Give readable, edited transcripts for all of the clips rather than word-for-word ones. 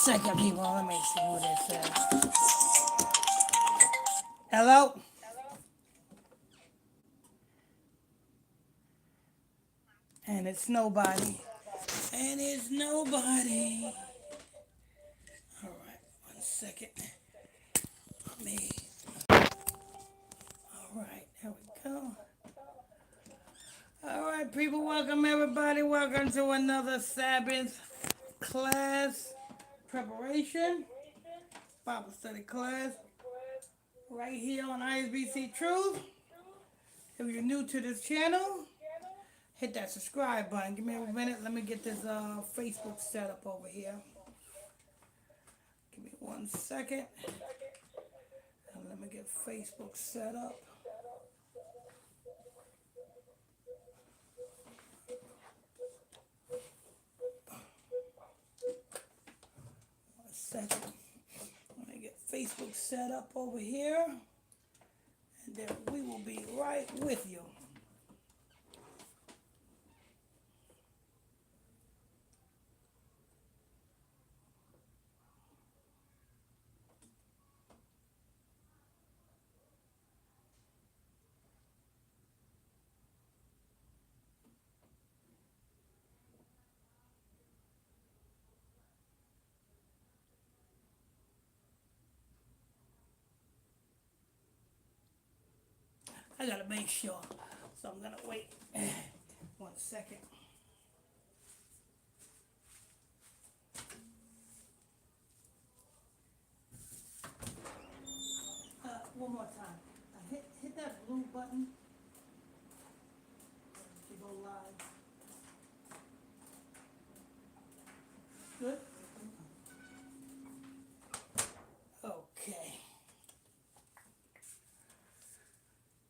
second, people. Let me see who this is. Hello? And it's nobody. And it's nobody. All right, 1 second. Me. All right, there we go. All right, people, welcome everybody. Welcome to another Sabbath class preparation, Bible study class, right here on ISBC Truth. If you're new to this channel, hit that subscribe button. Give me a minute. Let me get this Facebook set up over here. Give me 1 second. And let me get Facebook set up. 1 second. Let me get Facebook set up over here. And then we will be right with you. I gotta make sure. So I'm gonna wait 1 second. One more time. Hit that blue button to go live. Good? Okay.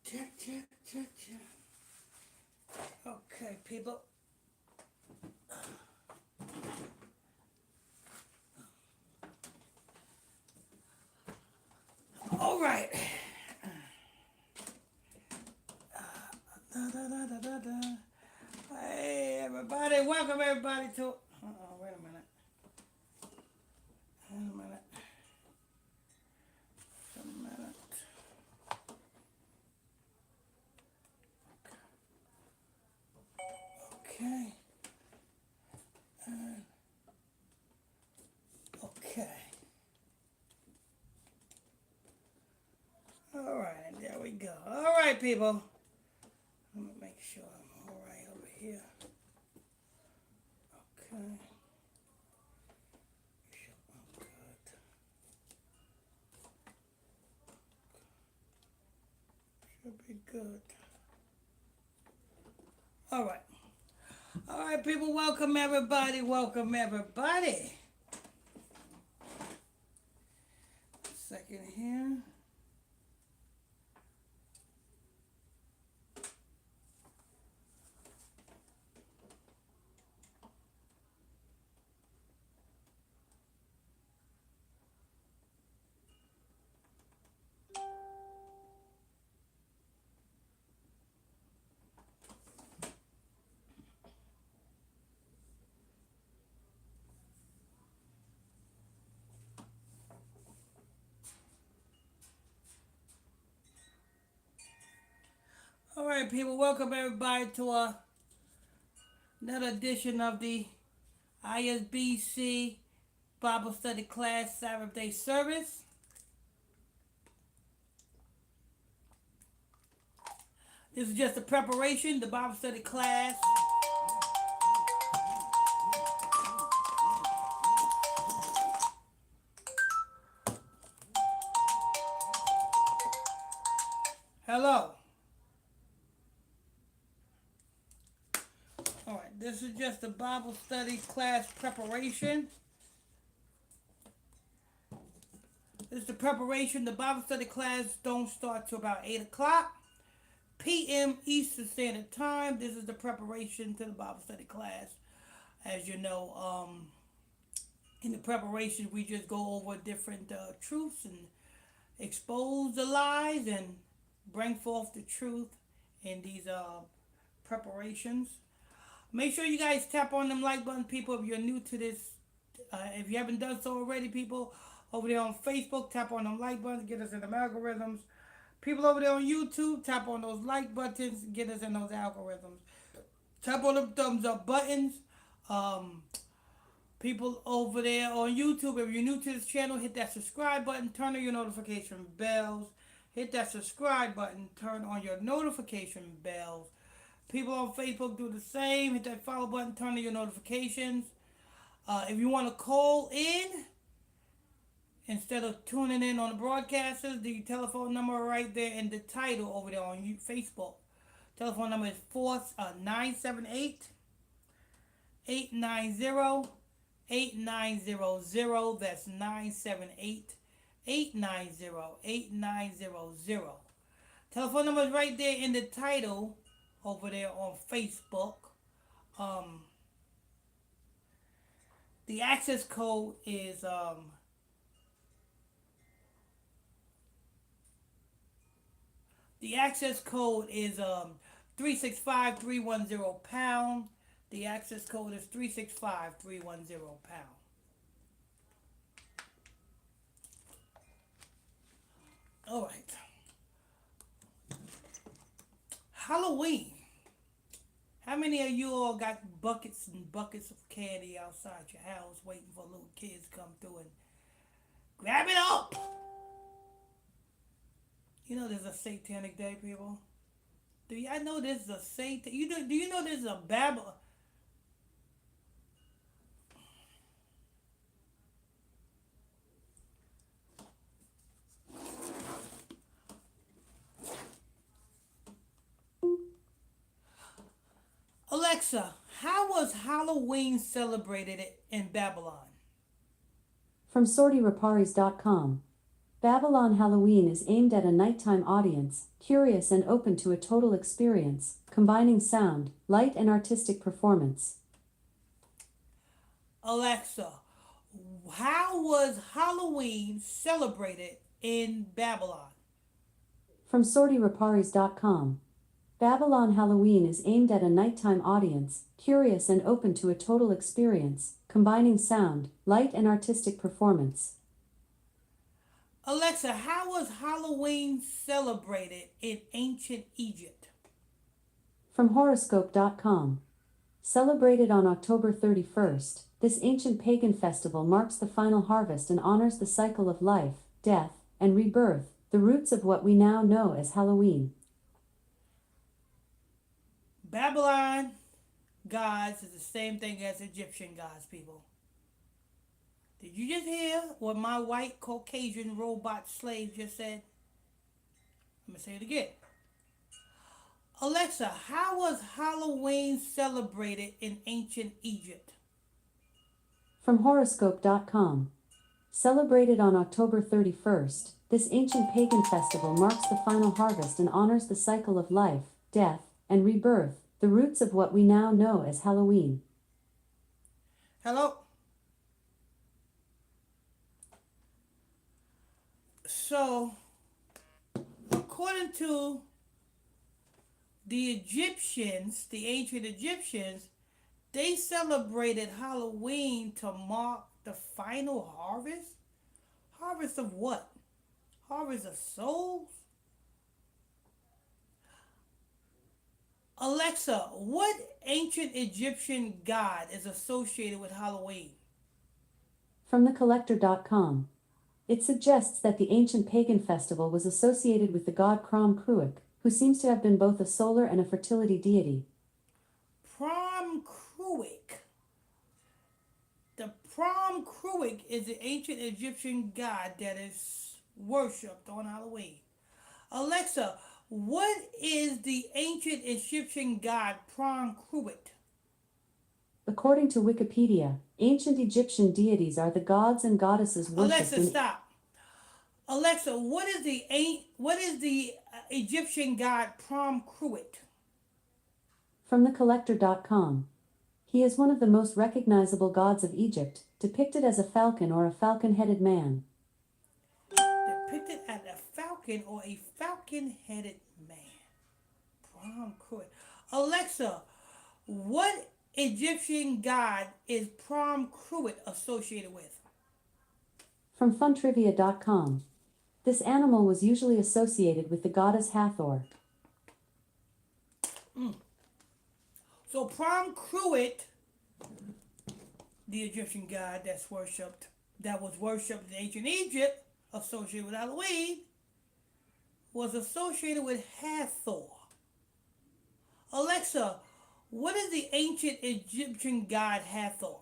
Check. Okay, people. All right. Hey, everybody. Welcome, everybody, to... wait a minute. Okay. Okay. All right, there we go. All right, people. Let me make sure I'm all right over here. Okay. Should be good. All right. All right, people. Welcome, everybody. Welcome, everybody. Second here. All right, people, welcome everybody to another edition of the ISBC Bible Study Class Sabbath Day Service. This is just a preparation, the Bible Study Class. Hello. All right, this is just a Bible Study Class preparation. This is the preparation. The Bible Study Class don't start till about 8 o'clock p.m. Eastern Standard Time. This is the preparation to the Bible Study Class. As you know, in the preparation, we just go over different truths and expose the lies and bring forth the truth in these preparations. Make sure you guys tap on them like button, people, if you're new to this If you haven't done so already, people over there on Facebook, tap on them like buttons, get us in them algorithms. People over there on YouTube, tap on those like buttons, get us in those algorithms. Tap on them thumbs up buttons. Um, People over there on YouTube, if you're new to this channel, hit that subscribe button, turn on your notification bells. Hit that subscribe button, turn on your notification bells. People on Facebook do the same. Hit that follow button, turn on your notifications. If you want to call in, instead of tuning in on the broadcasters, the telephone number right there in the title over there on Facebook. Telephone number is 978 890 8900. That's 978 890 8900. Telephone number is right there in the title over there on Facebook. Um, the access code is 365-310 pound. The access code is 365-310 pound. All right. Halloween. How many of you all got buckets and buckets of candy outside your house waiting for little kids to come through and grab it up? You know there's a satanic day, people? Do y'all know this is a Satan? Do you know this is a Babylon? Alexa, how was Halloween celebrated in Babylon? From SortyRaparis.com. Babylon Halloween is aimed at a nighttime audience, curious and open to a total experience, combining sound, light and artistic performance. Alexa, how was Halloween celebrated in Babylon? From SortyRaparis.com. Babylon Halloween is aimed at a nighttime audience, curious and open to a total experience, combining sound, light and artistic performance. Alexa, how was Halloween celebrated in ancient Egypt? From Horoscope.com. Celebrated on October 31st, this ancient pagan festival marks the final harvest and honors the cycle of life, death, and rebirth, the roots of what we now know as Halloween. Babylon gods is the same thing as Egyptian gods, people. Did you just hear what my white Caucasian robot slave just said? I'm going to say it again. Alexa, how was Halloween celebrated in ancient Egypt? From Horoscope.com. Celebrated on October 31st, this ancient pagan festival marks the final harvest and honors the cycle of life, death, and rebirth, the roots of what we now know as Halloween. Hello? So, according to the Egyptians, the ancient Egyptians, they celebrated Halloween to mark the final harvest. Harvest of what? Harvest of souls? Alexa, what ancient Egyptian god is associated with Halloween? From thecollector.com. It suggests that the ancient pagan festival was associated with the god Crom Cruach, who seems to have been both a solar and a fertility deity. Crom Cruach. The Crom Cruach is the ancient Egyptian god that is worshipped on Halloween. Alexa, what is the ancient Egyptian god Crom Cruach? According to Wikipedia, ancient Egyptian deities are the gods and goddesses worshipped Alexa, stop. Alexa, what is the Egyptian god Crom Cruach? From thecollector.com. He is one of the most recognizable gods of Egypt, depicted as a falcon or a falcon-headed man. Depicted as a falcon or a falcon-headed man. Crom Cruach. Alexa, what Egyptian god is Prom Cruet associated with? From funtrivia.com. This animal was usually associated with the goddess Hathor. So Prom Cruet, the Egyptian god that was worshipped in ancient Egypt, associated with Halloween, was associated with Hathor. Alexa, what is the ancient Egyptian god Hathor?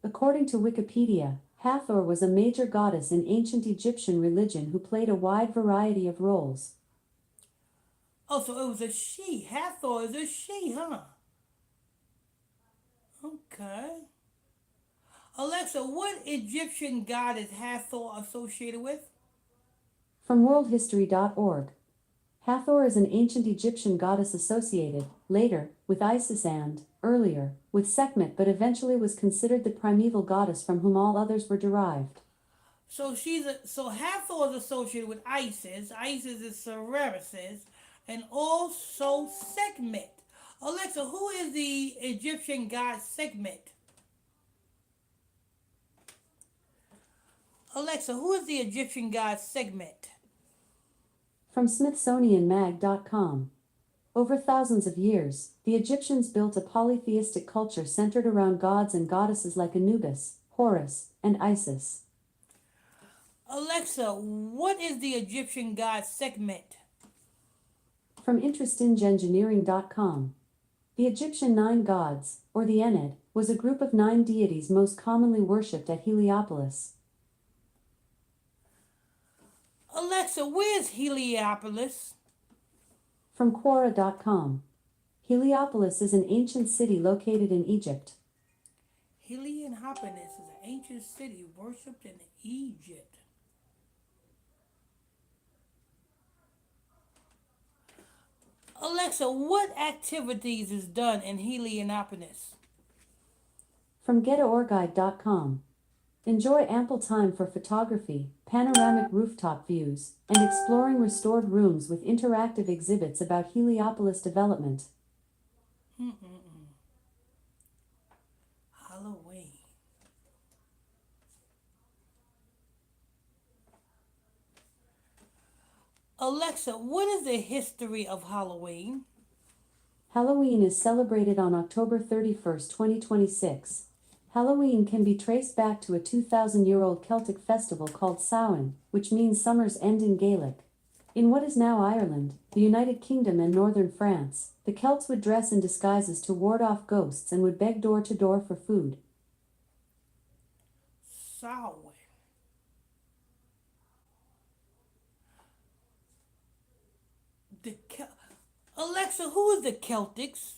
According to Wikipedia, Hathor was a major goddess in ancient Egyptian religion who played a wide variety of roles. Oh, so it was a she. Hathor is a she, huh? Okay. Alexa, what Egyptian god is Hathor associated with? From worldhistory.org. Hathor is an ancient Egyptian goddess associated, later, with Isis and, earlier, with Sekhmet, but eventually was considered the primeval goddess from whom all others were derived. So Hathor is associated with Isis. Isis is Ceresis, and also Sekhmet. Alexa, who is the Egyptian god Sekhmet? Alexa, who is the Egyptian god Sekhmet? From smithsonianmag.com. Over thousands of years, the Egyptians built a polytheistic culture centered around gods and goddesses like Anubis, Horus, and Isis. Alexa, what is the Egyptian god Sekhmet? From interestingengineering.com. The Egyptian nine gods, or the Ennead, was a group of 9 deities most commonly worshipped at Heliopolis. Alexa, where's Heliopolis? From Quora.com. Heliopolis is an ancient city located in Egypt. Heliopolis is an ancient city worshipped in Egypt. Alexa, what activities is done in Heliopolis? From getaorguide.com. Enjoy ample time for photography, panoramic rooftop views, and exploring restored rooms with interactive exhibits about Heliopolis development. Halloween. Alexa, what is the history of Halloween? Halloween is celebrated on October 31st, 2026. Halloween can be traced back to a 2,000-year-old Celtic festival called Samhain, which means summer's end in Gaelic. In what is now Ireland, the United Kingdom and northern France, the Celts would dress in disguises to ward off ghosts and would beg door to door for food. Samhain. Alexa, who is the Celtics?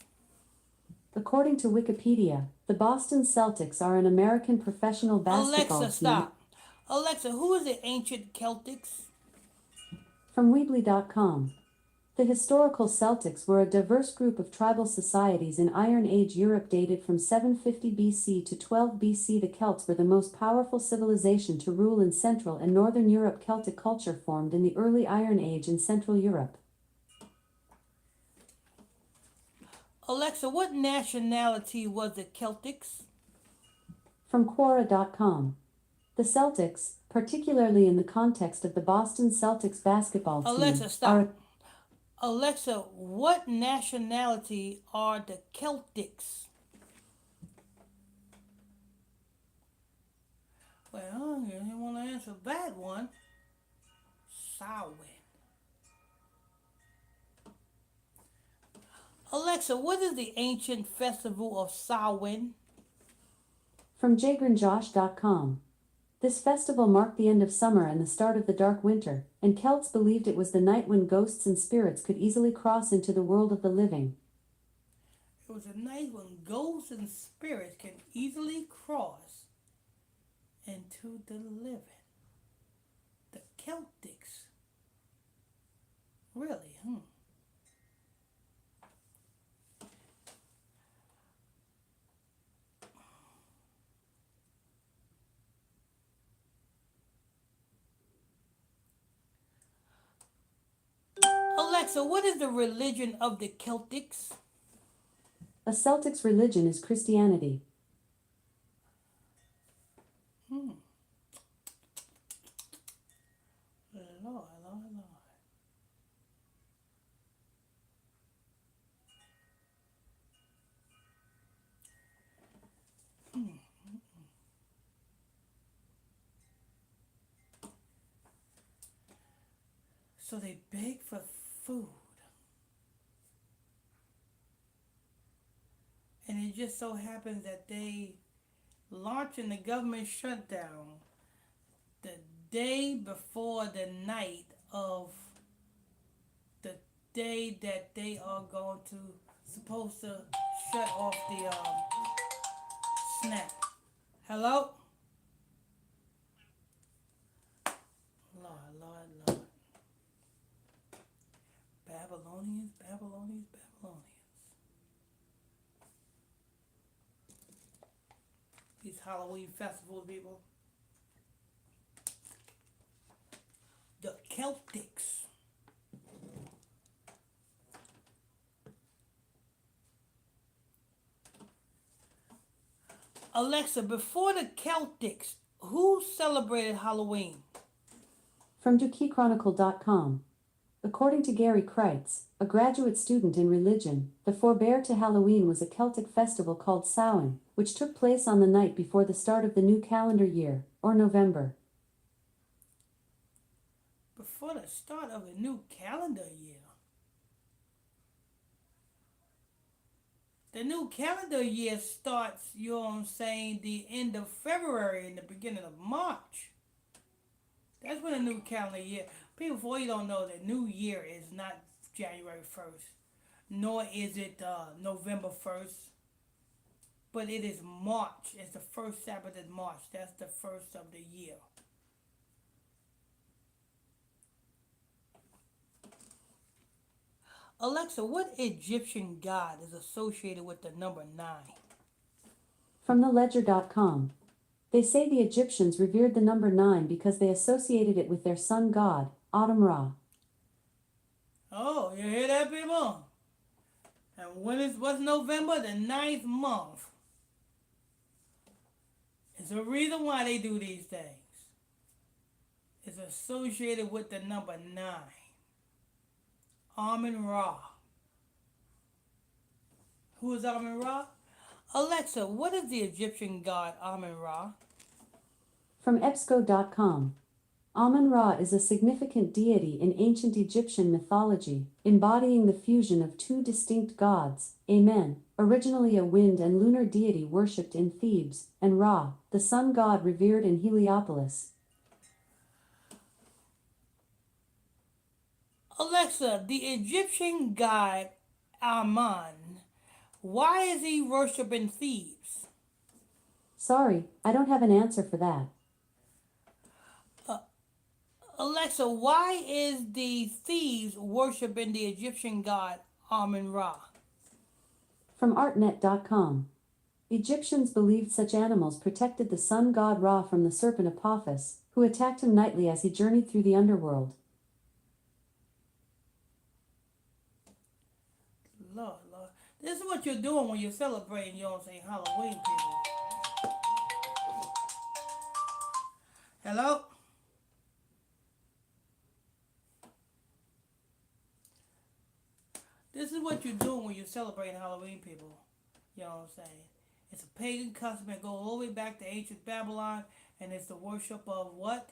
According to Wikipedia, the Boston Celtics are an American professional basketball Alexa, team. stop. Alexa, who is the ancient Celtics? From Weebly.com. The historical Celtics were a diverse group of tribal societies in Iron Age Europe dated from 750 BC to 12 BC. The Celts were the most powerful civilization to rule in Central and Northern Europe. Celtic culture formed in the early Iron Age in Central Europe. Alexa, what nationality was the Celtics? From Quora.com. The Celtics, particularly in the context of the Boston Celtics basketball team, Alexa, stop. Alexa, what nationality are the Celtics? Well, you didn't want to answer that one. Samhain. Alexa, what is the ancient festival of Samhain? From jagranjosh.com. This festival marked the end of summer and the start of the dark winter, and Celts believed it was the night when ghosts and spirits could easily cross into the world of the living. It was a night when ghosts and spirits can easily cross into the living. The Celtics. Really, Alexa, what is the religion of the Celtics? A Celtic's religion is Christianity. Hmm. Lord, Lord, Lord. So they beg for food. And it just so happens that they launching the government shutdown the day before the night of the day that they are going to supposed to shut off the snap. Hello? Lord, Lord, Lord. Babylonians, Babylonians, Babylonians. These Halloween festivals, people. The Celtics. Alexa, before the Celtics, who celebrated Halloween? From DukeChronicle.com. According to Gary Kreitz, a graduate student in religion, the forebear to Halloween was a Celtic festival called Samhain, which took place on the night before the start of the new calendar year, or November. Before the start of a new calendar year. The new calendar year starts, you know what I'm saying, the end of February and the beginning of March. That's when the new calendar year. People, before you don't know, the new year is not January 1st, nor is it November 1st, but it is March. It's the first Sabbath in March. That's the first of the year. Alexa, what Egyptian god is associated with the number 9? From theledger.com. They say the Egyptians revered the number 9 because they associated it with their sun god, Atum-Ra. Oh, you hear that, people? And what's November? The 9th month. It's a reason why they do these things. It's associated with the number 9. Amun-Ra. Who is Amun-Ra? Alexa, what is the Egyptian god Amun-Ra? From EBSCO.com. Amun-Ra is a significant deity in ancient Egyptian mythology, embodying the fusion of two distinct gods, Amen, originally a wind and lunar deity worshipped in Thebes, and Ra, the sun god revered in Heliopolis. Alexa, the Egyptian god Amun, why is he worshipped in Thebes? Sorry, I don't have an answer for that. Alexa, why is the Thebes worshipping the Egyptian god Amun-Ra? From Artnet.com. Egyptians believed such animals protected the sun god Ra from the serpent Apophis, who attacked him nightly as he journeyed through the underworld. Lord, Lord. This is what you're doing when you're celebrating, you know what I'm saying, Halloween, people. Hello? This is what you're doing when you're celebrating Halloween, people. You know what I'm saying? It's a pagan custom that goes all the way back to ancient Babylon, and it's the worship of what?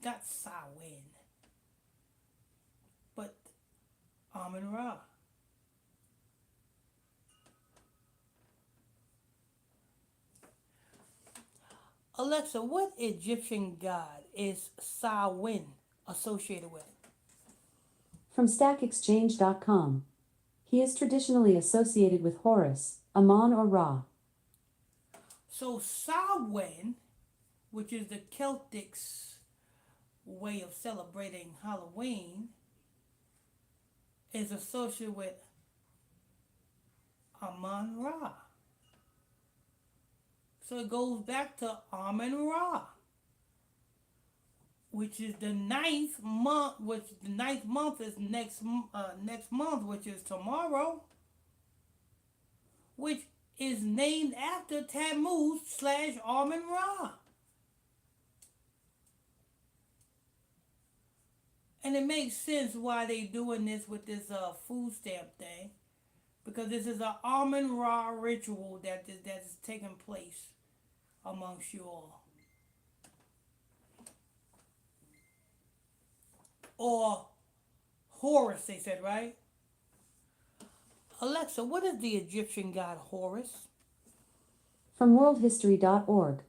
Not Samhain, but Amun-Ra. Alexa, what Egyptian god is Samhain associated with? From StackExchange.com. He is traditionally associated with Horus, Amun or Ra. So Samhain, which is the Celtics' way of celebrating Halloween, is associated with Amun-Ra. So it goes back to Amun-Ra, which is the 9th month, which the 9th month is next month, which is tomorrow. which is named after Tammuz slash Amun Ra. And it makes sense why they doing this with this food stamp thing, because this is an Amun Ra ritual that's taking place amongst you all. Or Horus, they said, right? Alexa, what is the Egyptian god Horus? From worldhistory.org.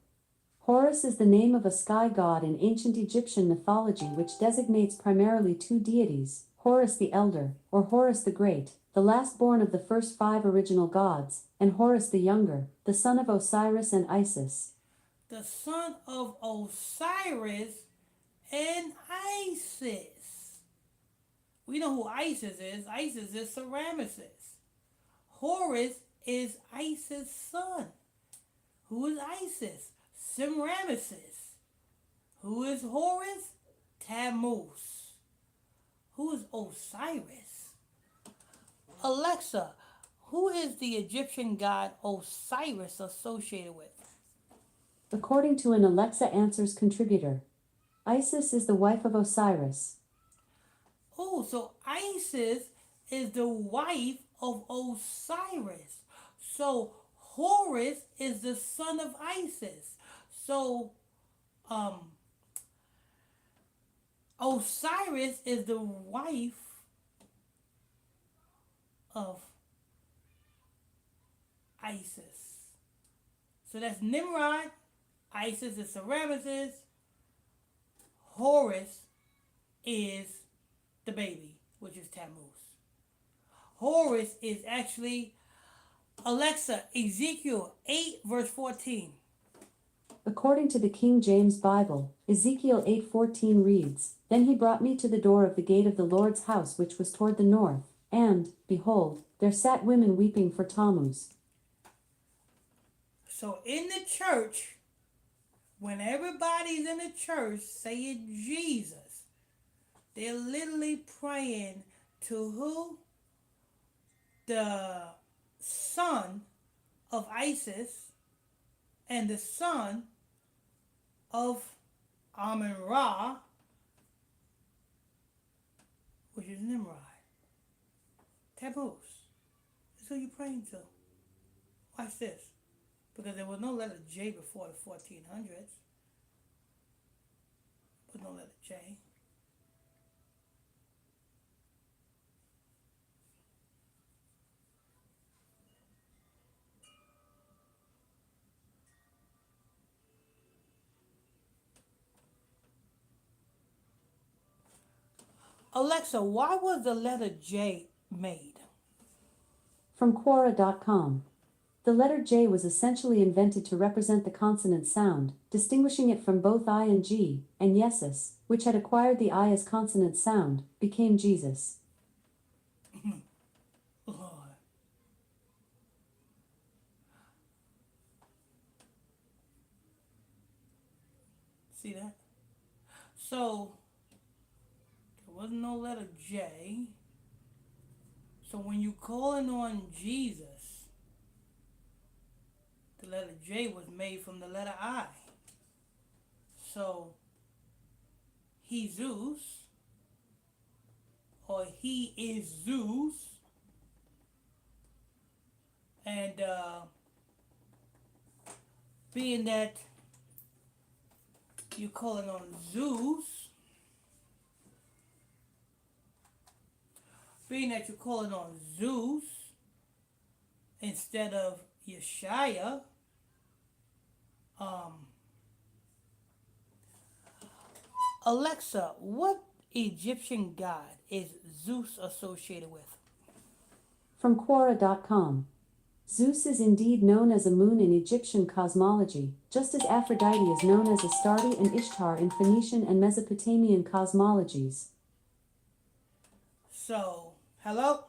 Horus is the name of a sky god in ancient Egyptian mythology which designates primarily two deities, Horus the Elder, or Horus the Great, the last born of the first five original gods, and Horus the Younger, the son of Osiris and Isis. The son of Osiris and Isis. We know who Isis is. Isis is Semiramis. Horus is Isis' son. Who is Isis? Semiramis. Who is Horus? Tammuz. Who is Osiris? Alexa, who is the Egyptian god Osiris associated with? According to an Alexa Answers contributor, Isis is the wife of Osiris. Oh, so Isis is the wife of Osiris. So Horus is the son of Isis. So Osiris is the wife of Isis. So that's Nimrod. Isis is Semiramis. Horus is the baby, which is Tammuz. Horus is actually, Alexa, Ezekiel 8 verse 14. According to the King James Bible, Ezekiel 8:14 reads, "Then he brought me to the door of the gate of the Lord's house which was toward the north, and, behold, there sat women weeping for Tammuz." So in the church, when everybody's in the church saying Jesus, they're literally praying to who? The son of Isis and the son of Amun Ra, which is Nimrod. Tammuz. That's who you're praying to. Watch this. Because there was no letter J before the 1400s. There was no letter J. Alexa, why was the letter J made? From Quora.com. The letter J was essentially invented to represent the consonant sound, distinguishing it from both I and G, and Yesus, which had acquired the I as consonant sound, became Jesus. Lord. See that? So, there was no letter J. So when you calling on Jesus, the letter J was made from the letter I. So, Jesus, or he is Zeus, and being that you're calling on Zeus, instead of Yeshaya, Alexa, what Egyptian god is Zeus associated with? From Quora.com. Zeus is indeed known as a moon in Egyptian cosmology, just as Aphrodite is known as Astarte and Ishtar in Phoenician and Mesopotamian cosmologies. So, hello?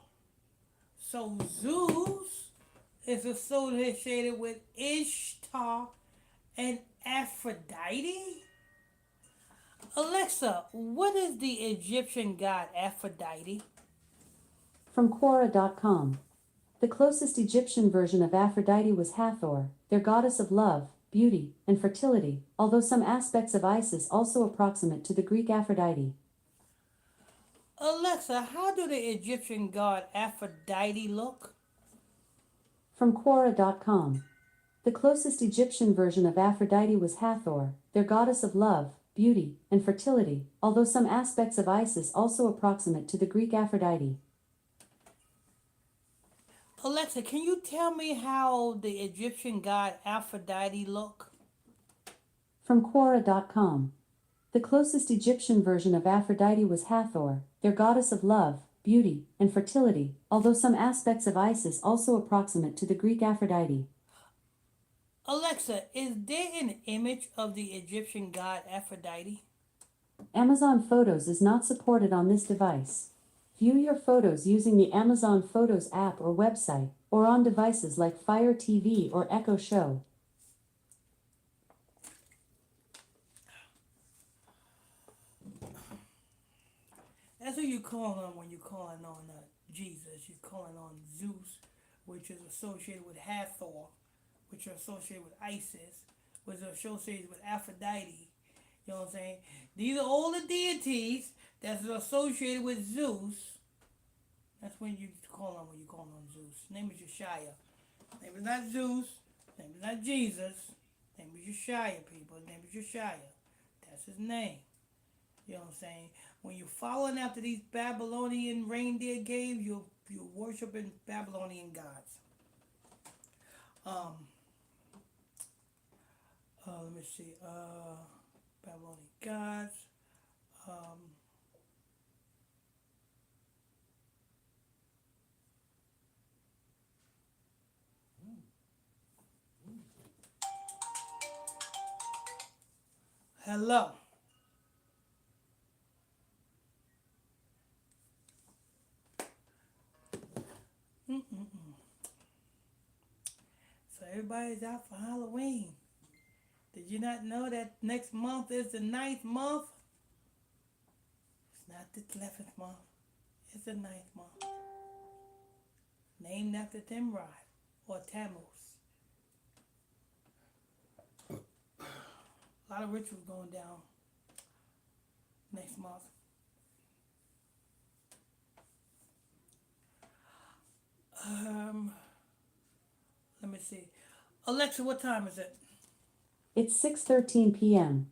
So Zeus is associated with Ishtar and Aphrodite? Alexa, what is the Egyptian god Aphrodite? From Quora.com. The closest Egyptian version of Aphrodite was Hathor, their goddess of love, beauty, and fertility, although some aspects of Isis also approximate to the Greek Aphrodite. Alexa, how do the Egyptian god Aphrodite look? From Quora.com. The closest Egyptian version of Aphrodite was Hathor, their goddess of love, beauty, and fertility, although some aspects of Isis also approximate to the Greek Aphrodite. Alexa, can you tell me how the Egyptian god Aphrodite look? From Quora.com. The closest Egyptian version of Aphrodite was Hathor, their goddess of love, beauty, and fertility, although some aspects of Isis also approximate to the Greek Aphrodite. Alexa, is there an image of the Egyptian god Aphrodite? Amazon Photos is not supported on this device. View your photos using the Amazon Photos app or website, or on devices like Fire TV or Echo Show. That's who you call on when you're calling on Jesus. You're calling on Zeus, which is associated with Hathor, which are associated with Isis, which are associated with Aphrodite. You know what I'm saying? These are all the deities that's associated with Zeus. That's when you call on when you call on Zeus. His name is Yeshaya. His name is not Zeus. His name is not Jesus. His name is Yeshaya, people. His name is Yeshaya. That's his name. You know what I'm saying? When you're following after these Babylonian reindeer games, you're worshiping Babylonian gods. Um, let me see. Babylonian gods. Um, hello. Mm-mm-mm. So everybody's out for Halloween. Did you not know that next month is the 9th month? It's not the 11th month. It's the 9th month. Named after Timrod or Tammuz. A lot of rituals going down next month. Um, Let me see. Alexa, what time is it? It's 6:13 p.m.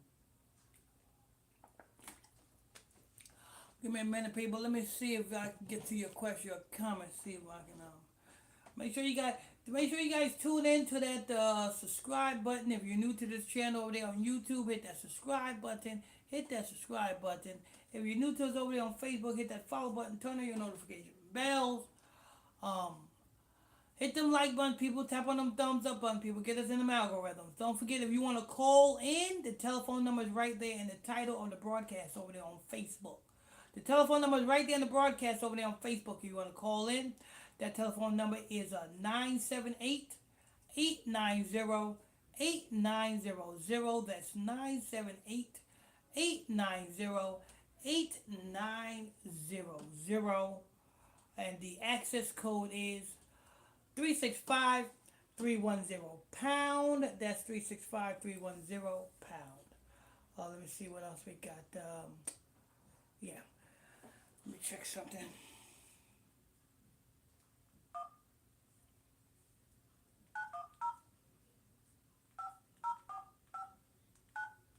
Give me a minute, people. Let me see if I can get to your question or comment. See if I can make sure you guys tune in to that subscribe button. If you're new to this channel over there on YouTube, hit that subscribe button. Hit that subscribe button. If you're new to us over there on Facebook, hit that follow button. Turn on your notification bells. Um, Hit them like button, people. Tap on them thumbs up button, people. Get us in them algorithms. Don't forget, if you want to call in, the telephone number is right there in the title of the broadcast over there on Facebook. The telephone number is right there in the broadcast over there on Facebook. If you want to call in, that telephone number is 978 890 8900. That's 978 890 8900. And the access code is 365-310 pound. That's 365-310 pound. Let me see what else we got. Yeah, let me check something.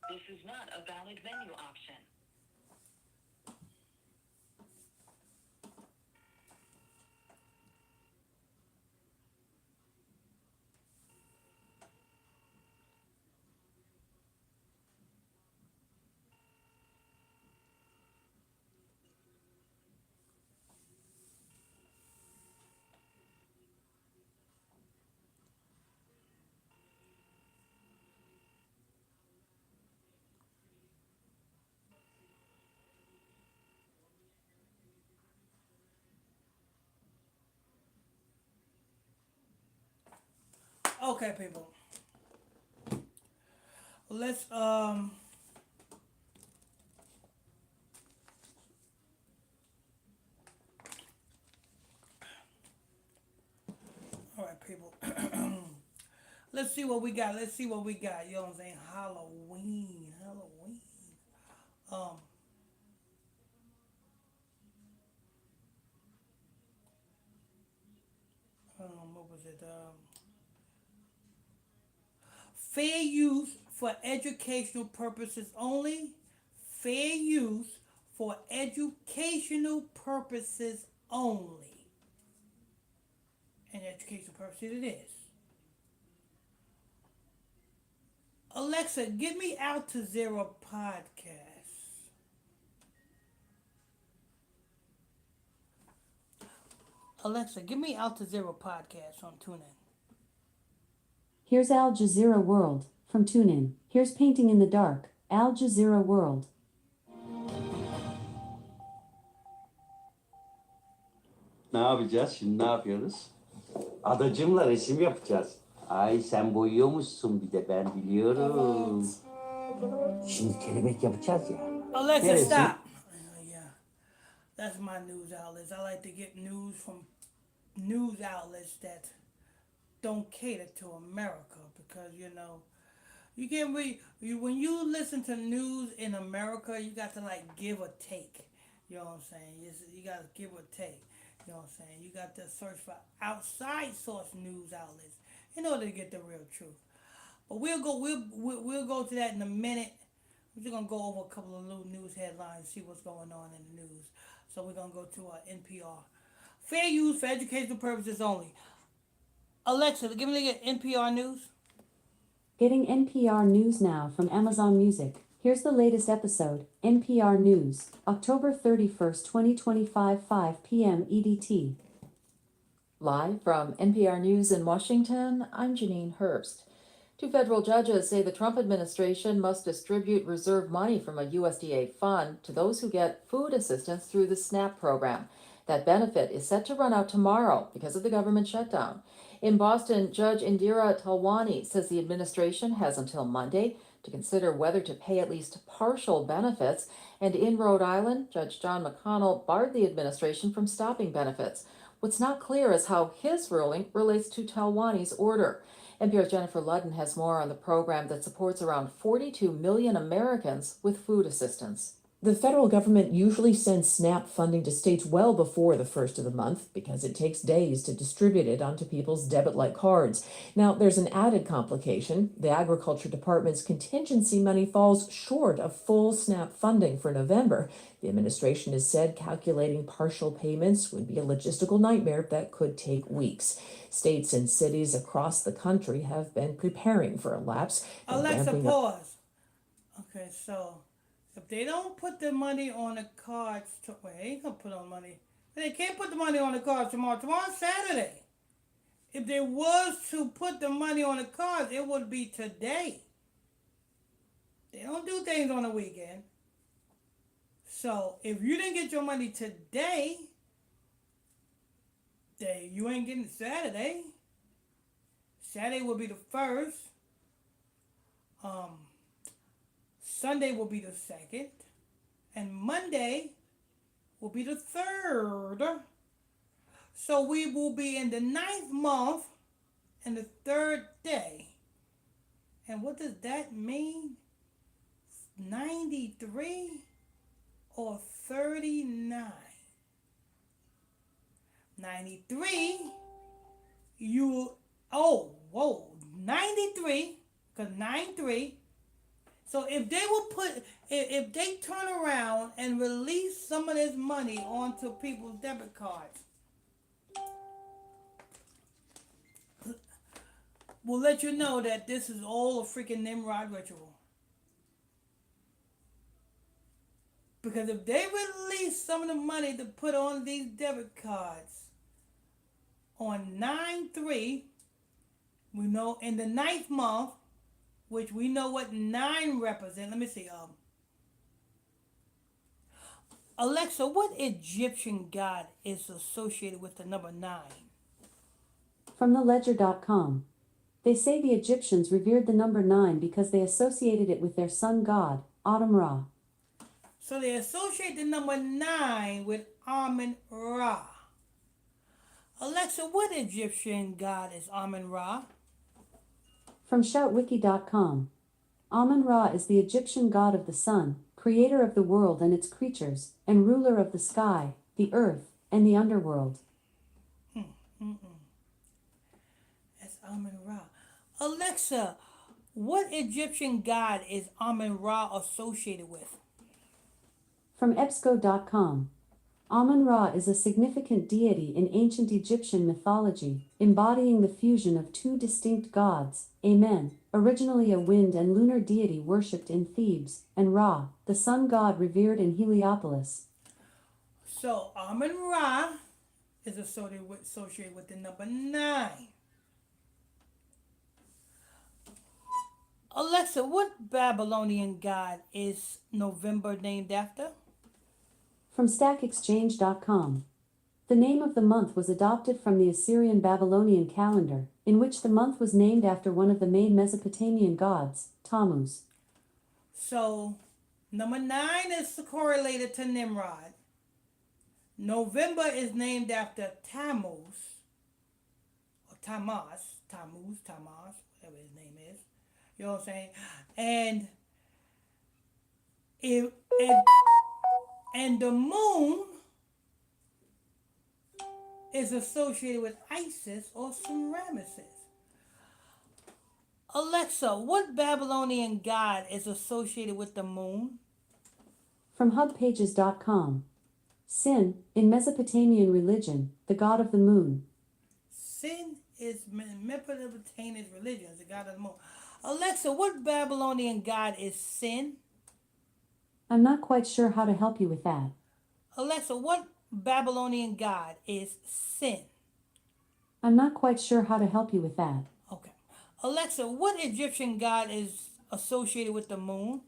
This is not a valid menu option. Okay, people. Let's Let's see what we got. Let's see what we got. You know what I'm saying? Halloween. Halloween. Um, what was it? Fair use for educational purposes only. Fair use for educational purposes only. And educational purposes it is. Alexa, get me Out to Zero podcast. Alexa, give me Out to Zero podcast on TuneIn. Here's Al Jazeera World from TuneIn. Here's Painting in the Dark, Al Jazeera World. Ne yapacağız? Şimdi ne yapıyoruz? Adacımla resim yapacağız. Ay sen boyuyormuşsun bir de ben biliyorum. Şimdi kelebek yapacağız ya. Alexa, Neresi? stop. Yeah, that's my news outlets. I like to get news from news outlets that don't cater to America because you can't when you listen to news in America, you got to like give or take. You know what I'm saying? You got to give or take. You know what I'm saying? You got to search for outside source news outlets in order to get the real truth. But we'll go to that in a minute. We're just gonna go over a couple of little news headlines, see what's going on in the news. So we're gonna go to NPR. Fair use for educational purposes only. Alexa, give me the NPR news. Getting NPR News now from Amazon Music. Here's the latest episode, NPR News, October 31st, 2025, 5 p.m. EDT. Live from NPR News in Washington, I'm Janine Herbst. Two federal judges say the Trump administration must distribute reserve money from a USDA fund to those who get food assistance through the SNAP program. That benefit is set to run out tomorrow because of the government shutdown. In Boston, Judge Indira Talwani says the administration has until Monday to consider whether to pay at least partial benefits. And in Rhode Island, Judge John McConnell barred the administration from stopping benefits. What's not clear is how his ruling relates to Talwani's order. NPR's Jennifer Ludden has more on the program that supports around 42 million Americans with food assistance. The federal government usually sends SNAP funding to states well before the first of the month because it takes days to distribute it onto people's debit-like cards. Now, there's an added complication. The Agriculture Department's contingency money falls short of full SNAP funding for November. The administration has said calculating partial payments would be a logistical nightmare that could take weeks. States and cities across the country have been preparing for a lapse and Alexa, ramping up. pause. Okay, so if they don't put the money on the cards, well, they ain't gonna put on money. They can't put the money on the cards tomorrow. Tomorrow's Saturday. If there was to put the money on the cards, it would be today. They don't do things on the weekend. So if you didn't get your money today, then you ain't getting it Saturday. Saturday will be the first. Sunday will be the second, and Monday will be the third. So we will be in the 9th month and the 3rd day. And what does that mean? 93 or 39? 93, 93, because 93. So if they turn around and release some of this money onto people's debit cards, we'll let you know that this is all a freaking Nimrod ritual. Because if they release some of the money to put on these debit cards on 9/3, we know in the 9th month, which we know what 9 represent. Let me see. Alexa, what Egyptian god is associated with the number 9? From theledger.com. They say the Egyptians revered the number 9 because they associated it with their sun god, Atum Ra. So they associate the number 9 with Amun Ra. Alexa, what Egyptian god is Amun Ra? From shoutwiki.com. Amun-Ra is the Egyptian god of the sun, creator of the world and its creatures, and ruler of the sky, the earth, and the underworld. That's Amun-Ra. Alexa, what Egyptian god is Amun-Ra associated with? From EBSCO.com. Amun-Ra is a significant deity in ancient Egyptian mythology, embodying the fusion of two distinct gods, Amen, originally a wind and lunar deity worshipped in Thebes, and Ra, the sun god revered in Heliopolis. So Amun-Ra is associated with the number 9. Alexa, what Babylonian god is November named after? From StackExchange.com. The name of the month was adopted from the Assyrian Babylonian calendar, in which the month was named after one of the main Mesopotamian gods, Tammuz. So number 9 is correlated to Nimrod. November is named after Tammuz, or Tammuz, whatever his name is. You know what I'm saying? And it and the moon is associated with Isis or Semiramis. Alexa, what Babylonian god is associated with the moon? From hubpages.com. Sin, in Mesopotamian religion, the god of the moon. Sin is Mesopotamian religion, the god of the moon. Alexa, what Babylonian god is Sin? I'm not quite sure how to help you with that. Alexa, what Babylonian god is Sin? I'm not quite sure how to help you with that. Okay. Alexa, what Egyptian god is associated with the moon?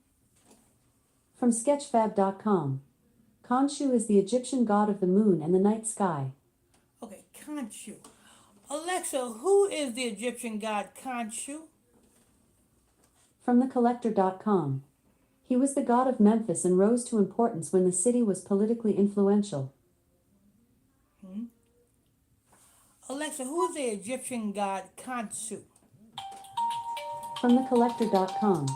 From Sketchfab.com. Khonshu is the Egyptian god of the moon and the night sky. Okay, Khonshu. Alexa, who is the Egyptian god Khonshu? From thecollector.com. He was the god of Memphis and rose to importance when the city was politically influential. Alexa, who's the Egyptian god Khonshu? From thecollector.com.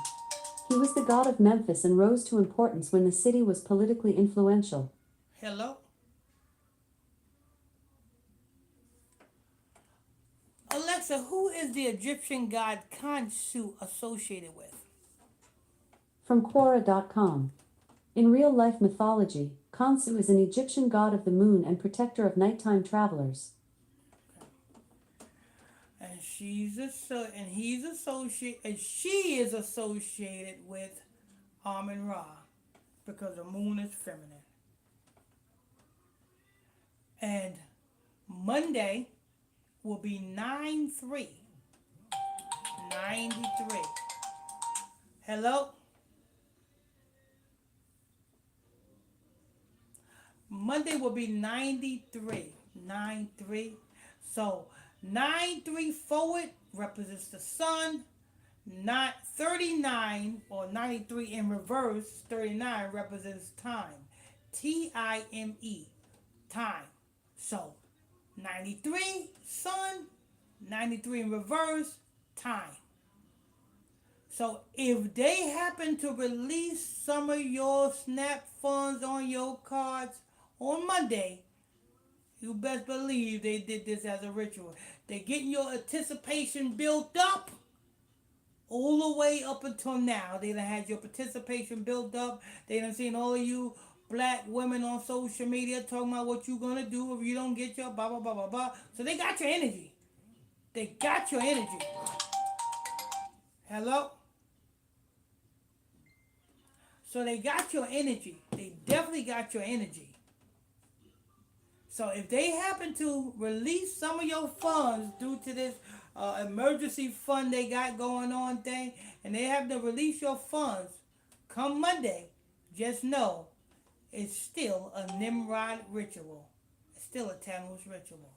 He was the god of Memphis and rose to importance when the city was politically influential. Hello? Alexa, who is the Egyptian god Khonshu associated with? From Quora.com. In real-life mythology, Khonsu is an Egyptian god of the moon and protector of nighttime travelers. And she is associated with Amun-Ra because the moon is feminine. And Monday will be 9/3. 93. Hello? Monday will be 93. 9/3. So 9/3 forward represents the sun. Not 39 or 93 in reverse. 39 represents time. Time. Time. So 93 sun, 93 in reverse, time. So if they happen to release some of your SNAP funds on your cards on Monday, you best believe they did this as a ritual. They're getting your anticipation built up all the way up until now. They done had your participation built up. They done seen all of you black women on social media talking about what you gonna do if you don't get your blah blah blah blah blah. So they got your energy. They got your energy. Hello? So they got your energy. They definitely got your energy. So if they happen to release some of your funds due to this emergency fund they got going on thing, and they have to release your funds come Monday, just know it's still a Nimrod ritual. It's still a Tammuz ritual.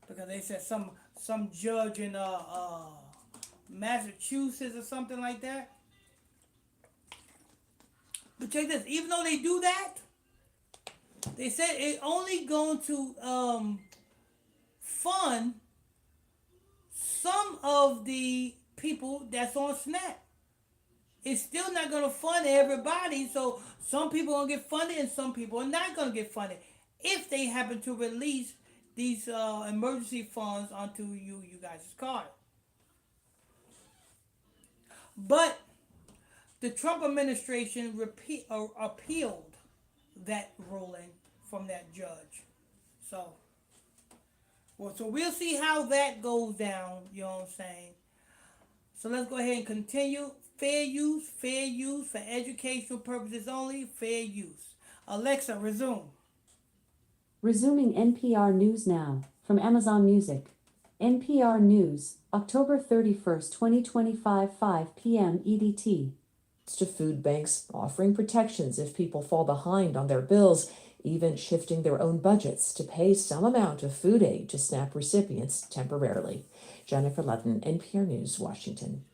Because they said some judge in Massachusetts or something like that. But check this, even though they do that, they said it only going to fund some of the people that's on SNAP. It's still not going to fund everybody, so some people are going to get funded and some people are not going to get funded if they happen to release these emergency funds onto you guys' card. But the Trump administration appealed that ruling from that judge. So, so we'll see how that goes down, you know what I'm saying? So let's go ahead and continue. Fair use for educational purposes only, fair use. Alexa, resume. Resuming NPR News Now from Amazon Music. NPR News, October 31st, 2025, 5 p.m. EDT. To food banks offering protections if people fall behind on their bills, even shifting their own budgets to pay some amount of food aid to SNAP recipients temporarily. Jennifer Levin, NPR News, Washington.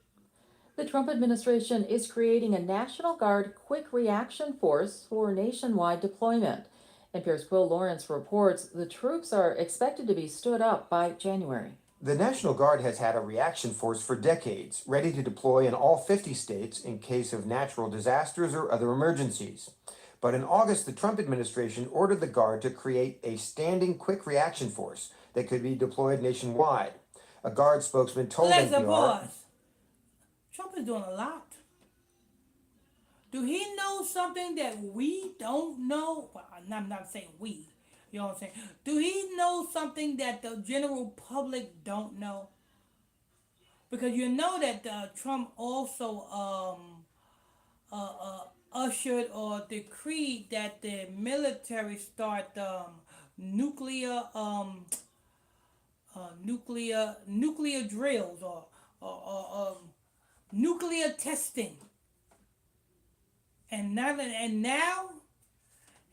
The Trump administration is creating a National Guard quick reaction force for nationwide deployment. NPR's Will Lawrence reports the troops are expected to be stood up by January. The National Guard has had a reaction force for decades, ready to deploy in all 50 states in case of natural disasters or other emergencies. But in August, the Trump administration ordered the Guard to create a standing quick reaction force that could be deployed nationwide. A Guard spokesman told Alexa, NPR... pause. Trump is doing a lot. Do he know something that we don't know? Well, I'm not saying we. You know what I'm saying? Do he know something that the general public don't know? Because you know that Trump also ushered or decreed that the military start nuclear drills or nuclear testing. And now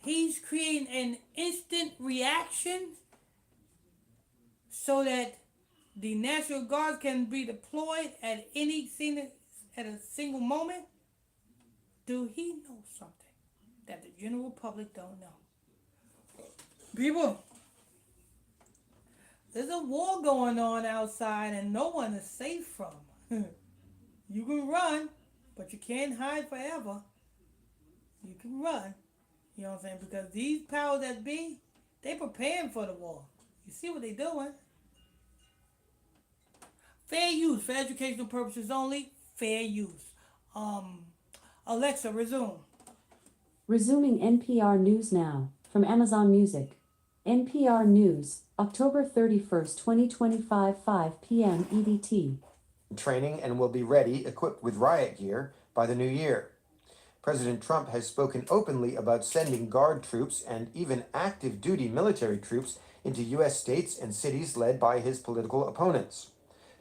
he's creating an instant reaction so that the National Guard can be deployed at a single moment. Do he know something that the general public don't know? People, there's a war going on outside and no one is safe from. You can run, but you can't hide forever. You can run. You know what I'm saying? Because these powers that be, they preparing for the war. You see what they doing. Fair use for educational purposes only. Fair use. Alexa, resume. Resuming NPR News Now from Amazon Music. NPR News, October 31st, 2025, 5 p.m. EDT. training and will be ready, equipped with riot gear, by the new year. President Trump has spoken openly about sending Guard troops and even active duty military troops into U.S. states and cities led by his political opponents.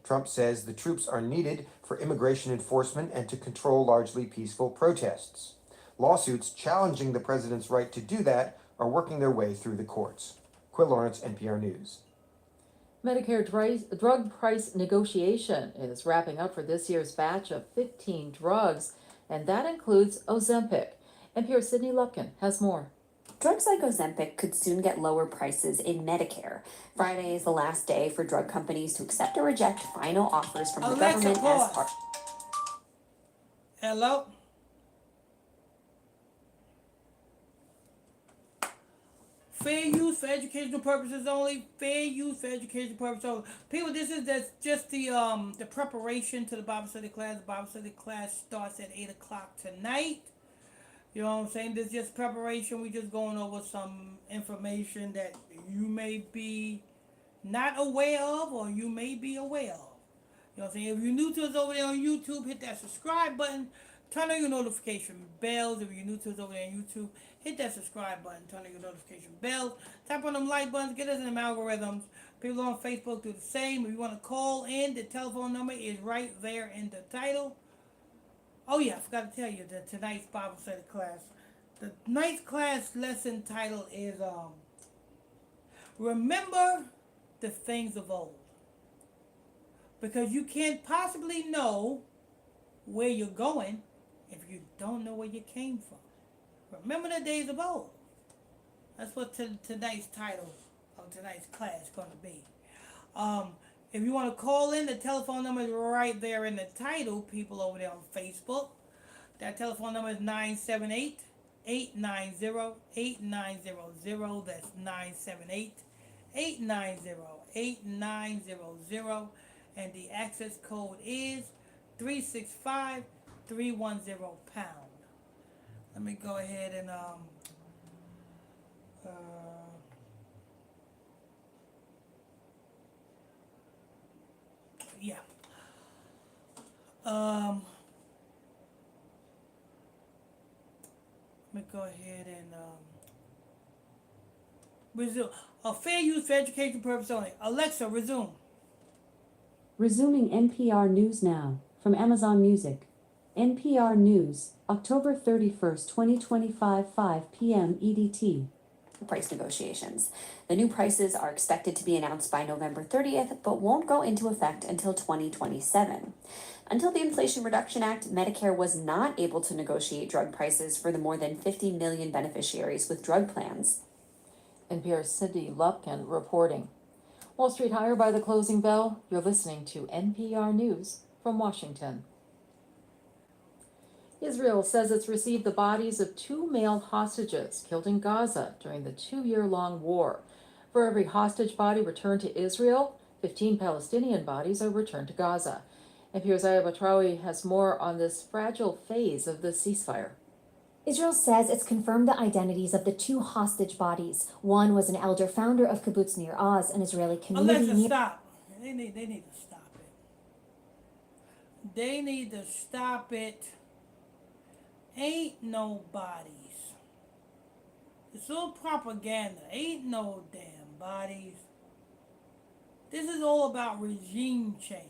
Trump says the troops are needed for immigration enforcement and to control largely peaceful protests. Lawsuits challenging the president's right to do that are working their way through the courts. Quill Lawrence, NPR News. Medicare drug price negotiation is wrapping up for this year's batch of 15 drugs, and that includes Ozempic. NPR's Sydney Lupkin has more. Drugs like Ozempic could soon get lower prices in Medicare. Friday is the last day for drug companies to accept or reject final offers from the government as part. Hello? Fair use for educational purposes only. Fair use for educational purposes only. People, that's just the preparation to the Bible study class. The Bible study class starts at 8 o'clock tonight. You know what I'm saying? This is just preparation. We just going over some information that you may be not aware of or you may be aware of. You know what I'm saying? If you're new to us over there on YouTube, hit that subscribe button. Turn on your notification bells. If you're new to us over there on YouTube, hit that subscribe button. Turn on your notification bells. Tap on them like buttons. Get us in them algorithms. People on Facebook do the same. If you want to call in, the telephone number is right there in the title. Oh yeah, I forgot to tell you that tonight's Bible study class. The ninth class lesson title is Remember the Things of Old. Because you can't possibly know where you're going if you don't know where you came from. Remember the days of old. That's what tonight's title of tonight's class is going to be. If you want to call in, the telephone number is right there in the title, people over there on Facebook. That telephone number is 978 890 8900. That's 978 890 8900. And the access code is 365 310 pound. Let me go ahead and uh, yeah. Let me go ahead and resume. A fair use for education purpose only. Alexa, resume. Resuming NPR News now, from Amazon Music. NPR News, October 31st, 2025, 5 p.m. EDT. Price negotiations. The new prices are expected to be announced by November 30th, but won't go into effect until 2027. Until the Inflation Reduction Act, Medicare was not able to negotiate drug prices for the more than 50 million beneficiaries with drug plans. NPR's Cindy Lupkin reporting. Wall Street higher by the closing bell. You're listening to NPR News from Washington. Israel says it's received the bodies of 2 male hostages killed in Gaza during the 2-year-long war. For every hostage body returned to Israel, 15 Palestinian bodies are returned to Gaza. NPR's Aya Batrawi has more on this fragile phase of the ceasefire. Israel says it's confirmed the identities of the 2 hostage bodies. One was an elder founder of kibbutz Nir Oz, an Israeli community. Alexa, stop. They need to stop it. They need to stop it. Ain't no bodies. It's all propaganda. Ain't no damn bodies. This is all about regime change.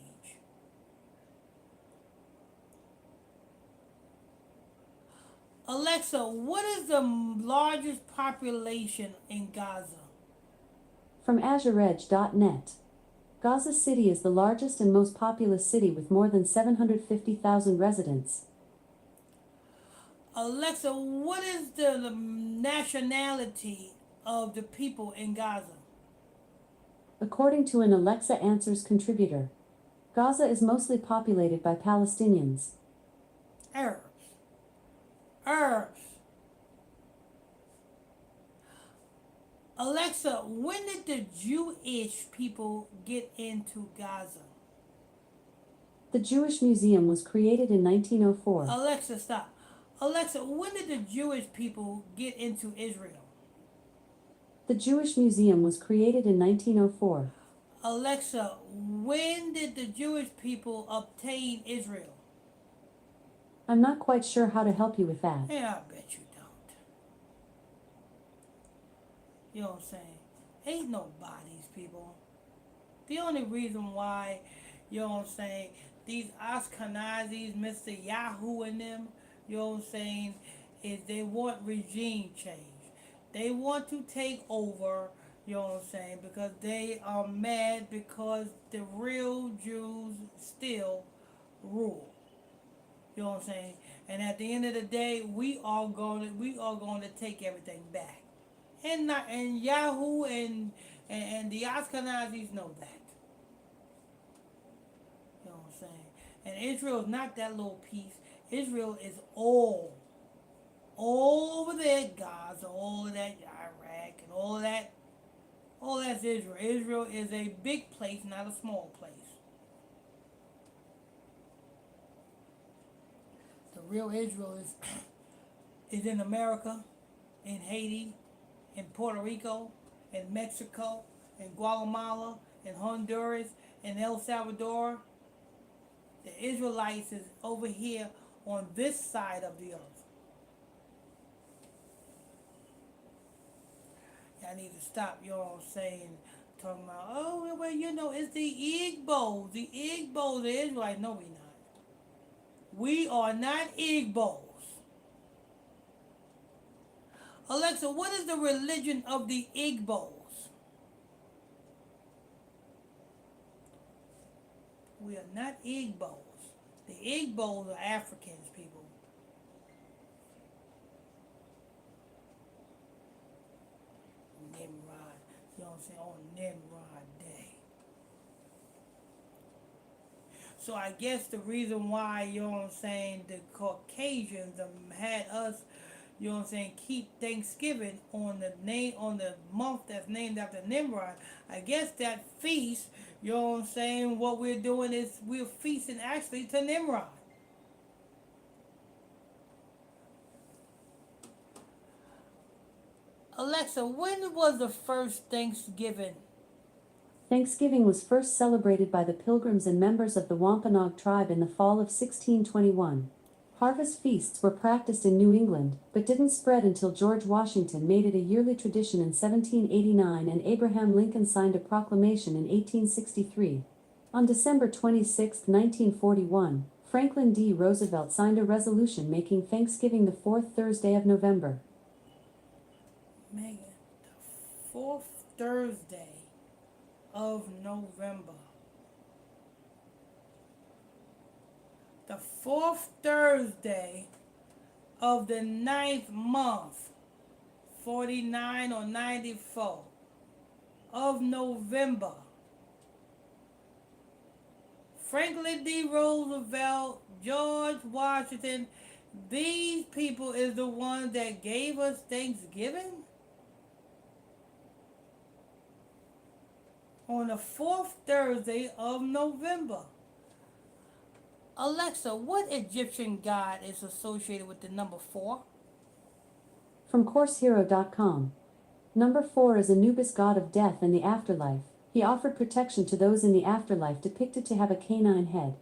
Alexa, what is the largest population in Gaza? From AzureEdge.net. Gaza City is the largest and most populous city with more than 750,000 residents. Alexa, what is the nationality of the people in Gaza? According to an Alexa Answers contributor, Gaza is mostly populated by Palestinians. Arabs. Alexa, when did the Jewish people get into Gaza? The Jewish Museum was created in 1904. Alexa, stop. Alexa, when did the Jewish people get into Israel? The Jewish Museum was created in 1904. Alexa, when did the Jewish people obtain Israel? I'm not quite sure how to help you with that. Yeah, I bet you don't. You know what I'm saying? Ain't no bodies, people. The only reason why, you know what I'm saying, these Ashkenazis, Mr. Yahoo and them, you know what I'm saying, is they want regime change. They want to take over, you know what I'm saying, because they are mad because the real Jews still rule. You know what I'm saying? And at the end of the day, we are going to take everything back. And Yahoo and the Ashkenazis know that. You know what I'm saying? And Israel is not that little piece. Israel is all over there, Gaza, all of that, Iraq, and all of that. All that's Israel. Israel is a big place, not a small place. The real Israel is in America, in Haiti, in Puerto Rico, in Mexico, in Guatemala, in Honduras, in El Salvador. The Israelites is over here on this side of the earth. Y'all need to stop, you know what I'm saying, talking about, oh, well, you know, it's the Igbos. The Igbos are Israelites. No, we not. We are not Igbos. Alexa, what is the religion of the Igbos? We are not Igbos. The Igbos are Africans, people. Nimrod. You know what I'm saying? On Nimrod Day. So I guess the reason why, you know what I'm saying, the Caucasians had us, you know what I'm saying, keep Thanksgiving on the month that's named after Nimrod. I guess that feast, you know what I'm saying, what we're doing is we're feasting actually to Nimrod. Alexa, when was the first Thanksgiving? Thanksgiving was first celebrated by the Pilgrims and members of the Wampanoag tribe in the fall of 1621. Harvest feasts were practiced in New England, but didn't spread until George Washington made it a yearly tradition in 1789 and Abraham Lincoln signed a proclamation in 1863. On December 26, 1941, Franklin D. Roosevelt signed a resolution making Thanksgiving the fourth Thursday of November. Megan, the fourth Thursday of November. The fourth Thursday of the ninth month, 49 or 94 of November. Franklin D. Roosevelt, George Washington, these people is the ones that gave us Thanksgiving? On the fourth Thursday of November. Alexa, what Egyptian god is associated with the number 4? From CourseHero.com. Number 4 is Anubis, god of death and the afterlife. He offered protection to those in the afterlife, depicted to have a canine head.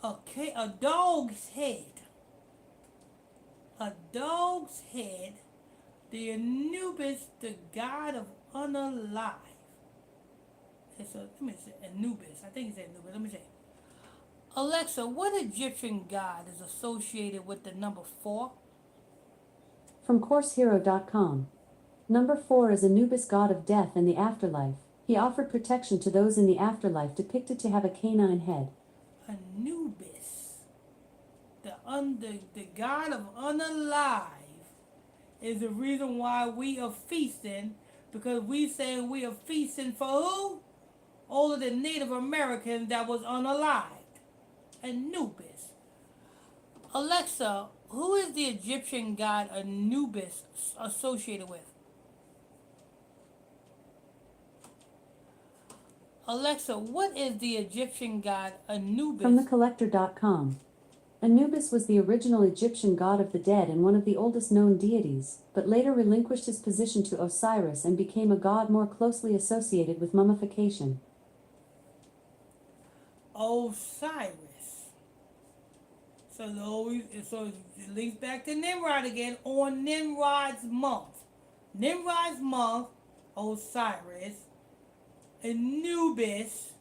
Okay, a dog's head. A dog's head. The Anubis, the god of unalive. Let me say Anubis. I think it's Anubis. Let me say. Alexa, what Egyptian god is associated with the number 4? From CourseHero.com. Number 4 is Anubis, god of death and the afterlife. He offered protection to those in the afterlife, depicted to have a canine head. Anubis, the god of unalive, is the reason why we are feasting, because we say we are feasting for who? All of the Native Americans that was unalived. Anubis. Alexa, who is the Egyptian god Anubis associated with? Alexa, what is the Egyptian god Anubis? From thecollector.com. Anubis was the original Egyptian god of the dead and one of the oldest known deities, but later relinquished his position to Osiris and became a god more closely associated with mummification. Osiris. So it links back to Nimrod again on Nimrod's month. Nimrod's month, Osiris, Anubis,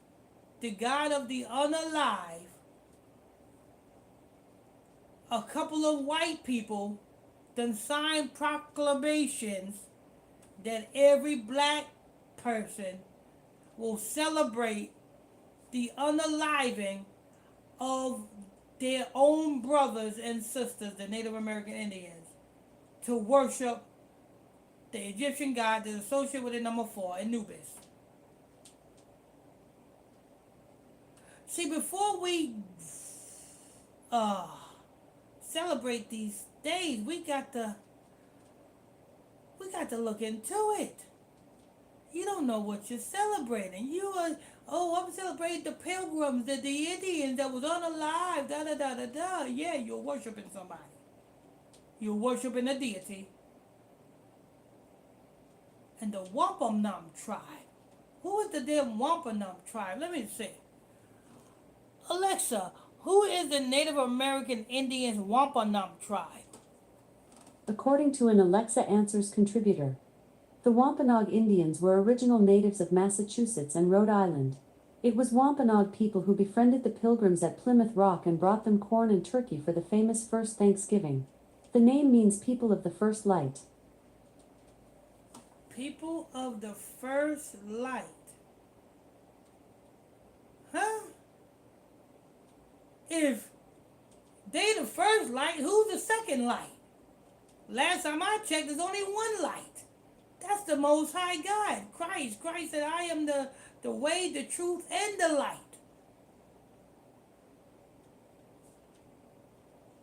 the god of the unalive. A couple of white people then signed proclamations that every black person will celebrate the unaliving of their own brothers and sisters, the Native American Indians, to worship the Egyptian god that is associated with the number 4, Anubis. See, before we celebrate these days, we got to look into it. You don't know what you're celebrating. I'm celebrating the pilgrims, the Indians that was unalive, da-da-da-da-da. Yeah, you're worshiping somebody. You're worshiping a deity. And the Wampanoag tribe. Who is the damn Wampanoag tribe? Let me see. Alexa, who is the Native American Indians Wampanoag tribe? According to an Alexa Answers contributor, the Wampanoag Indians were original natives of Massachusetts and Rhode Island. It was Wampanoag people who befriended the Pilgrims at Plymouth Rock and brought them corn and turkey for the famous first Thanksgiving. The name means people of the first light. People of the first light. Huh? If they the first light, who's the second light? Last time I checked, there's only one light. That's the Most High God, Christ. Christ said, I am the way, the truth, and the light.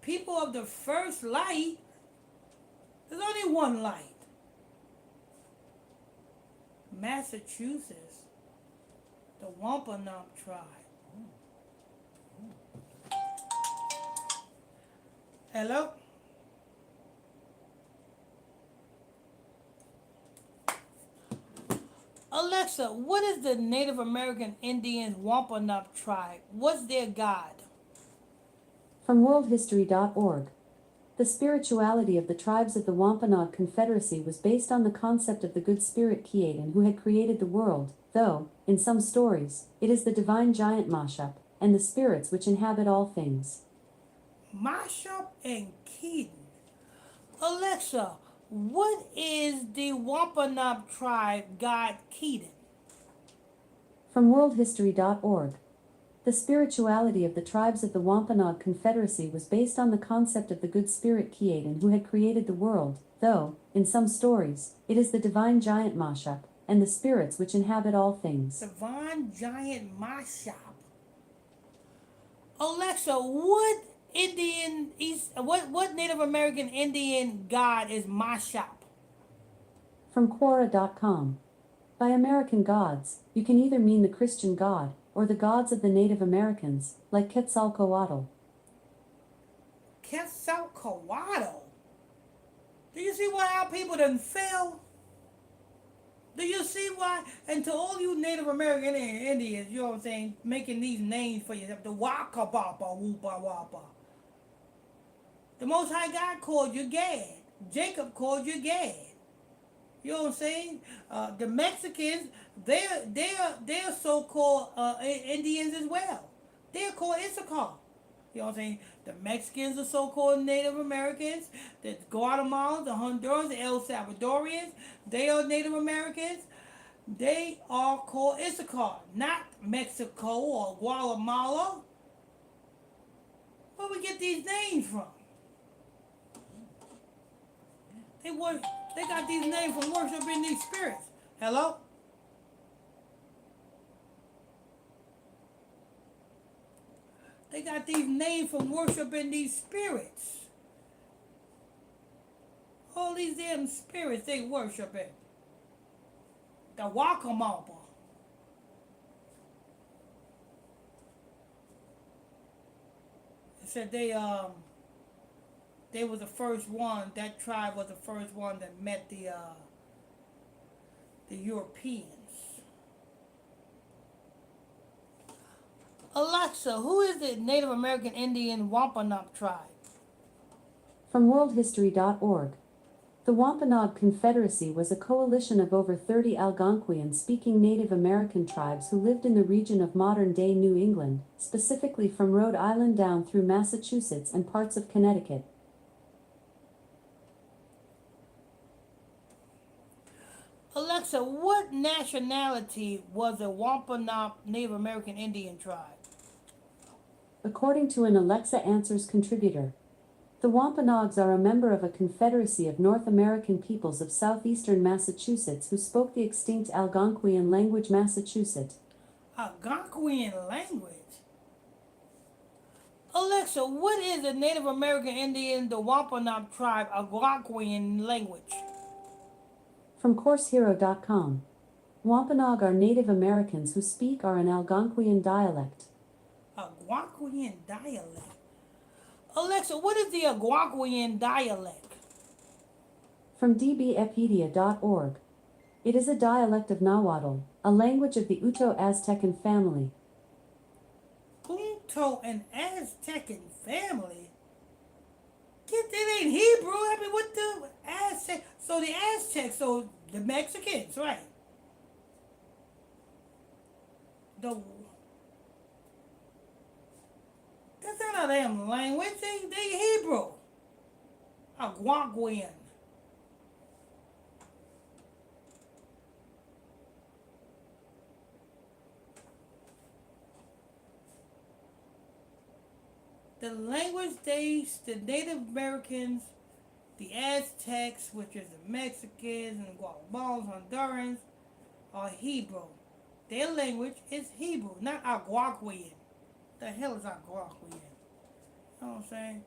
people of the first light, there's only one light. Massachusetts, the Wampanoag tribe. Hello? Alexa, what is the Native American Indians Wampanoag tribe? What's their god? From worldhistory.org. The spirituality of the tribes of the Wampanoag Confederacy was based on the concept of the good spirit Kiaden who had created the world, though, in some stories, it is the divine giant Mashap, and the spirits which inhabit all things. Mashop and Keaton. Alexa, what is the Wampanoag tribe god Keaton? From worldhistory.org. The spirituality of the tribes of the Wampanoag Confederacy was based on the concept of the good spirit Kiaden who had created the world, though, in some stories, it is the divine giant Mashap, and the spirits which inhabit all things. Divine giant Mashop. Alexa, what Native American Indian god is Mashop? From Quora.com. By American gods, you can either mean the Christian God, or the gods of the Native Americans, like Quetzalcoatl. Quetzalcoatl. Do you see why our people done fell? Do you see why? And to all you Native American Indians, you know what I'm saying, making these names for yourself, the Waka Bapa, Woopa Wapa. The Most High God called you Gad. Jacob called you Gad. You know what I'm saying? The Mexicans, they're so-called Indians as well. They're called Issachar. You know what I'm saying? The Mexicans are so-called Native Americans. The Guatemalans, the Hondurans, the El Salvadorians, they are Native Americans. They are called Issachar, not Mexico or Guatemala. Where we get these names from? They got these names from worshiping these spirits. Hello? They got these names from worshiping these spirits. All these damn spirits they worshiping. The Wakamapa. It said they was the first one, that tribe was the first one that met the Europeans. Alexa, who is the Native American Indian Wampanoag tribe? From worldhistory.org. The Wampanoag Confederacy was a coalition of over 30 Algonquian-speaking Native American tribes who lived in the region of modern-day New England, specifically from Rhode Island down through Massachusetts and parts of Connecticut. Alexa, what nationality was the Wampanoag Native American Indian tribe? According to an Alexa Answers contributor, the Wampanoags are a member of a confederacy of North American peoples of southeastern Massachusetts who spoke the extinct Algonquian language Massachusetts. Algonquian language? Alexa, what is the Native American Indian, the Wampanoag tribe, Algonquian language? From CourseHero.com. Wampanoag are Native Americans who speak an Algonquian dialect. Algonquian dialect? Alexa, what is the Algonquian dialect? From dbepedia.org. It is a dialect of Nahuatl, a language of the Uto-Aztecan family. Uto and Aztecan family? It ain't Hebrew. I mean, what the Aztec? So the Aztecs, so the Mexicans, right? That's not a damn language. They Hebrew. Algonquian. The language the Native Americans, the Aztecs, which is the Mexicans and the Guatemalans, Hondurans, are Hebrew. Their language is Hebrew, not Algonquian. The hell is Algonquian? You know what I'm saying?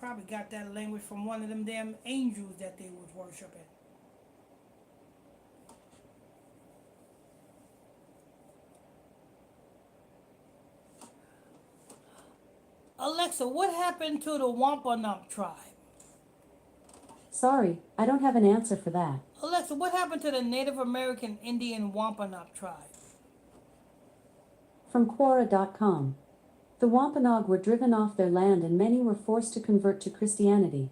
Probably got that language from one of them damn angels that they was worshiping. Alexa, what happened to the Wampanoag tribe? Sorry, I don't have an answer for that. Alexa, what happened to the Native American Indian Wampanoag tribe? From Quora.com. The Wampanoag were driven off their land and many were forced to convert to Christianity.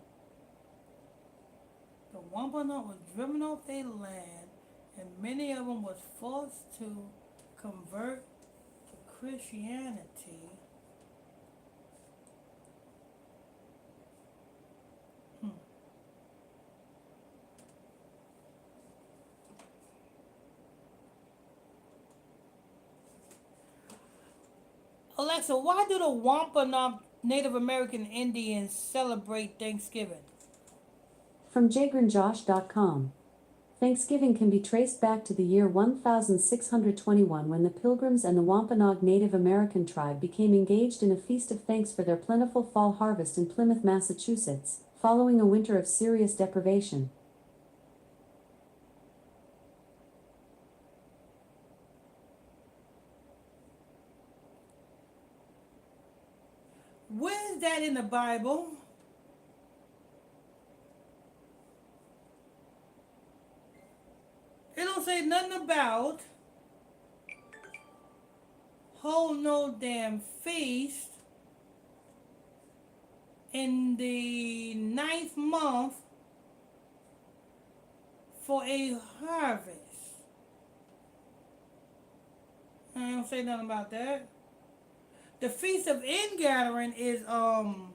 The Wampanoag was driven off their land, and many of them was forced to convert to Christianity. Alexa, why do the Wampanoag Native American Indians celebrate Thanksgiving? From JagrinJosh.com. Thanksgiving can be traced back to the year 1621 when the Pilgrims and the Wampanoag Native American tribe became engaged in a feast of thanks for their plentiful fall harvest in Plymouth, Massachusetts, following a winter of serious deprivation. Where's that in the Bible? It don't say nothing about hold no damn feast in the 9th month for a harvest. I don't say nothing about that. The Feast of Ingathering is 23.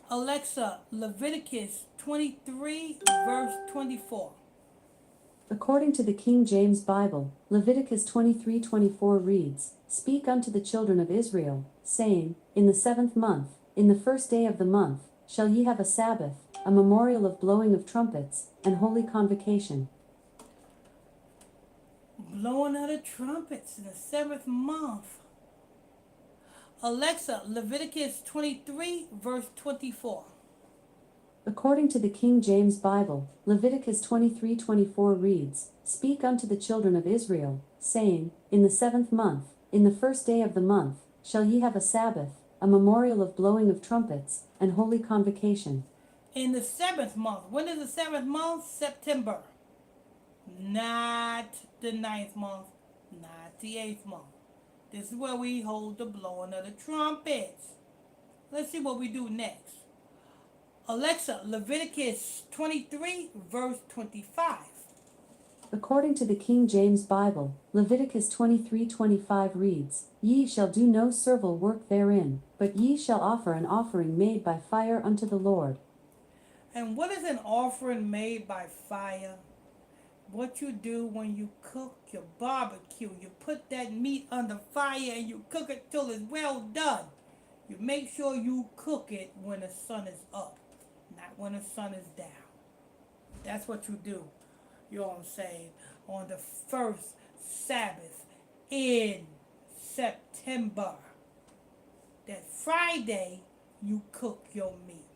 Alexa, Leviticus 23 verse 24. According to the King James Bible, Leviticus 23:24 reads, "Speak unto the children of Israel, saying, In the 7th month, in the 1st day of the month, shall ye have a Sabbath, a memorial of blowing of trumpets, and holy convocation." Blowing of the trumpets in the 7th month. Alexa, Leviticus 23 verse 24. According to the King James Bible, Leviticus 23:24 reads, "Speak unto the children of Israel, saying, In the 7th month, in the 1st day of the month, shall ye have a Sabbath, a memorial of blowing of trumpets, and holy convocation." In the 7th month. When is the 7th month? September. Not the 9th month. Not the 8th month. This is where we hold the blowing of the trumpets. Let's see what we do next. Alexa, Leviticus 23 verse 25. According to the King James Bible, Leviticus 23:25 reads, "Ye shall do no servile work therein, but ye shall offer an offering made by fire unto the Lord." And what is an offering made by fire? What you do when you cook your barbecue. You put that meat under fire and you cook it till it's well done. You make sure you cook it when the sun is up, not when the sun is down. That's what you do, you know what I'm saying, on the first Sabbath in September. That Friday, you cook your meat.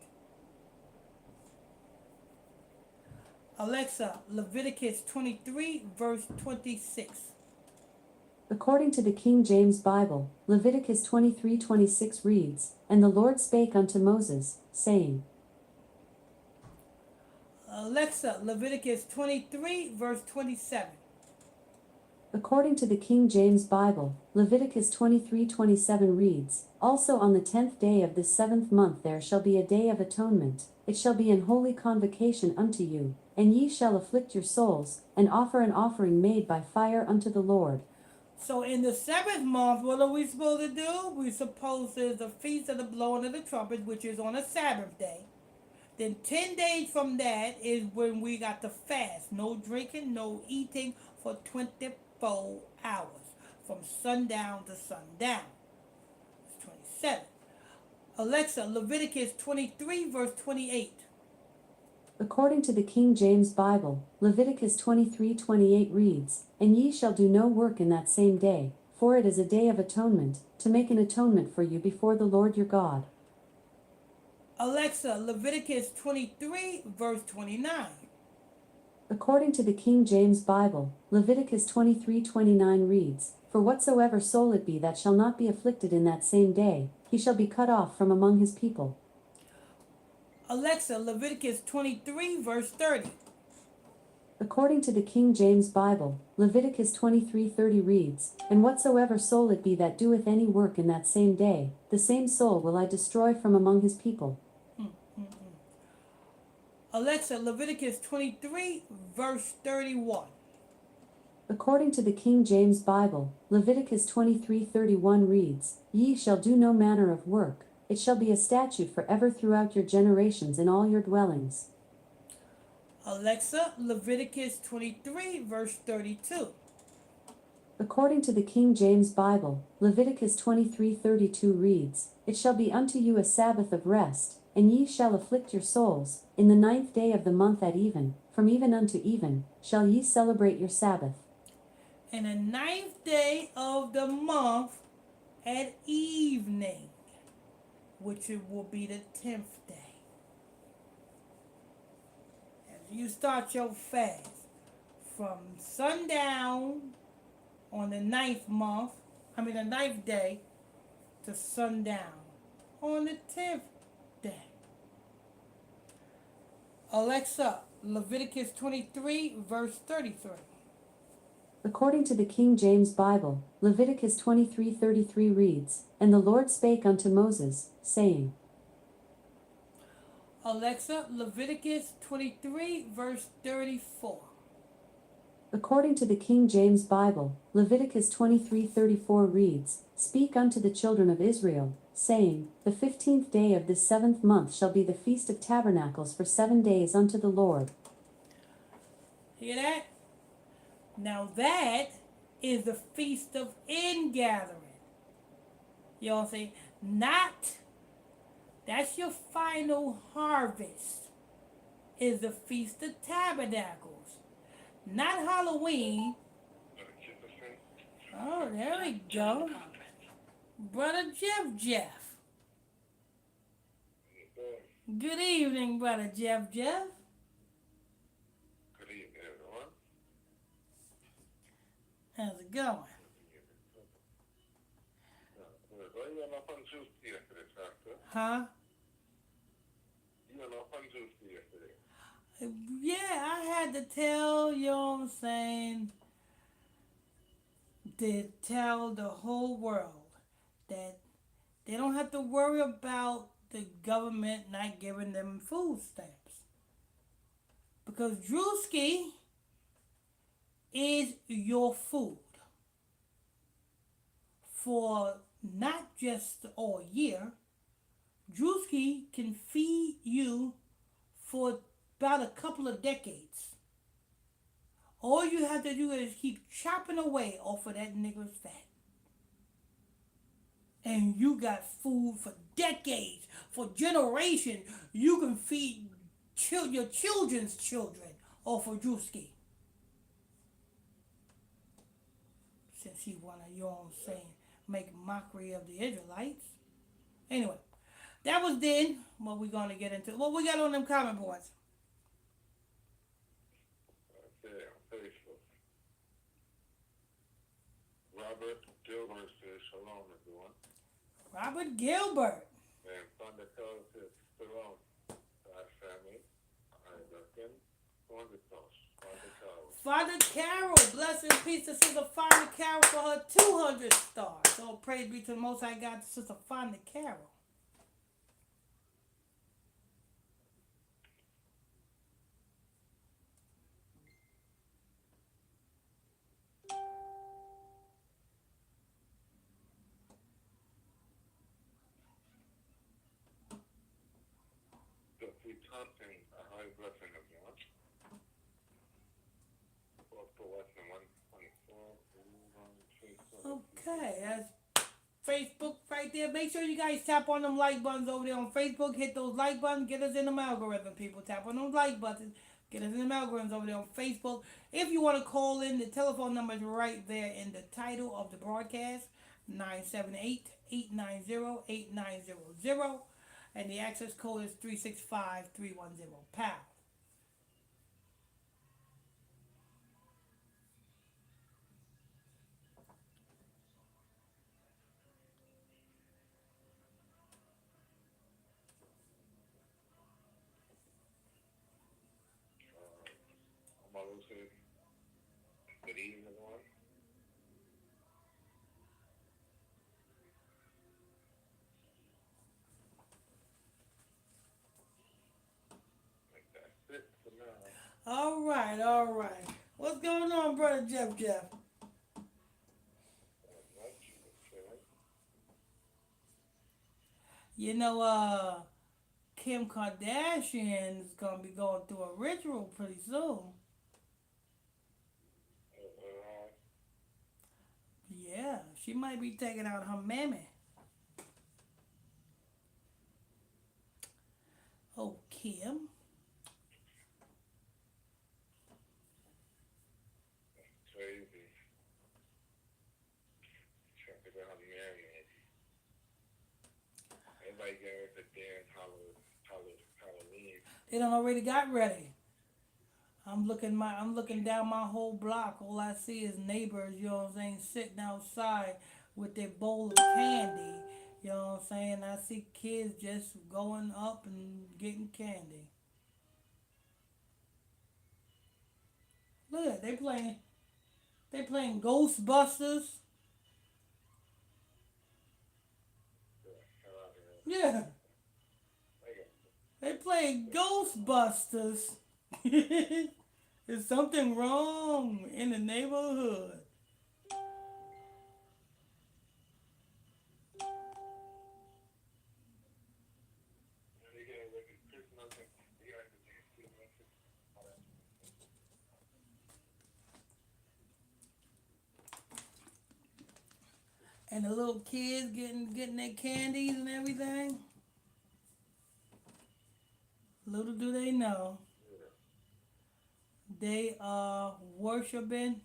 Alexa, Leviticus 23 verse 26. According to the King James Bible, Leviticus 23:26 reads, "And the Lord spake unto Moses, saying." Alexa, Leviticus 23 verse 27. According to the King James Bible, Leviticus 23:27 reads, "Also on the 10th day of this 7th month there shall be a day of atonement. It shall be an holy convocation unto you, and ye shall afflict your souls, and offer an offering made by fire unto the Lord." So in the 7th month, what are we supposed to do? We're supposed to, the feast of the blowing of the trumpet, which is on a Sabbath day. Then 10 days from that is when we got to fast. No drinking, no eating for 24 hours. From sundown to sundown. It's 27. Alexa, Leviticus 23 verse 28. According to the King James Bible, Leviticus 23:28 reads, "And ye shall do no work in that same day, for it is a day of atonement, to make an atonement for you before the Lord your God." Alexa, Leviticus 23, verse 29. According to the King James Bible, Leviticus 23:29 reads, "For whatsoever soul it be that shall not be afflicted in that same day, he shall be cut off from among his people." Alexa, Leviticus 23, verse 30. According to the King James Bible, Leviticus 23:30 reads, "And whatsoever soul it be that doeth any work in that same day, the same soul will I destroy from among his people." Alexa, Leviticus 23, verse 31. According to the King James Bible, Leviticus 23:31 reads, "Ye shall do no manner of work, it shall be a statute forever throughout your generations in all your dwellings." Alexa, Leviticus 23, verse 32. According to the King James Bible, Leviticus 23:32 reads, "It shall be unto you a Sabbath of rest, and ye shall afflict your souls. In the 9th day of the month at even, from even unto even, shall ye celebrate your Sabbath." And the 9th day of the month at evening, which it will be the 10th day. As you start your fast from sundown on the 9th day to sundown on the 10th day. Alexa, Leviticus 23, verse 33. According to the King James Bible, Leviticus 23:33 reads, "And the Lord spake unto Moses, saying." Alexa, Leviticus 23, verse 34. According to the King James Bible, Leviticus 23:34 reads, "Speak unto the children of Israel, saying, The 15th day of this 7th month shall be the Feast of Tabernacles for 7 days unto the Lord." Hear that? Now that is the Feast of Ingathering. You all see? That's your final harvest, is the Feast of Tabernacles. Not Halloween. Oh, there we go. Brother Jeff. Good evening, Brother Jeff. Good evening, everyone. How's it going? Well, you went off on Tuesday yesterday, Doctor. Huh? You went off on Tuesday yesterday. Yeah, I had to tell, you know what I'm saying, to tell the whole world that they don't have to worry about the government not giving them food stamps. Because Drewski is your food for not just all year. Drewski can feed you for about a couple of decades. All you have to do is keep chopping away off of that nigger's fat. And you got food for decades, for generations. You can feed your children's children off of Drewski. Since he wanna, you know what I'm saying, make mockery of the Israelites. Anyway, that was then. What we gonna get into? What we got on them comment boards? Okay, on Facebook. Robert Gilbert says, "Shalom, everyone." Robert Gilbert. And Thunder Call says, "Shalom, God's family." I reckon 200 stars. Father Call. Father Carol, blessing peace to Sister Father Carol for her 200 stars. All praise be to the Most High God, to Sister Father Carol. Jeffrey Thompson, a high blessing, everyone. For Western 124. Okay, that's Facebook right there. Make sure you guys tap on them like buttons over there on Facebook. Hit those like buttons. Get us in them algorithm, people. Tap on those like buttons. Get us in them algorithms over there on Facebook. If you want to call in, the telephone number is right there in the title of the broadcast. 978-890-8900. And the access code is 365-310 #. I'm gonna listen. Good evening, one. Like that's it for now. All right, all right. What's going on, brother Jeff? Not much. Okay. You know, Kim Kardashian is gonna be going through a ritual pretty soon. Yeah, she might be taking out her mammy. Oh, Kim. Crazy. Trying to figure out how to marry it. Everybody getting ready for dance Halloween. They done already got ready. I'm looking down my whole block. All I see is neighbors, you know what I'm saying, sitting outside with their bowl of candy. You know what I'm saying? I see kids just going up and getting candy. Look at it, they playing Ghostbusters. Hell out of here. Yeah. They playing Ghostbusters. Is something wrong in the neighborhood? They getting ready for Christmas and they got to dance Christmas. All that. And the little kids getting their candies and everything. Little do they know, they are worshiping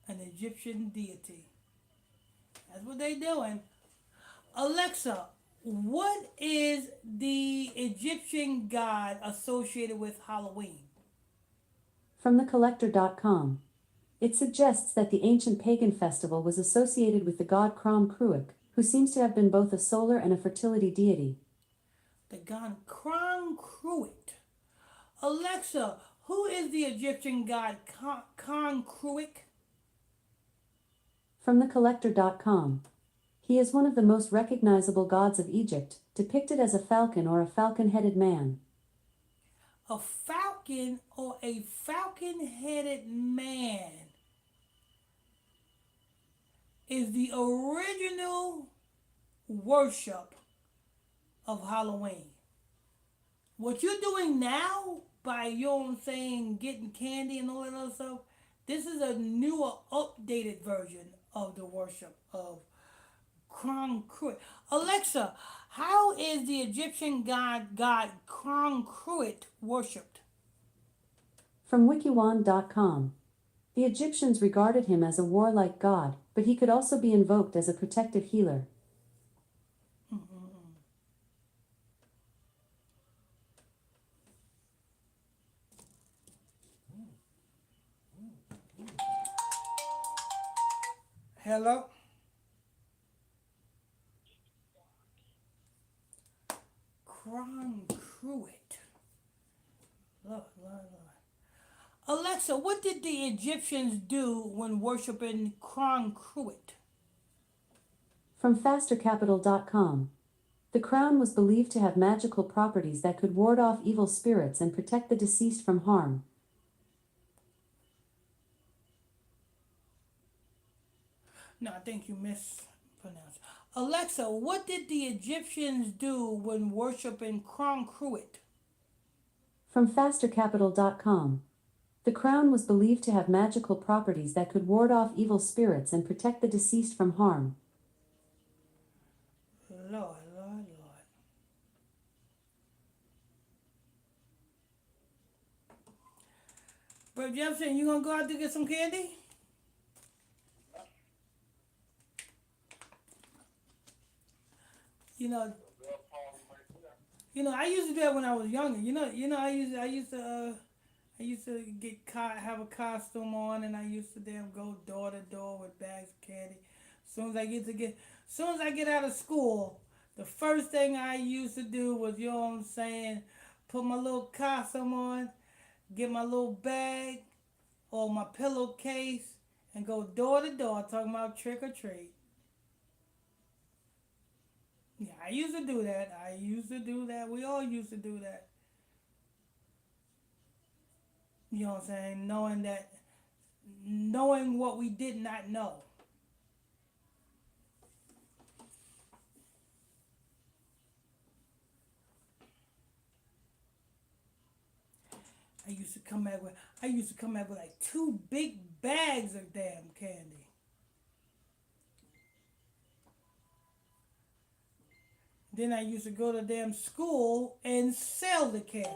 an Egyptian deity. That's what they doing. Alexa, what is the Egyptian god associated with Halloween? From thecollector.com. It suggests that the ancient pagan festival was associated with the god Krom Kruik, who seems to have been both a solar and a fertility deity. The god Kron Kruit. Alexa, who is the Egyptian god Kron Kruik? From thecollector.com. He is one of the most recognizable gods of Egypt, depicted as a falcon or a falcon-headed man. A falcon or a falcon-headed man is the original worship of Halloween. What you're doing now by, you know what I'm saying, getting candy and all that other stuff, this is a newer, updated version of the worship of Kron Kruit. Alexa, how is the Egyptian god Kron Kruit worshipped? From wikiwand.com. The Egyptians regarded him as a warlike god, but he could also be invoked as a protective healer. Hello? Kron Kruit. Look. Alexa, what did the Egyptians do when worshiping Kron Kruit? From fastercapital.com. The crown was believed to have magical properties that could ward off evil spirits and protect the deceased from harm. No, I think you mispronounced. Alexa, what did the Egyptians do when worshiping Kron Kruit? From fastercapital.com. The crown was believed to have magical properties that could ward off evil spirits and protect the deceased from harm. Lord, Lord, Lord. Brother Jefferson, you gonna go out to get some candy? You know, I used to do that when I was younger. I used to have a costume on, and I used to damn go door to door with bags of candy. Soon as I get out of school, the first thing I used to do was, you know what I'm saying, put my little costume on, get my little bag or my pillowcase, and go door to door talking about trick or treat. Yeah, I used to do that. We all used to do that. You know what I'm saying? Knowing what we did not know. I used to come back with like 2 big bags of damn candy. Then I used to go to damn school and sell the candy.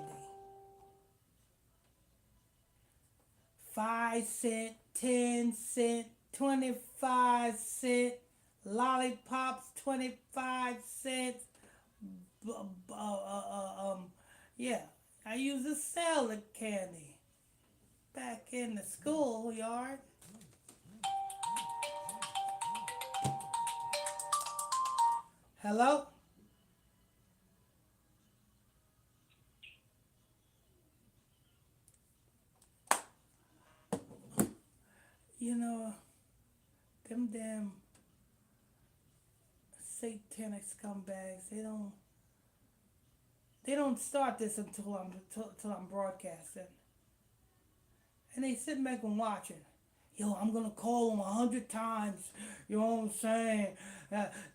5 cent, 10 cent, 25 cent, lollipops, 25 cents. Yeah, I used to sell the candy back in the schoolyard. Hello? You know, them damn satanic scumbags, they don't start this until I'm broadcasting. And they sit back and watching. Yo, I'm gonna call them 100 times. You know what I'm saying?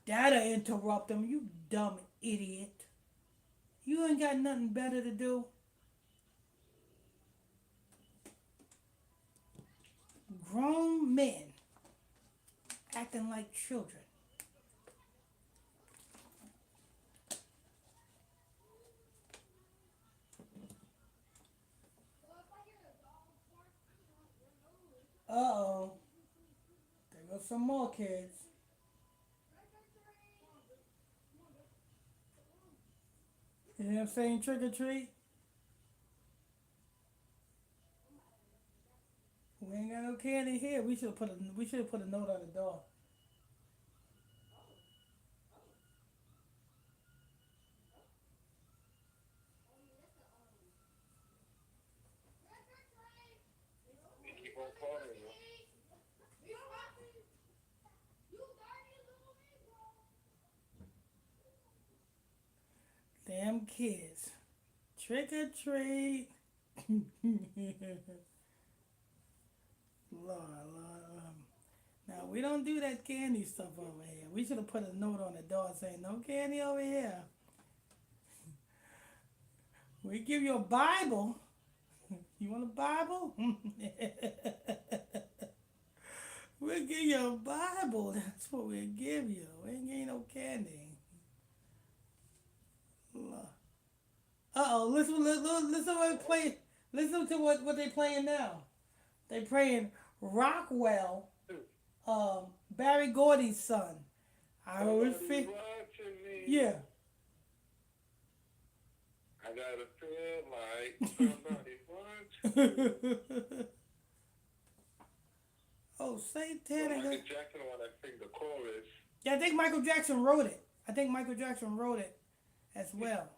That'll interrupt them. You dumb idiot. You ain't got nothing better to do. Grown men acting like children. Uh-oh. There goes some more kids. You know what I'm saying? Trick or treat. We ain't got no candy here. We should have put a note on the door. They keep on calling you. Damn kids. Trick or treat. Lord, Lord. Now, we don't do that candy stuff over here. We should have put a note on the door saying, no candy over here. We give you a Bible. You want a Bible? We'll give you a Bible. That's what we'll give you. We ain't give you no candy. Uh-oh, listen what they play. Listen to what they playing now. They playing Rockwell, Barry Gordy's son. I always Somebody feel, watching me. yeah. I gotta feel like somebody watching. Oh, Well, satanic. Michael Jackson wanna sing the chorus. Yeah, I think Michael Jackson wrote it. As well.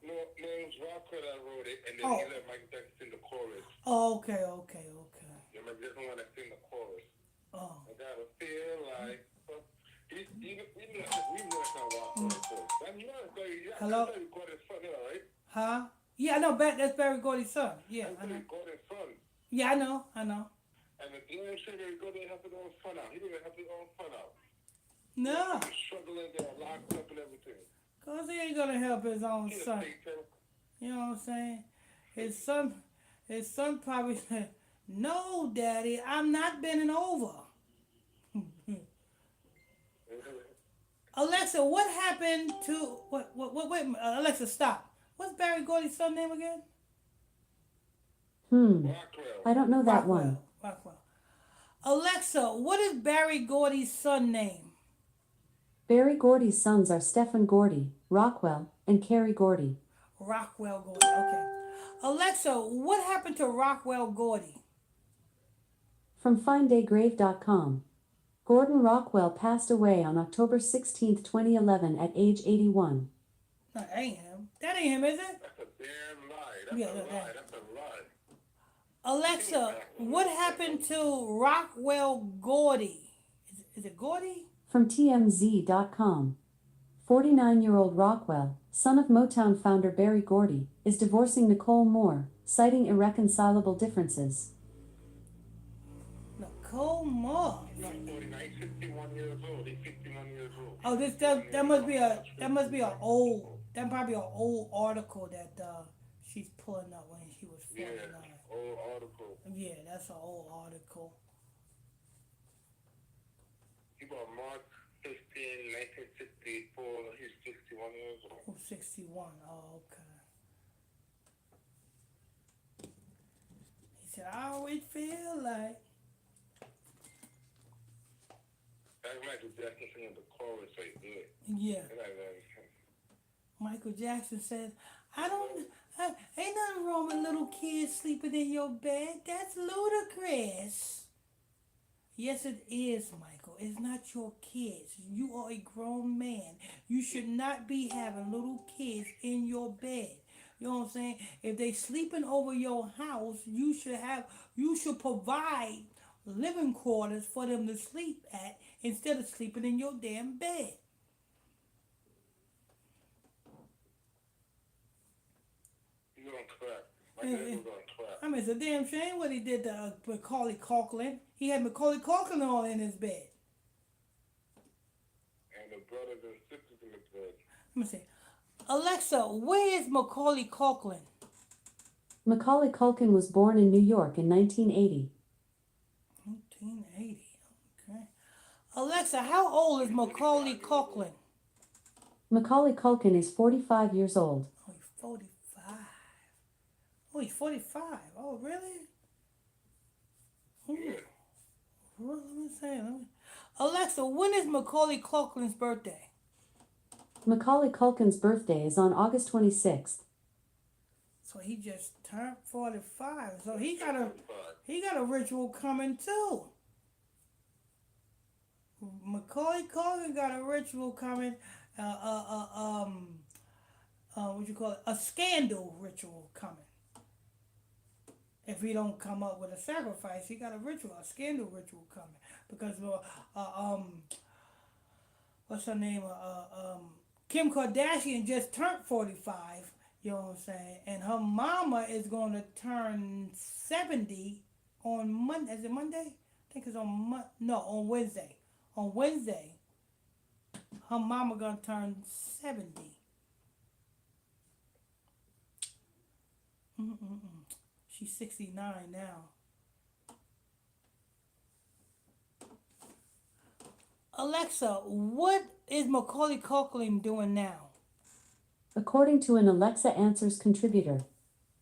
No, it was Rockwell that wrote it, and then Oh. he let Michael Jackson sing the chorus. Oh, okay. Yeah, Michael Jackson wanna sing the chorus. Oh. I gotta feel like. We know it's not Rockwell, of course. I mean, Hello? I recorded son, right? Huh? Yeah, I know. That's Barry Gordy's son. Yeah, I know. Recorded son. Yeah, I know. And the damn sugar go there have his own fun out. He didn't have his own fun out. No, He was struggling there, locked up and everything. cause he ain't gonna help his own He a son. Satan. You know what I'm saying? His His son probably said, "No, Daddy, I'm not bending over." Alexa, what happened to what? Wait, Alexa, stop. What's Barry Gordy's son name again? Rockwell. I don't know that one. Rockwell. Alexa, what is Barry Gordy's son name? Barry Gordy's sons are Stephen Gordy, Rockwell, and Carrie Gordy. Rockwell Gordy. Okay. Alexa, what happened to Rockwell Gordy? From FindAGrave.com. Gordon Rockwell passed away on October 16, 2011 at age 81. No, that ain't him. That ain't him, is it? That's a damn lie. That's Yeah, a no, lie. that. That's a lie. Alexa, what happened to Rockwell Gordy? Is it Gordy? From TMZ.com. 49-year-old Rockwell, son of Motown founder Berry Gordy, is divorcing Nicole Moore, citing irreconcilable differences. Nicole Moore. He's not 49. He's 51 years old. He's 51 years old. Oh, that must be a old article that she's pulling up when she was 49. Yeah, old article. Yeah, that's an old article. He born March 15, 1964. He's 61 years old. Oh, 61. Oh, okay. He said, I always feel like. That's Michael Jackson singing the chorus right there. Yeah. And I Michael Jackson says, ain't nothing wrong with little kids sleeping in your bed. That's ludicrous. Yes, it is, Michael. It's not your kids. You are a grown man. You should not be having little kids in your bed. You know what I'm saying? If they sleeping over your house, you should provide living quarters for them to sleep at instead of sleeping in your damn bed. He's on crack. My dad was on crack. I mean, it's a damn shame what he did to Macaulay Culkin. He had Macaulay Culkin all in his bed. And the brothers and sisters in the bed. Let me see. Alexa, where is Macaulay Culkin? Macaulay Culkin was born in New York in 1980. 1980. Okay. Alexa, how old is Macaulay Culkin? Macaulay Culkin is 45 years old. Oh, he's 45. Oh, he's 45. Oh, really? Ooh. Well, let me see. Alexa, when is Macaulay Culkin's birthday? Macaulay Culkin's birthday is on August 26th. So he just turned 45. So he got a ritual coming too. Macaulay Culkin got a ritual coming. What you call it? A scandal ritual coming. If he don't come up with a sacrifice, he got a scandal ritual coming because what's her name? Kim Kardashian just turned 45. You know what I'm saying? And her mama is going to turn 70 on Monday. Is it Monday? I think it's on on Wednesday. On Wednesday, her mama going to turn 70. She's 69 now. Alexa, what is Macaulay Culkin doing now? According to an Alexa Answers contributor,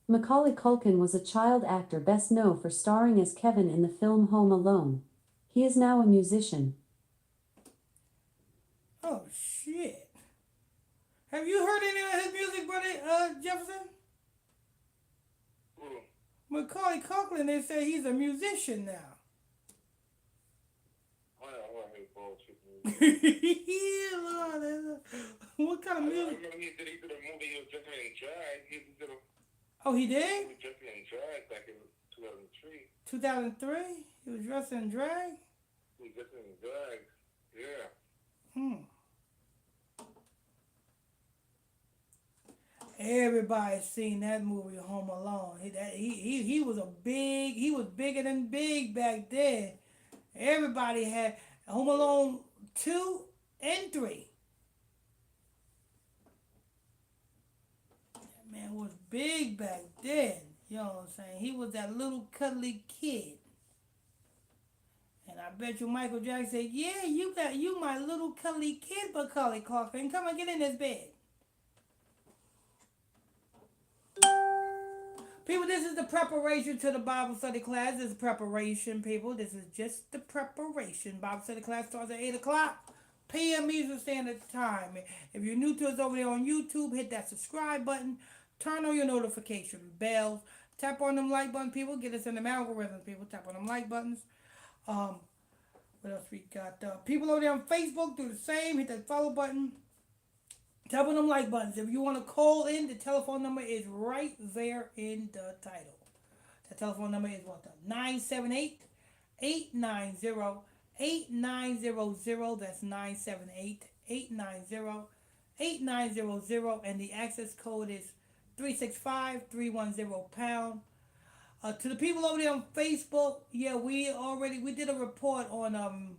Macaulay Culkin was a child actor best known for starring as Kevin in the film Home Alone. He is now a musician. Oh, shit. Have you heard any of his music, brother Jefferson? Macaulay Culkin, they say he's a musician now. Yeah, Lord. What kind of music? I remember he did a movie, he was dressing in drag. Oh, he did? He was dressing in drag back in 2003. 2003? He was dressed in drag? He was dressing in drag, yeah. Everybody's seen that movie Home Alone. He was bigger than big back then. Everybody had Home Alone 2 and 3. That man was big back then. You know what I'm saying? He was that little cuddly kid. And I bet you Michael Jackson said, yeah, you my little cuddly kid, Macaulay Culkin. Come on, get in this bed. People, this is the preparation to the Bible study class. This is preparation, people. This is just the preparation. Bible study class starts at 8 o'clock p.m. Eastern Standard Time. If you're new to us over there on YouTube, hit that subscribe button. Turn on your notification bells. Tap on them like buttons, people. Get us in the algorithms, people. Tap on them like buttons. Um, what else we got? People over there on Facebook do the same. Hit that follow button. Tap on them like buttons. If you want to call in, the telephone number is right there in the title. The telephone number is what? 978 890 8900. That's 978 890 8900. And the access code is 365-310 pound. To the people over there on Facebook, yeah, we did a report on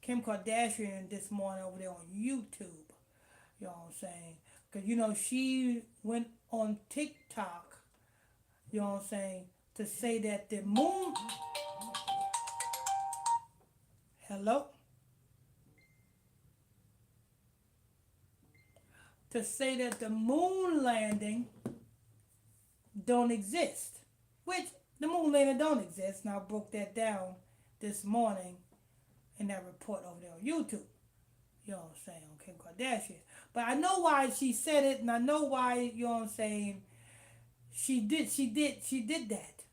Kim Kardashian this morning over there on YouTube. You know what I'm saying? Because, she went on TikTok, you know what I'm saying, to say that the moon. Hello? To say that the moon landing don't exist. Which the moon landing don't exist. And I broke that down this morning in that report over there on YouTube. You know what I'm saying, on Kim Kardashian. But I know why she said it, and I know why, you know what I'm saying, she did that.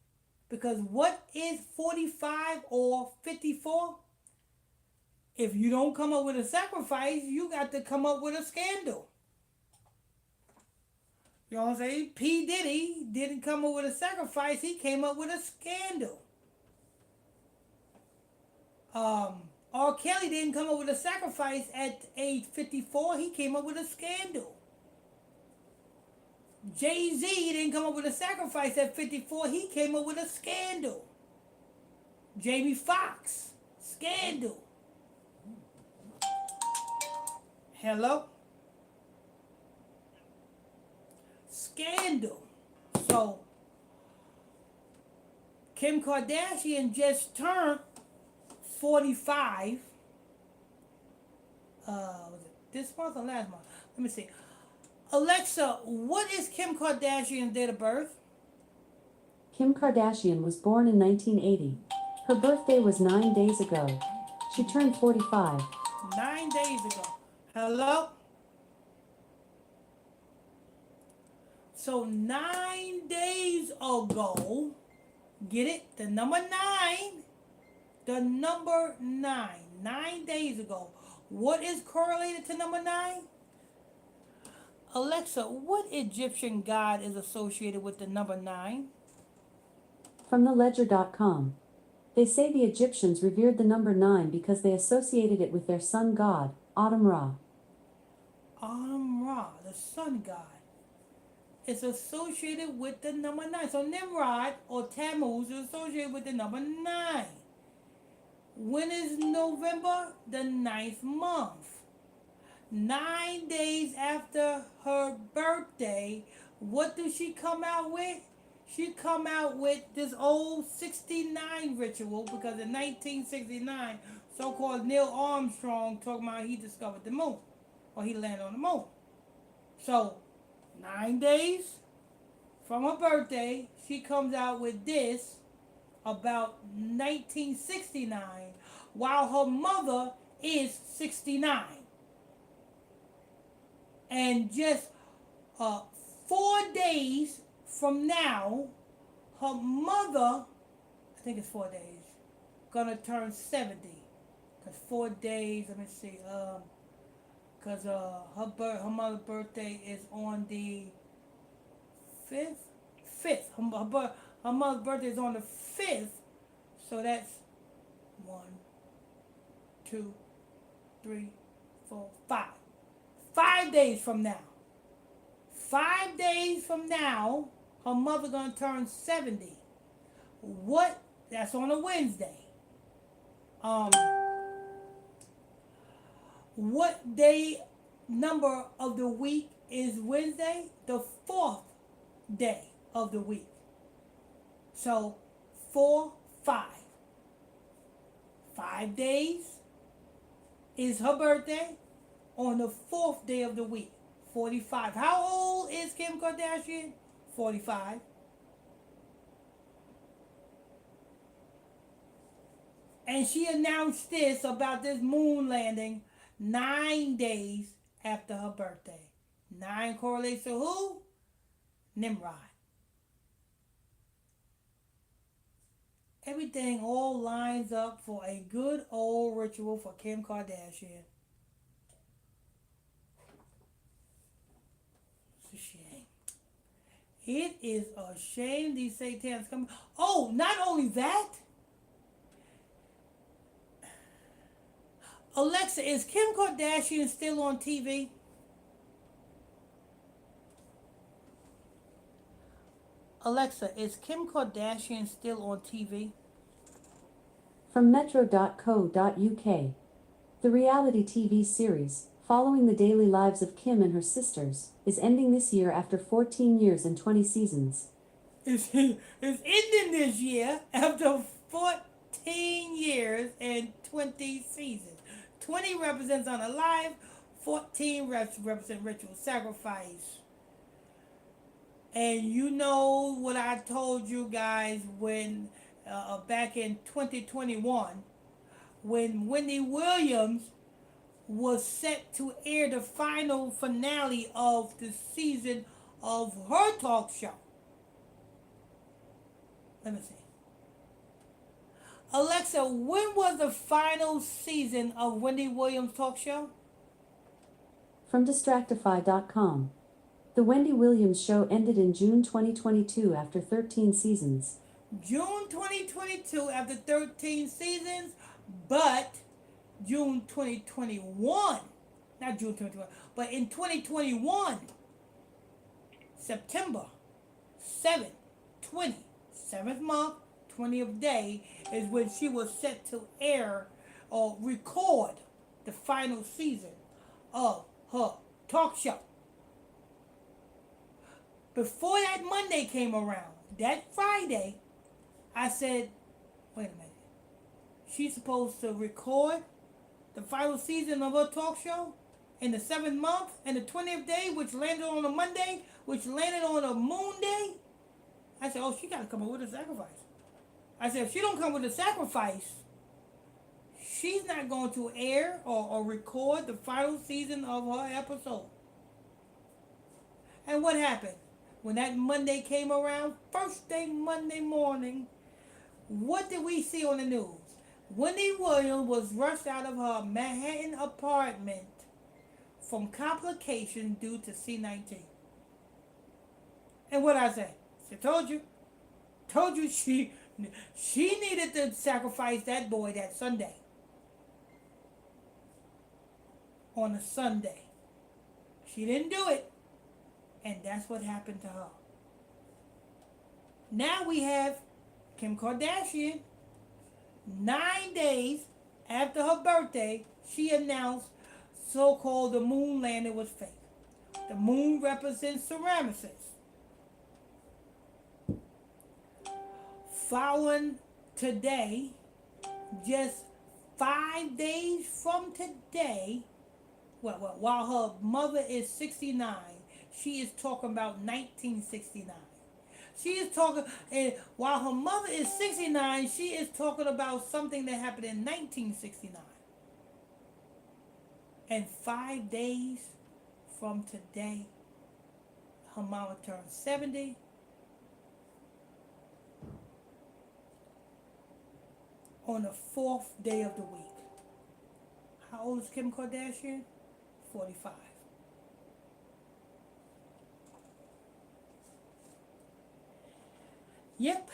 Because what is 45 or 54? If you don't come up with a sacrifice, you got to come up with a scandal. You know what I'm saying? P. Diddy didn't come up with a sacrifice, he came up with a scandal. R. Kelly didn't come up with a sacrifice at age 54. He came up with a scandal. Jay-Z didn't come up with a sacrifice at 54. He came up with a scandal. Jamie Foxx, scandal. Hello? Scandal. So, Kim Kardashian just turned 45. Was it this month or last month? Let me see. Alexa, what is Kim Kardashian's date of birth? Kim Kardashian was born in 1980. Her birthday was 9 days ago. She turned 45. 9 days ago. Hello? So 9 days ago, get it? The number 9. The number 9. 9 days ago. What is correlated to number 9? Alexa, what Egyptian god is associated with the number 9? From theledger.com. They say the Egyptians revered the number 9 because they associated it with their sun god, Atum Ra. Atum Ra, the sun god, is associated with the number 9. So Nimrod or Tammuz is associated with the number 9. When is November? The 9th month. 9 days after her birthday, what does she come out with? She come out with this old 69 ritual, because in 1969, so-called Neil Armstrong talking about he discovered the moon, or he landed on the moon. So 9 days from her birthday, she comes out with this about 1969, while her mother is 69. And just 4 days from now, her mother, I think it's 4 days, gonna turn 70. Cause 4 days, let me see, cause her mother's birthday is on the 5th. Her mother's birthday is on the 5th, so that's 1, 2, 3, 4, 5. 5 days from now. 5 days from now, her mother gonna turn 70. What? That's on a Wednesday. What day number of the week is Wednesday? The 4th day of the week. So 4, 5. 5 days is her birthday on the 4th day of the week. 45. How old is Kim Kardashian? 45. And she announced this about this moon landing 9 days after her birthday. 9 correlates to who? Nimrod. Everything all lines up for a good old ritual for Kim Kardashian. It's a shame. It is a shame these satanics come. Oh, not only that. Alexa, is Kim Kardashian still on TV? Alexa, is Kim Kardashian still on TV? From metro.co.uk. The reality TV series, following the daily lives of Kim and her sisters, is ending this year after 14 years and 20 seasons. It's ending this year after 14 years and 20 seasons. 20 represents unalive, 14 represent ritual sacrifice. And you know what I told you guys when back in 2021, when Wendy Williams was set to air the final finale of the season of her talk show. Let me see. Alexa, when was the final season of Wendy Williams' talk show? From Distractify.com. The Wendy Williams Show ended in June 2022 after 13 seasons. June 2022 after 13 seasons, but June 2021, not June 2021, but in 2021, September 7th, 7th month, 20th day, is when she was set to air or record the final season of her talk show. Before that Monday came around, that Friday, I said, wait a minute. She's supposed to record the final season of her talk show in the 7th month and the 20th day, which landed on a Monday, which landed on a moon day. I said, oh, she got to come up with a sacrifice. I said, if she don't come with a sacrifice, she's not going to air or record the final season of her episode. And what happened? When that Monday came around, first thing Monday morning, what did we see on the news? Wendy Williams was rushed out of her Manhattan apartment from complications due to C-19. And what I say? I told you she needed to sacrifice that boy that Sunday. On a Sunday. She didn't do it. And that's what happened to her. Now we have Kim Kardashian. 9 days after her birthday, she announced so-called the moon landing was fake. The moon represents Ramesses. Following today, just 5 days from today, while her mother is 69, she is talking about 1969. She is talking, and while her mother is 69, she is talking about something that happened in 1969. And 5 days from today, her mama turned 70. On the 4th day of the week. How old is Kim Kardashian? 45. Yep,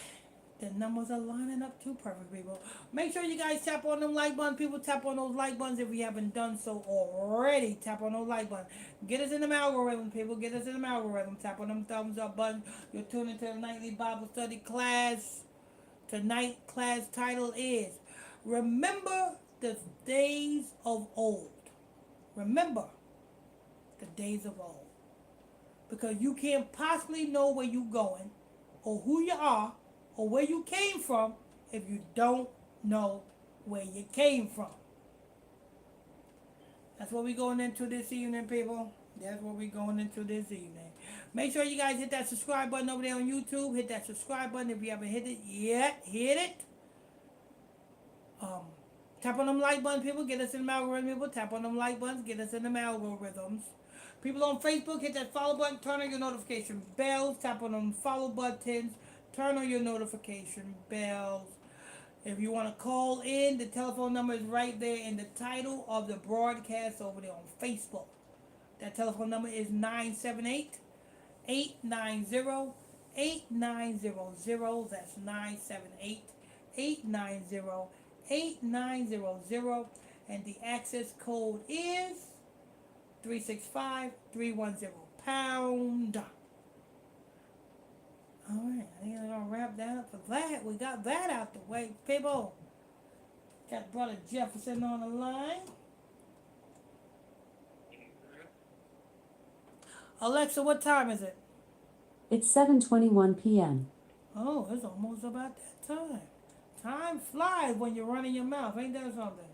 the numbers are lining up too perfect, people. Make sure you guys tap on them like buttons. People, tap on those like buttons if you haven't done so already. Tap on those like buttons. Get us in the algorithm, people. Get us in the algorithm. Tap on them thumbs up button. You're tuning to the nightly Bible study class. Tonight's class title is Remember the Days of Old. Remember the days of old. Because you can't possibly know where you're going, or who you are, or where you came from if you don't know where you came from. That's what we're going into this evening, people. That's what we're going into this evening. Make sure you guys hit that subscribe button over there on YouTube. Hit that subscribe button if you haven't hit it yet. Hit it. Tap on them like buttons, people. Get us in the algorithm, people. Tap on them like buttons. Get us in the algorithms. People on Facebook, hit that follow button. Turn on your notification bells. Tap on them follow buttons. Turn on your notification bells. If you want to call in, the telephone number is right there in the title of the broadcast over there on Facebook. That telephone number is 978 890 8900. That's 978 890 8900. And the access code is 365310 pound. Alright, I think I'm gonna wrap that up for that. We got that out the way, people. Got Brother Jefferson on the line. Alexa, what time is it? It's 7:21 p.m. Oh, it's almost about that time. Time flies when you're running your mouth. Ain't that something?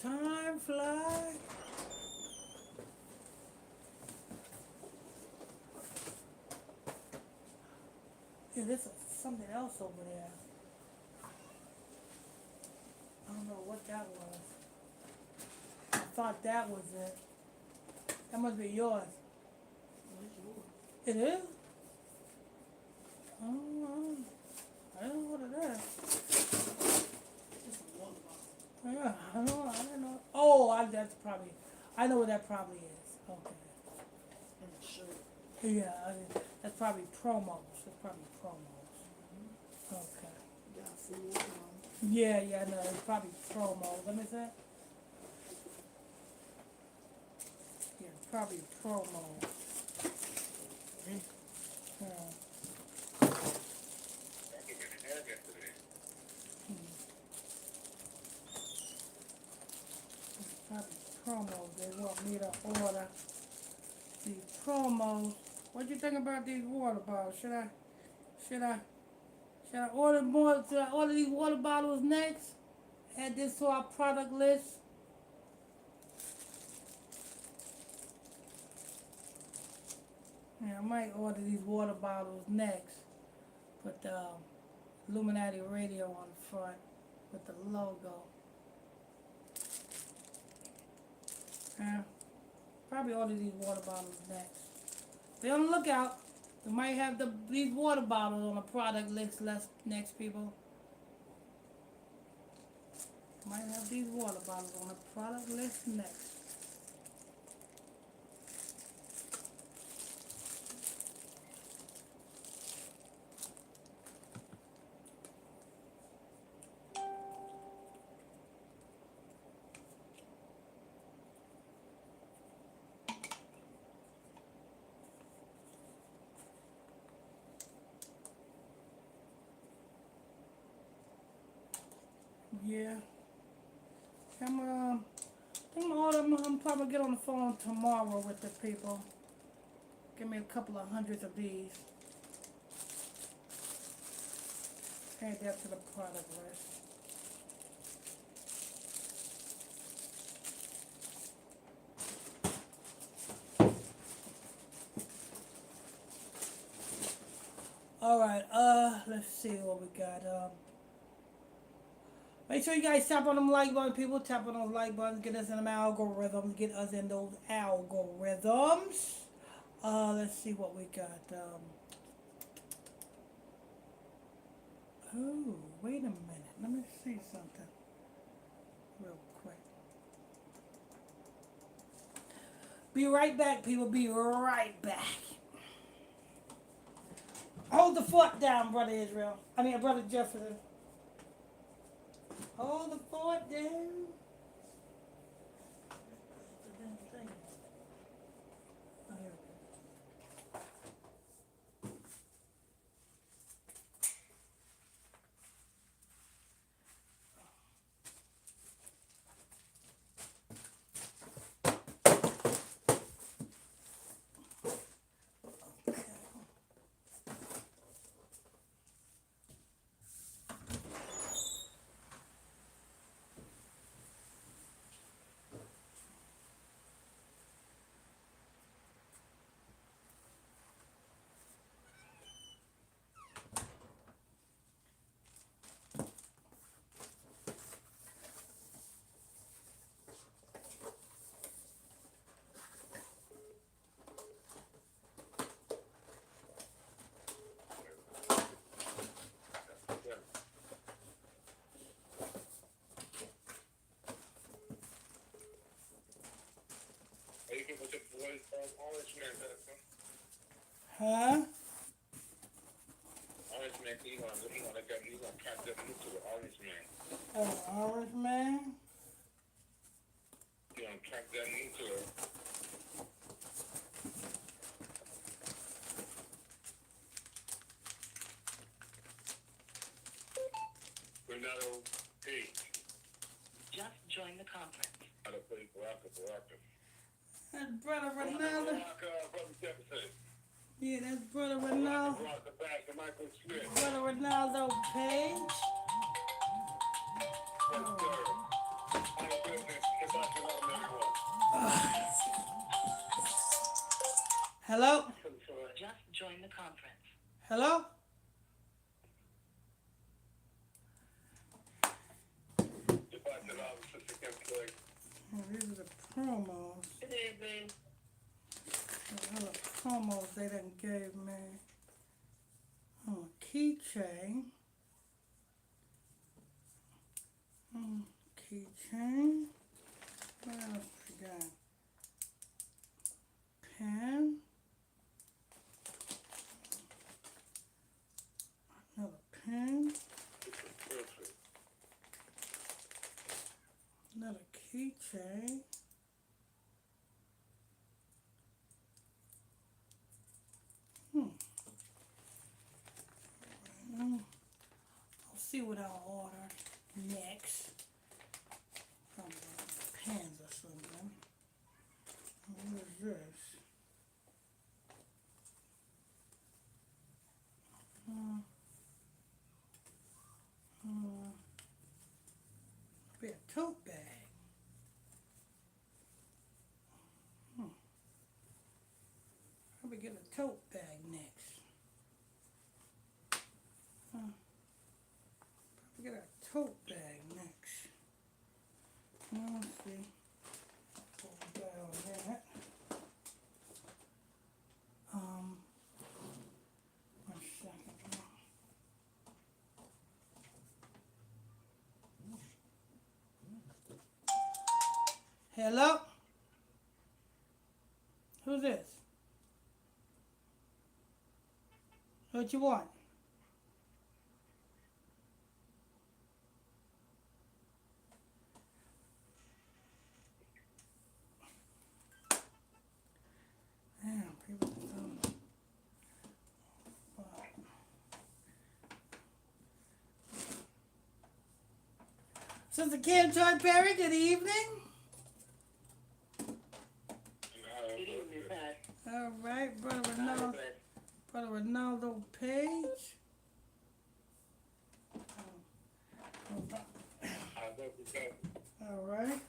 Time flies. Yeah, this is something else over there. I don't know what that was. I thought that was it. That must be yours. It is? Oh, I don't know what it is. Yeah, I don't know. Oh, that's probably, I know what that probably is. Okay. Yeah, that's probably promos. That's probably promos. Okay. Yeah, no, it's probably promos. Let me see. Yeah, probably promos. Yeah. Probably promos. They want me to order these promos. What do you think about these water bottles? Should I order more? Should I order these water bottles next? Add this to our product list. Yeah, I might order these water bottles next. Put the Illuminati radio on the front with the logo. Yeah, probably order these water bottles next. Be on the lookout. We might have these water bottles on the product list next, people. Might have these water bottles on the product list next. Yeah. I'm probably gonna get on the phone tomorrow with the people. Give me a couple of hundreds of these. Add that to the product list. All right. Let's see what we got. Make sure you guys tap on them like buttons, people. Tap on those like buttons. Get us in them algorithms. Get us in those algorithms. Let's see what we got. Oh, wait a minute. Let me see something real quick. Be right back, people. Be right back. Hold the fort down, Brother Israel. Brother Jefferson. Hold the fort down. man. Orange man? You know, track that into her. Renato Page. Just joined the conference. How to play Baraka. That's brother Ronaldo. Brother Jefferson. Yeah, that's brother Ronaldo. Baraka back to Michael Smith. Brother Ronaldo Page. Yes, sir. My goodness. Shabbat shalom, everyone. Hello? Just joined the conference. Hello? Shabbat shalom, Sister Kim Floyd. Oh, these are the promos. Good evening. All the promos they done gave me. Oh, keychain. Keychain. What else we got? Pen. Another pen. Perfect. Another keychain. I'll see what I'll order next. Probably pens or something. What is this? Be a tote bag. Probably get a tote bag next. Probably get a tote bag next. Let's see what we got on that. One second. Hello? Who's this? What you want? Damn, people don't. Sister Kim Joy Perry, good evening. Good evening, Pat. All right, Brother Ronaldo Page. All right.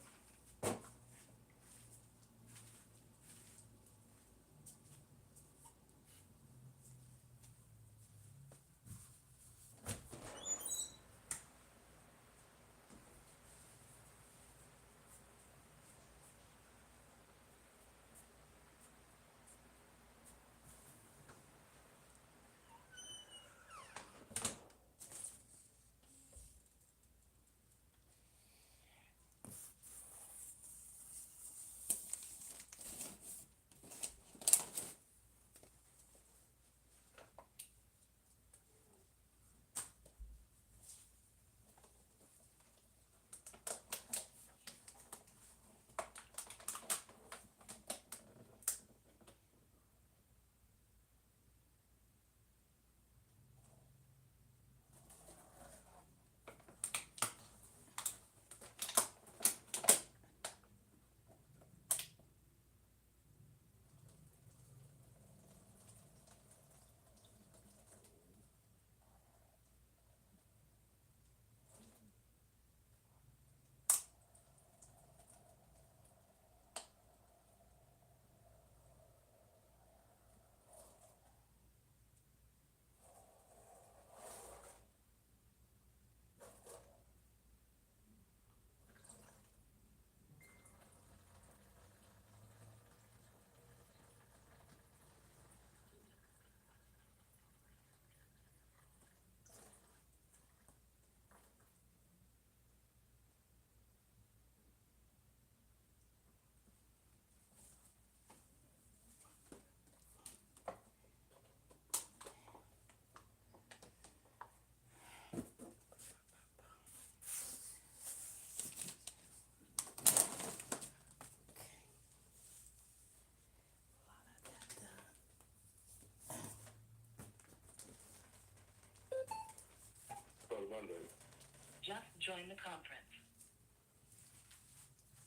Just join the conference.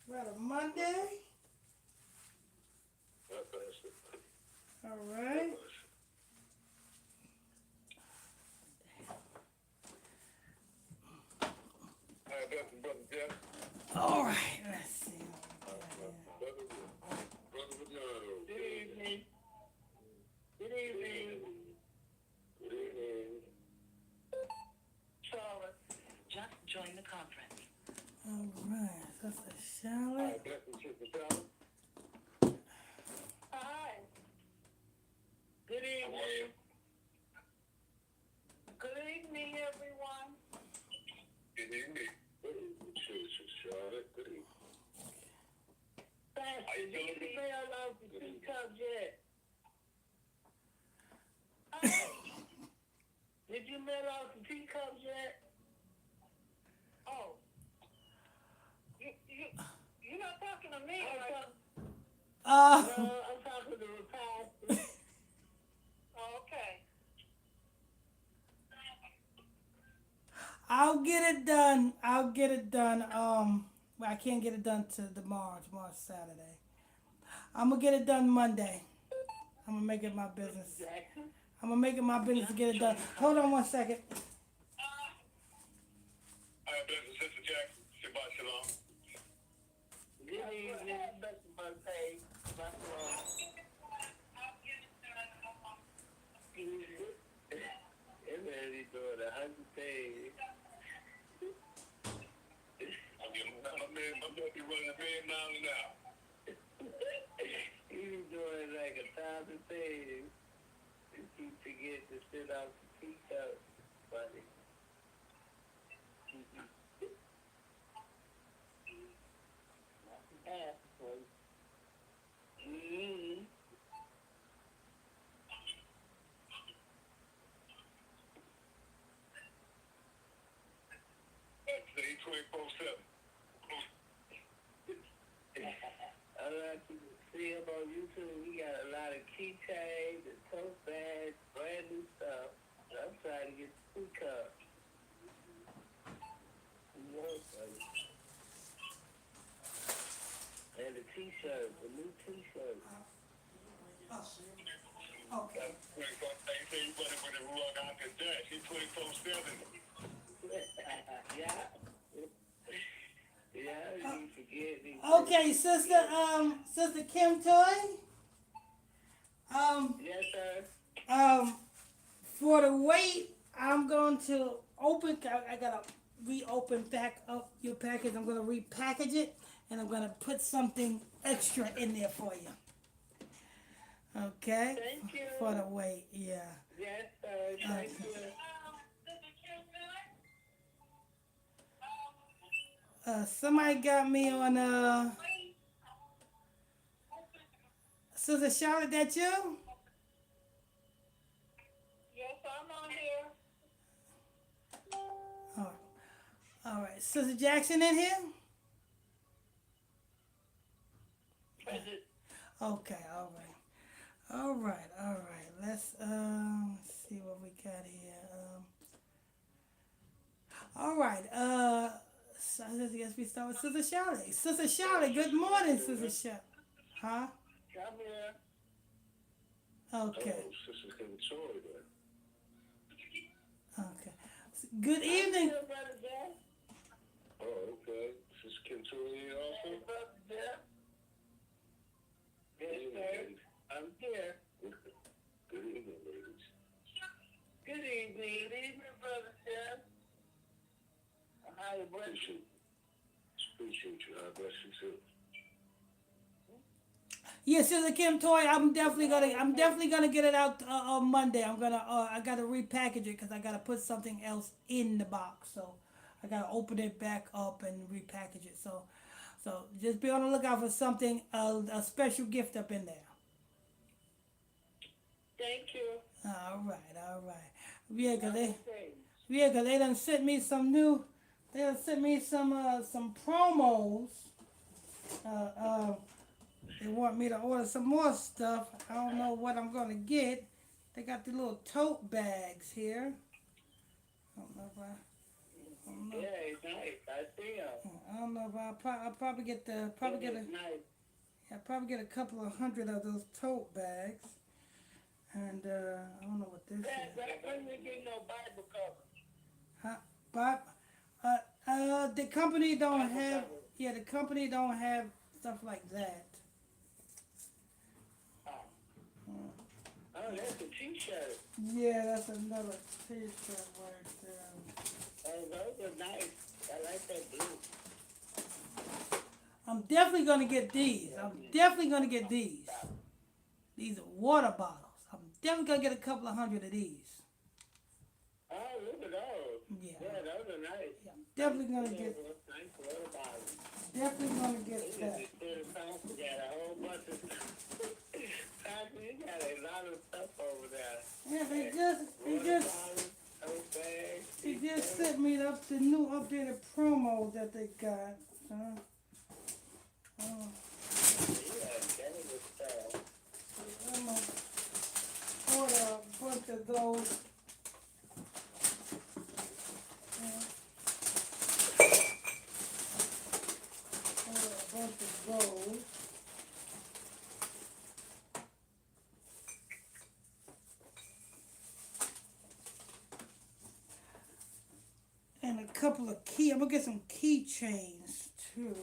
We're at a Monday. God bless you. All right. All right, Brother Jeff. All right. Let's see. Brother Bernardo. Good evening. Good evening. Good evening. Charlotte. Just join the conference. All right. Sister All Charlotte. right, blessings, Sister Charlotte. Hi. Good evening. Good evening, everyone. Good evening. Good evening, Sister Charlotte. Good evening. Pastor, did you mail out the teacups yet? Hey, did you mail out the teacups yet? Oh. You're not talking to me. Uh, No, I'm talking to the pastor. Oh, okay. I'll get it done. I'll get it done. Well, I can't get it done to tomorrow. Tomorrow's Saturday. I'm gonna get it done Monday. I'm gonna make it my business. Jackson? I'm gonna make it my business to get it done. Hold on one second. All right, blessings, Sister Jackson. Shabbat shalom. Good evening. Happy birthday. Shabbat shalom. And then he's doing 100 things. My baby running a million miles an hour. He's doing like 1,000 things. He keep forgetting to sit out the teacup. Funny. Mm-hmm. Stay 24/7. I like to see him on YouTube. We got a lot of keychains and tote bags, brand new stuff. I'm trying to get the teacup. And the t-shirt, the new t-shirt. Okay. They say you running with a Ruach HaKodesh. He 24/7. Yeah. Yeah, you forget these Okay, sister. Sister Kim Toy. Yes, sir. For the weight, I'm going to open. I gotta reopen back up your package. I'm gonna repackage it, and I'm gonna put something extra in there for you. Okay. Thank you. For the weight, yeah. Yes, sir. Thank you. Somebody got me on Sister Charlotte, that you? Yes, I'm on here. All right. Sister Jackson in here? Present. Okay, all right. Let's see what we got here. All right. So I guess we start with Sister Charlotte. Sister Charlotte, good morning, Sister Charlotte. Huh? Come here. Okay. Oh, Sister Control there. Okay. Good evening. Here, Brother Jeff. Oh, okay. Sister Control here also? Hey, Brother Jeff. Yes, sir. I'm here. Good evening, ladies. Good evening. Good evening, Brother Jeff. How you bless you? Appreciate you. God bless you too. Yes, Sister Kim Toy, I'm definitely gonna get it out on Monday. I gotta repackage it because I gotta put something else in the box. So I gotta open it back up and repackage it. So just be on the lookout for something, a special gift up in there. Thank you. All right. Yeah, cause they done sent me some new. They done sent me some promos. They want me to order some more stuff. I don't know what I'm gonna get. They got the little tote bags here. I don't know if I don't know. Yeah, of I'll probably get the probably get a Nice. I'll probably get a couple of hundred of those tote bags. And I don't know what this is. When we get no Bible cover. Huh? But the company don't Bible have. cover. Yeah, the company don't have stuff like that. Oh, that's a t-shirt. Yeah, that's another t-shirt right there. Oh, those are nice. I like that blue. I'm definitely gonna get these. These are water bottles. I'm definitely gonna get a couple of hundred of these. Oh, look at those. Yeah. Yeah, those are nice. Yeah, I'm definitely gonna get. Nice water bottles. Definitely gonna get that. You got a whole bunch of stuff. You got a lot of stuff over there. Yeah, he just sent me the new updated promo that they got. Oh. I'm gonna order a bunch of those. Order a bunch of those. And a couple of I'm gonna get some keychains too.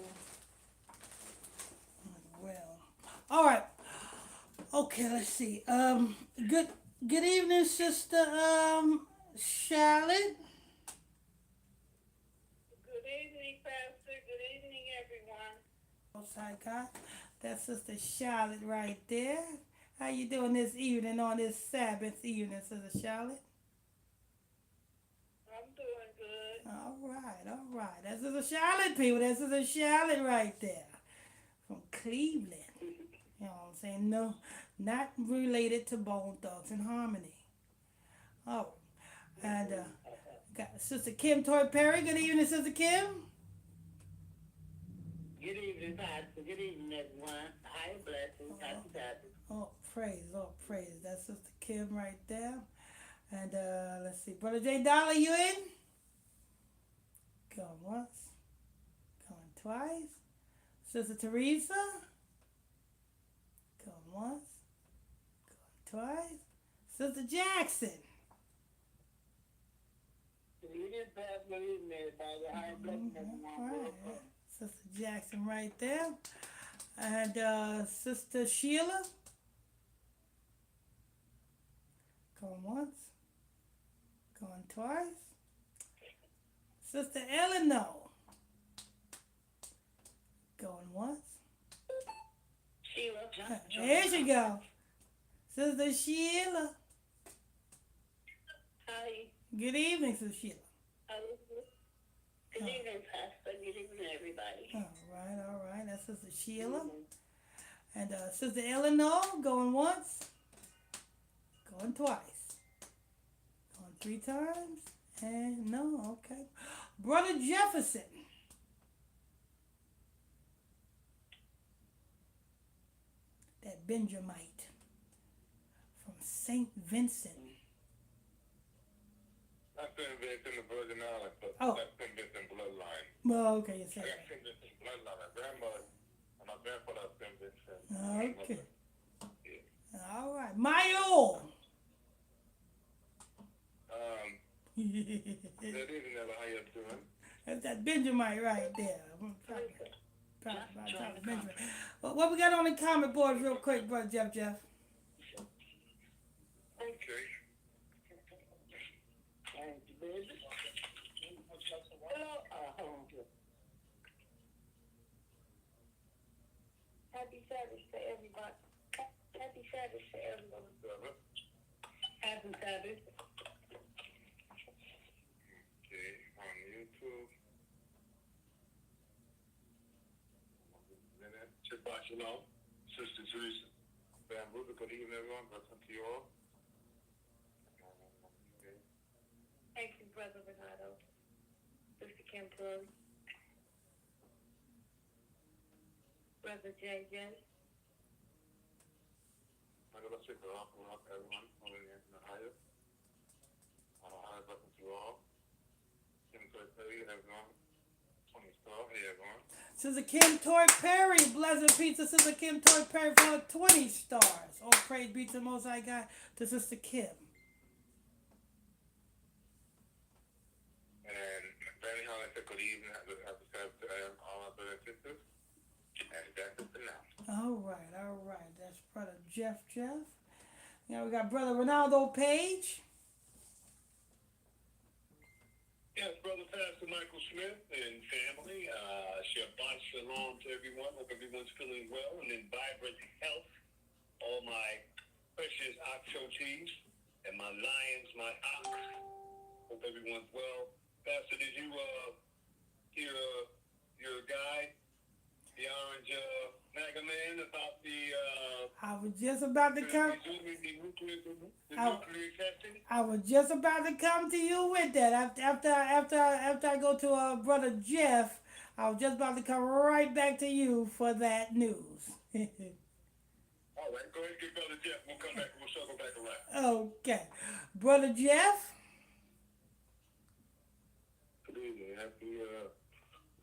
As well. All right. Okay, let's see. Good evening, Sister Charlotte. Good evening, Pastor. Good evening, everyone. Most High God. That's Sister Charlotte right there. How you doing this evening on this Sabbath evening, Sister Charlotte? I'm doing good. All right. That's Sister Charlotte, people. That's Sister Charlotte right there. From Cleveland. You know what I'm saying? No, not related to Bone Thugs and Harmony. Oh, and got Sister Kim Toy Perry. Good evening, Sister Kim. Good evening, Pastor. Good evening, everyone. Hi, blessings. Happy Sabbath. Oh, praise. That's Sister Kim right there. And let's see. Brother J. Dollar, you in? Going once. Going twice. Sister Teresa. Going once. Going twice. Sister Jackson. Good evening, Pastor. Good evening, everybody. Hi, blessings, everyone. Right. Sister Jackson right there. And Sister Sheila. Going once. Going twice. Sister Eleanor. Going once. Sheila. There she go. Sister Sheila. Hi. Good evening, Sister Sheila. Good evening, Pastor. Good evening, everybody. All right. That's Sister Sheila. And Sister Eleanor, going once. Going twice. Going 3 times. And no, okay. Brother Jefferson. That Benjamite from St. Vincent. Not St. Vincent, the Virgin Islands, but Oh. that's St. Vincent bloodline. Well, okay, you I said got that. St. Vincent bloodline. My grandmother and my grandfather are St. Vincent. Okay. All right. Mayo. Good evening, Ella. How you doing? That's that Benjamite right there. I'm talking about Benjamin. Well, what we got on the comment board real quick, Brother Jeff? Okay. Thank you, baby. Hello. Happy Sabbath to everybody. Happy Sabbath to everyone. Happy Sabbath. Okay, on YouTube. Shabbat Shalom. Sister Teresa. Bamboo, good evening, everyone. Welcome to you all. Okay. Thank you, Brother Renato. Sister Kim Toy. Brother JJ. I'm going to say welcome to everyone over in Ohio. Welcome to you all. Kim Toy Perry, everyone. Tony Star, hey, everyone. Sister Kim Toy Perry, blessed pizza. Sister Kim Toy Perry for 20 stars. Oh, praise be to the Most High God, to Sister Kim. And very honest, good evening, all my brothers and sisters. And that's it for now. All right. That's Brother Jeff. Now we got Brother Ronaldo Page. Yes, Brother Pastor Michael Smith and family. Shabbat Shalom to everyone. Hope everyone's feeling well and in vibrant health. All my precious oxotes and my lions, my ox. Hope everyone's well. Pastor, did you hear your guy, the orange MAGA man, about the I was just about to come. resuming the nuclear testing? I was just about to come to you with that. After I go to Brother Jeff, I was just about to come right back to you for that news. All right, go ahead and get Brother Jeff. We'll come back and we'll circle back around. Okay, Brother Jeff. Good evening. Happy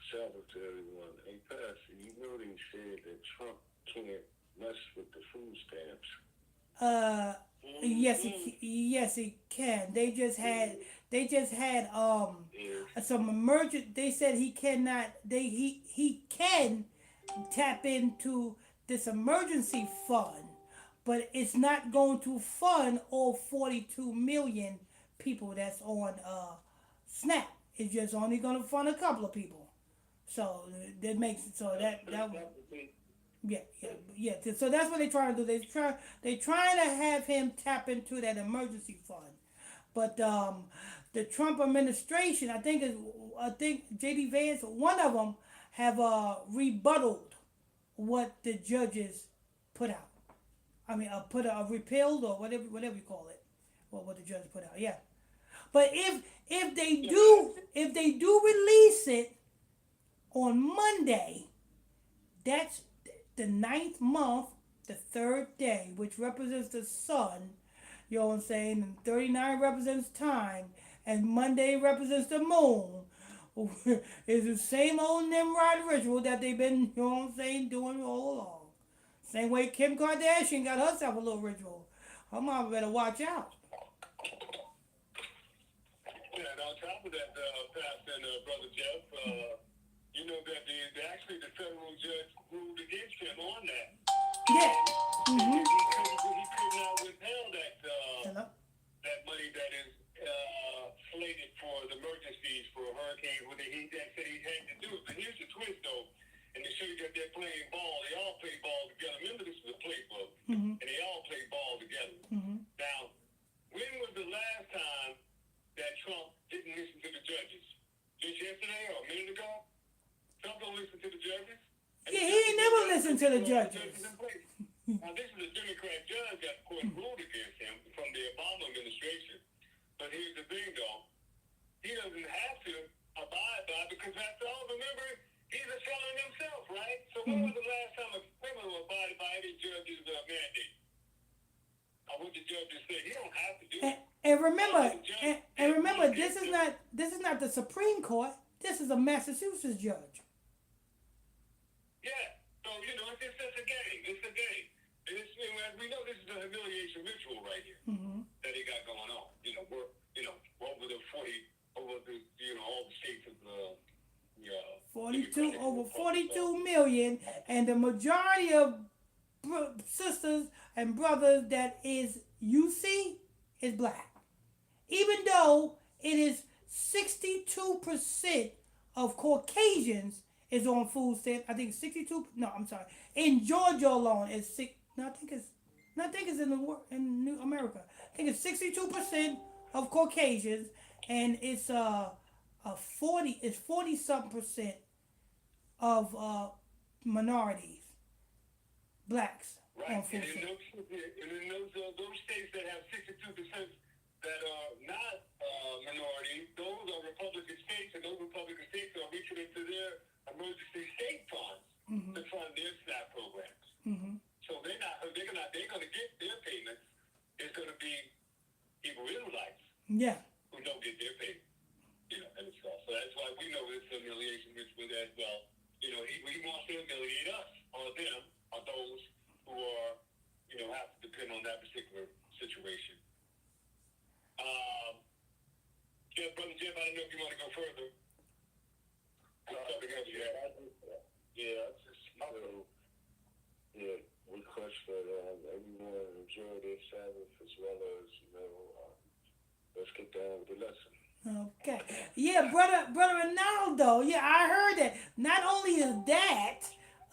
Sabbath to everyone. Hey, Pastor, you know they said that Trump can't mess with the food stamps. Yes, he can. They just had some emergent. They said he cannot. He can tap into this emergency fund, but it's not going to fund all 42 million people that's on SNAP. It's just only going to fund a couple of people. So that makes that. Yeah. So that's what they're trying to do. They're trying to have him tap into that emergency fund. But the Trump administration, I think J.D. Vance, one of them, have rebutted what the judges put out. I mean, repealed or whatever you call it, or what the judges put out. Yeah. But if they do release it on Monday, that's the 9th month, the 3rd day, which represents the sun, you know what I'm saying, and 39 represents time, and Monday represents the moon. It's the same old Nimrod ritual that they've been, you know what I'm saying, doing all along. Same way Kim Kardashian got herself a little ritual. Her mama better watch out. Yeah, and on top of that, Pastor and Brother Jeff, you know that the federal judge ruled against him on that. Yeah. He could not withhold that money that is slated for the emergencies for hurricanes. When he said he had to do it. But here's the twist, though. And to show you that they're playing ball, they all play ball together. Remember, this is a playbook, and they all play ball together. Now, when was the last time that Trump didn't listen to the judges? Just yesterday or a minute ago? Trump don't listen to the judges. Yeah, he ain't never listened to the judges. Now, this is a Democrat judge that, of course, ruled against him from the Obama administration. But here's the thing, though. He doesn't have to abide by it because, after all, remember, he's a felon himself, right? So when was the last time a criminal abided by any judge's mandate? Or what the judges said? He don't have to do it. And remember, this is not the Supreme Court. This is a Massachusetts judge. Yeah. So, it's just a game. It's a game. And we know this is a humiliation ritual right here that he got going on. Over all the states of over 42 million, and the majority of sisters and brothers that is UC is black. Even though it is 62% of Caucasians is on food stamps. I think 62. No, I'm sorry. In Georgia alone, it's six. No, I think it's in New America. I think it's 62% of Caucasians, and it's 40-something% of minorities, blacks on food stamps. And in those states that have 62% that are not minorities, those are Republican states, and those Republican states are reaching into their emergency state funds to fund their SNAP programs. So they're going to get their payments. It's going to be Hebrew Israelites who don't get their payment, and stuff. So that's why we know it's humiliation ritual as well. he wants to humiliate us or them or those who are, have to depend on that particular situation. Yeah, Brother Jeff, I don't know if you want to go further. Something else, I just request that everyone enjoy their Sabbath as well as, let's get down with the lesson. Okay. Yeah, brother Ronaldo. Yeah, I heard that. Not only is that,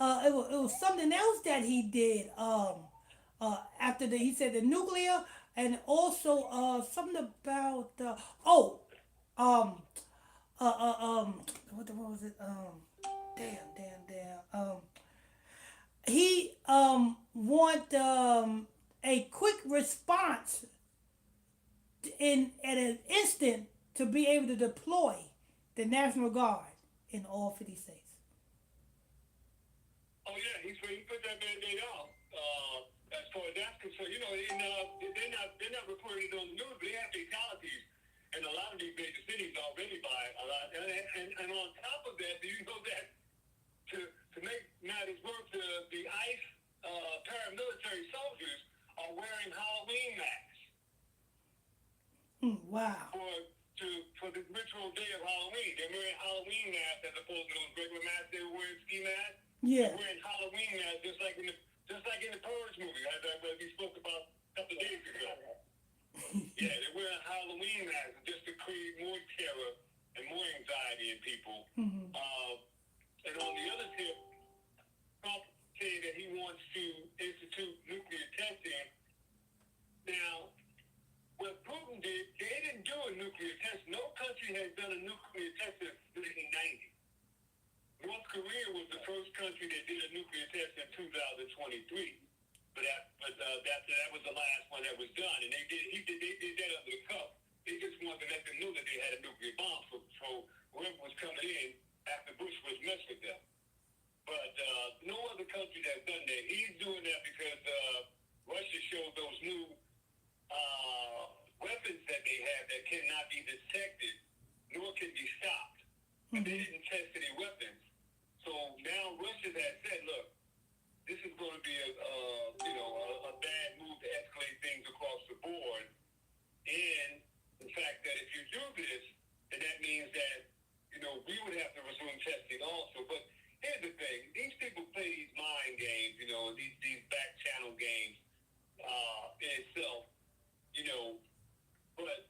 it was something else that he did. After he said the nuclear, and also something about oh, um, what was it? Damn. He want a quick response in at an instant to be able to deploy the National Guard in all 50 states. Oh yeah, he put that mandate out. As far as that's concerned, they're not reporting it on the news, but they have fatalities in a lot of these major cities already by a lot. And on top of that, do you know that to make matters worse, the ICE paramilitary soldiers are wearing Halloween masks. Wow. For the ritual day of Halloween. They're wearing Halloween masks as opposed to those regular masks they were wearing, ski masks. Yeah. They're wearing Halloween masks just like in the Purge movie, as we spoke about a couple of days ago. Yeah, they're wearing Halloween masks just to create more terror and more anxiety in people. Mm-hmm. And on the other tip, Trump said that he wants to institute nuclear testing. Now, what Putin did, they didn't do a nuclear test. No country has done a nuclear test since 1990. North Korea was the first country that did a nuclear test in 2023. But that was the last one that was done, and they did that under the cuff. They just wanted to let them know that they had a nuclear bomb, so whoever was coming in after Bush was messing with them. But no other country has done that. He's doing that because Russia showed those new weapons that they have that cannot be detected, nor can be stopped. And they didn't test any weapons. So now Russia has said, look, this is going to be a bad move to escalate things across the board. And the fact that if you do this, then that means that, we would have to resume testing also. But here's the thing. These people play these mind games, these back channel games in itself, but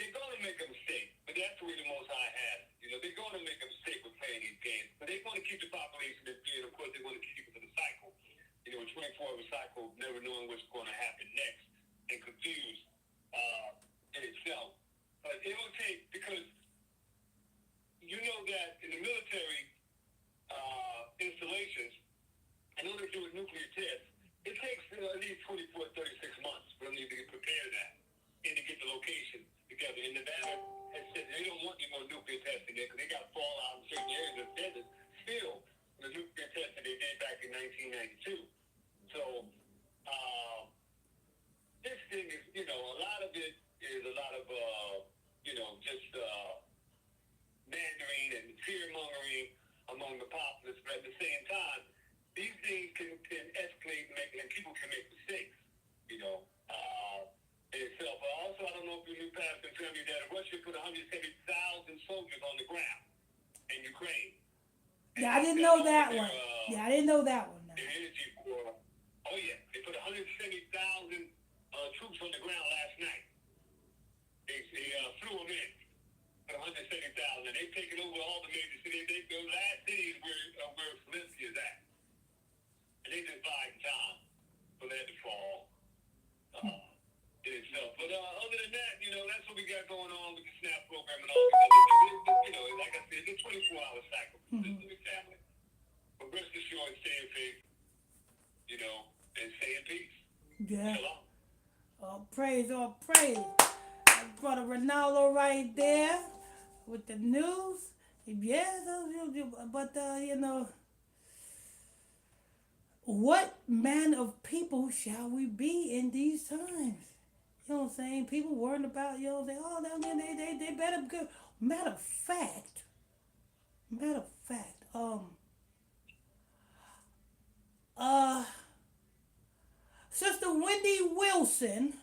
they're going to make a mistake. But that's the way the Most High has it. They're going to make a mistake with playing these games. But they're going to keep the population in fear. Of course, they want to keep it for the cycle. A 24-hour cycle, never knowing what's going to happen next, and confused in itself. But it will take, because that in the military installations, in order to do a nuclear test, it takes at least 24, 36 months for them to get prepared at and to get the location together. And Nevada has said they don't want any more nuclear testing there because they got fallout in certain areas of the desert still from the nuclear test that they did back in 1992. So this thing is, a lot of it is a lot of, just mandering and fear-mongering among the populace. But at the same time, these things can escalate and people can make mistakes, in itself. Also, I don't know if you knew, Pastor, tell me that Russia put 170,000 soldiers on the ground in Ukraine. Yeah, I didn't know that one. I didn't know that one. Their energy for, they put 170,000 troops on the ground last night. They flew them in. 170,000. They've taken over all the major cities. The last city is where Zelensky is at. And they just buying time for that to fall in itself. But other than that, that's what we got going on with the SNAP program and all that. Like I said, it's a 24-hour cycle for the family. But rest assured, stay in faith, and stay in peace. Yeah. Shalom. All praise. Brother Ronaldo right there with the news. Yes, but what man of people shall we be in these times? You know what I'm saying? People worrying about, they better go. Matter of fact, Wilson.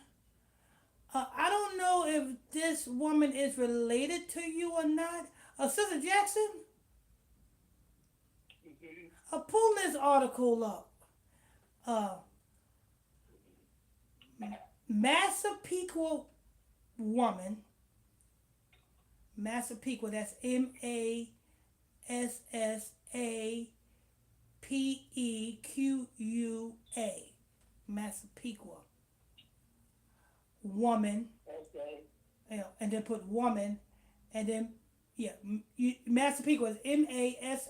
I don't know if this woman is related to you or not. Sister Jackson, pull this article up. Uh, Massapequa woman. Massapequa, that's Massapequa. Massapequa. Woman. Okay. And then put woman, and then yeah, Massapequa is MASS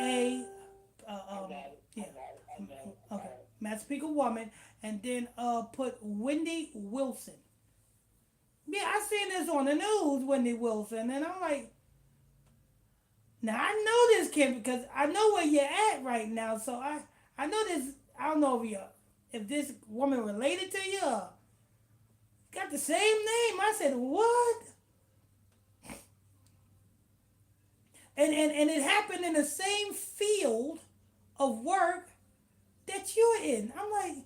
A yeah. Okay, Massapequa woman, and then put Wendy Wilson. Yeah, I seen this on the news, Wendy Wilson, and I'm like, now I know this kid because I know where you're at right now, so I know this. I don't know if this woman related to you. Or got the same name. I said, what? And it happened in the same field of work that you're in. I'm like,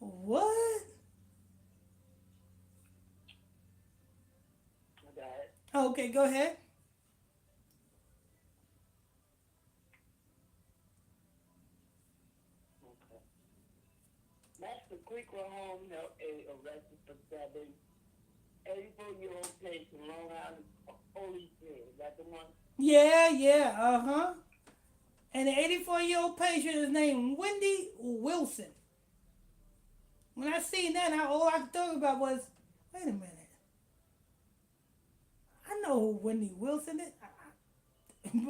what? Okay, go ahead. Okay. Master Quicker Home Health Aide arrested for stabbing 84-year-old patient Long Island Police. Is that the one? Yeah, uh-huh. And the 84-year-old patient is named Wendy Wilson. When I seen that, all I thought about was, wait a minute. I know who Wendy Wilson is.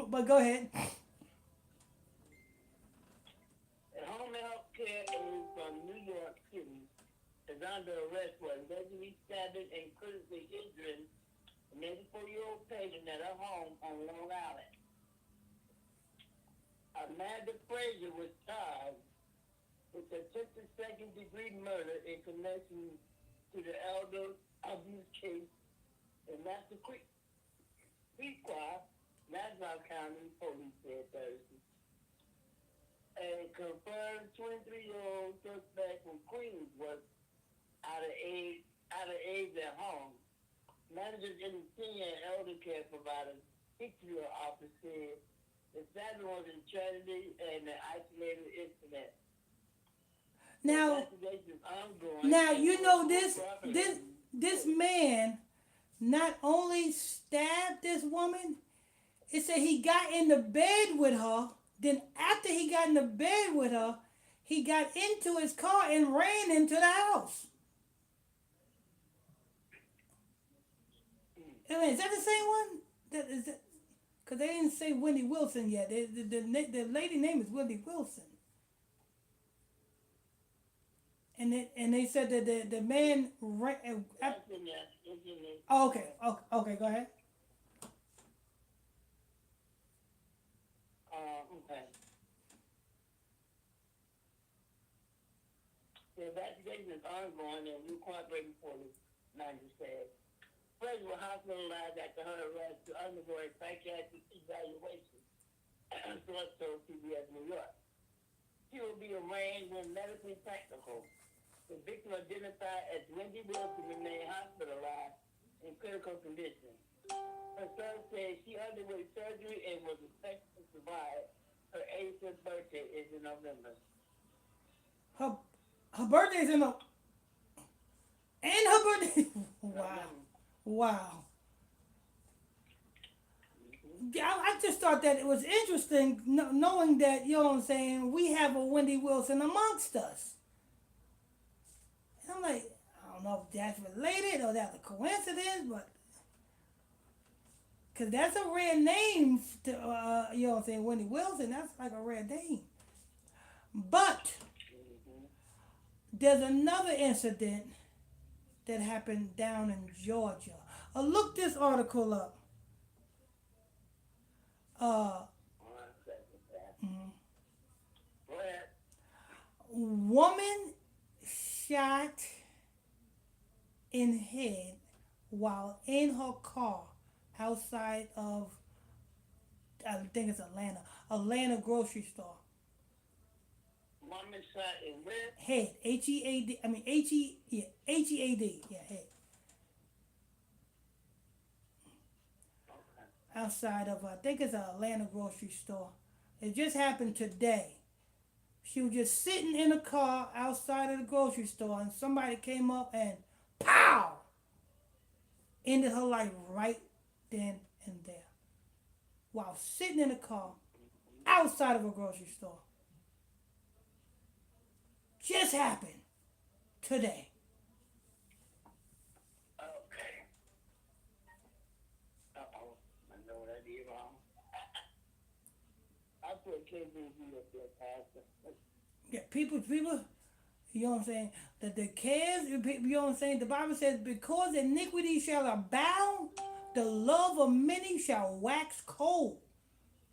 But go ahead. A home health care aide from New York City is under arrest for allegedly stabbing and critically injuring an 84-year-old patient at her home on Long Island. Amanda Frazier was charged with attempted second-degree murder in connection to the elder abuse case in Massapequa, Nassau County Police said Thursday. A confirmed 23-year-old suspect from Queens was out of age at home. Managers in the senior and elder care providers 60-year office said the stabbing was a tragedy and an isolated incident. Now you know this man not only stabbed this woman, it said he got in the bed with her. Then after he got in the bed with her, he got into his car and ran into the house. I mean, is that the same one? That is that? Because they didn't say Wendy Wilson yet. The lady name is Wendy Wilson. And they said that the man ran. Okay, go ahead. Okay. The investigation is ongoing and we're cooperating for the manager said. Frazier was hospitalized after her arrest to undergo a psychiatric evaluation, source told CBS New York. She will be arraigned when medically practical. The victim identified as Wendy Wilson remained hospitalized in critical condition. Her son said she underwent surgery and was expected to survive. Her 85th birthday is in November. Her birthday's in November. And her birthday. Wow. I just thought that it was interesting knowing that, you know what I'm saying, we have a Wendy Wilson amongst us. And I'm like, I don't know if that's related or that's a coincidence, but because that's a rare name, to, you know what I'm saying, Wendy Wilson, that's like a rare name. But there's another incident that happened down in Georgia. Look this article up. Woman shot in head while in her car outside of, I think it's Atlanta grocery store. Woman shot in where? Head. H-E-A-D. I mean, yeah, H-E-A-D. Yeah, head. Okay. Outside of, I think it's an Atlanta grocery store. It just happened today. She was just sitting in a car outside of the grocery store, and somebody came up and pow! Ended her life right then and there. While sitting in a car outside of a grocery store. Just happened today. Okay. Uh-oh. I know what I did wrong. I put KBB up there, Pastor. Yeah, people, you know what I'm saying? That the cares, you know what I'm saying? The Bible says, because iniquity shall abound, the love of many shall wax cold.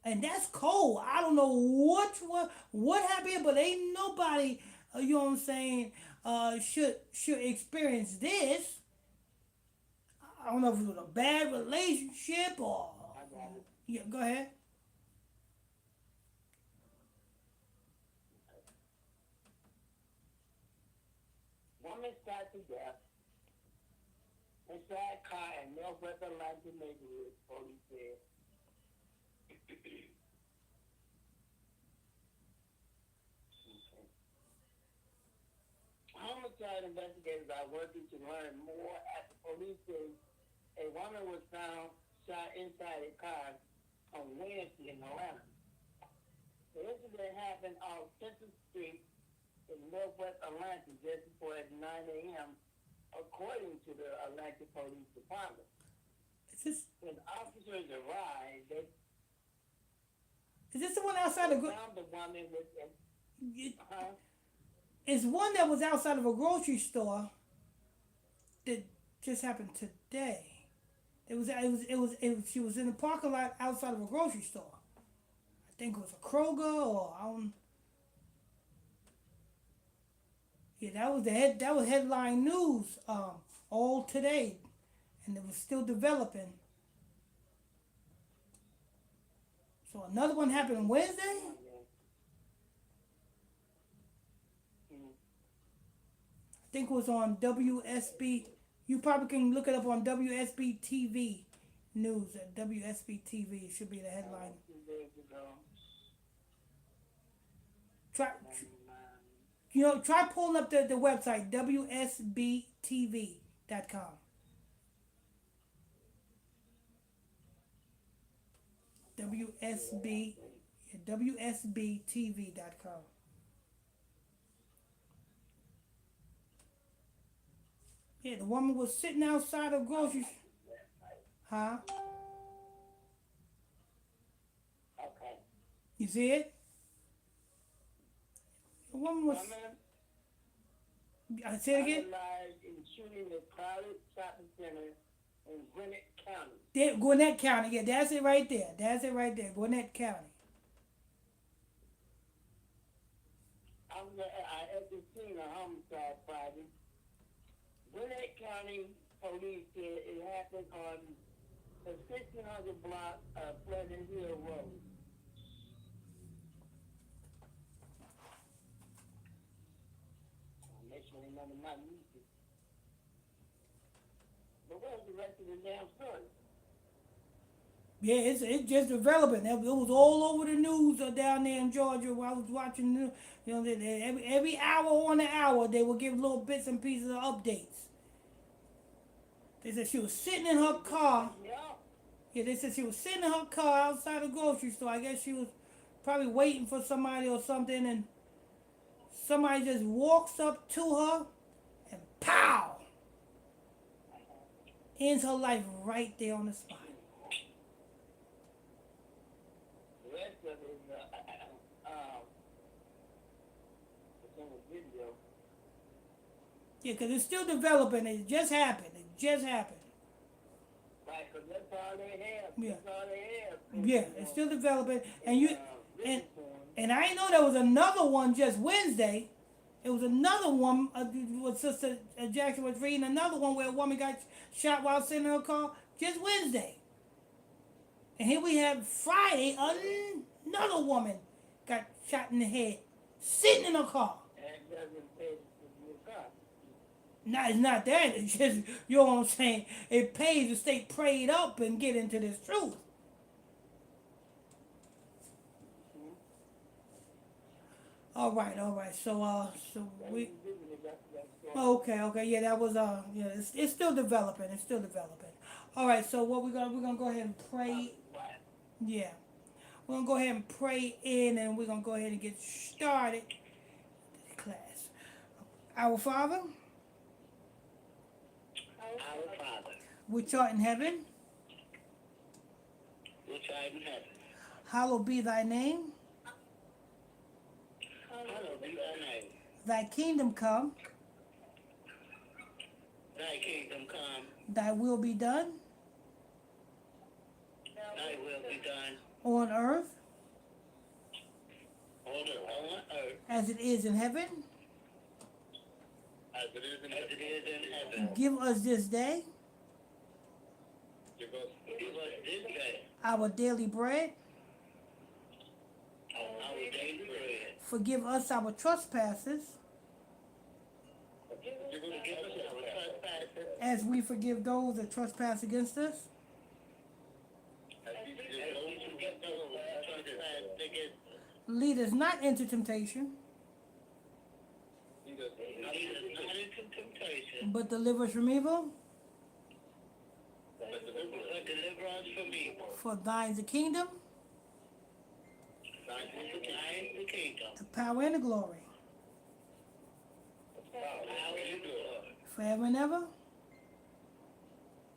And that's cold. I don't know what happened, but ain't nobody, you know what I'm saying, should experience this. I don't know if it was a bad relationship or. I got it. Yeah, go ahead. Woman shot to death inside car in Northwest Atlanta neighborhood, police said. Okay. Homicide investigators are working to learn more after police say a woman was found shot inside a car on Wednesday in Atlanta. The incident happened on Central Street in Northwest Atlanta just before 9 a.m., according to the Atlanta Police Department. When officers arrived, they Is this the one outside of? found the woman with It's one that was outside of a grocery store. That just happened today. She was in the parking lot outside of a grocery store. I think it was a Kroger or I don't. Yeah, that was headline news all today, and it was still developing. So another one happened Wednesday. I think it was on WSB. You probably can look it up on WSB TV news at WSB TV. It should be the headline. Try pulling up the website WSBTV.com. WSBTV.com. Yeah, the woman was sitting outside of grocery. Huh? Okay. You see it? The woman was. I say it again. In shooting a crowded shopping center in Gwinnett County. Gwinnett County. Yeah, that's it right there. Gwinnett County. I just seen a homicide Friday. Gwinnett County police said it happened on the 1600 block of Pleasant Hill Road. Make sure they never not music. But where's the rest of the damn story? Yeah, it's just developing. It was all over the news down there in Georgia while I was watching. You know, every hour on the hour they would give little bits and pieces of updates. They said she was sitting in her car. Yeah, they said she was sitting in her car outside the grocery store. I guess she was probably waiting for somebody or something, and somebody just walks up to her and pow! Ends her life right there on the spot. The rest of it is it's in the video. Yeah, because it's still developing. It just happened. Right, because that's all they have. Yeah. That's all they have. Yeah, it's still developing. And I didn't know there was another one just Wednesday. It was another one, what Sister Jackson was reading, another one where a woman got shot while sitting in her car just Wednesday. And here we have Friday, another woman got shot in the head Sitting in a car. That doesn't pay for your car. No, it's not that. It's just, you know what I'm saying? It pays to stay prayed up and get into this truth. All right. So we. Okay. Yeah, that was yeah. It's still developing. It's still developing. All right. So what we're gonna go ahead and pray. Yeah, we're gonna go ahead and pray in, and we're gonna go ahead and get started. Class. Our Father, Our Father, which art in heaven, which art in heaven, hallowed be thy name. hallowed be thy name. Thy kingdom come. Thy kingdom come. Thy will be done. Thy will be done On earth on earth as it is in heaven. as it is in heaven. Give us this day Give us this day our daily bread. our daily bread. Forgive us our trespasses You're going to give us our trespasses as we forgive those that trespass against us. as we forgive those who get those that trespass against us. Lead us not into temptation, Lead us not into temptation, but deliver us from evil. but deliver us from evil. For thine is the kingdom, Thine is the kingdom, the power, and the glory, the power, and the glory, forever and ever.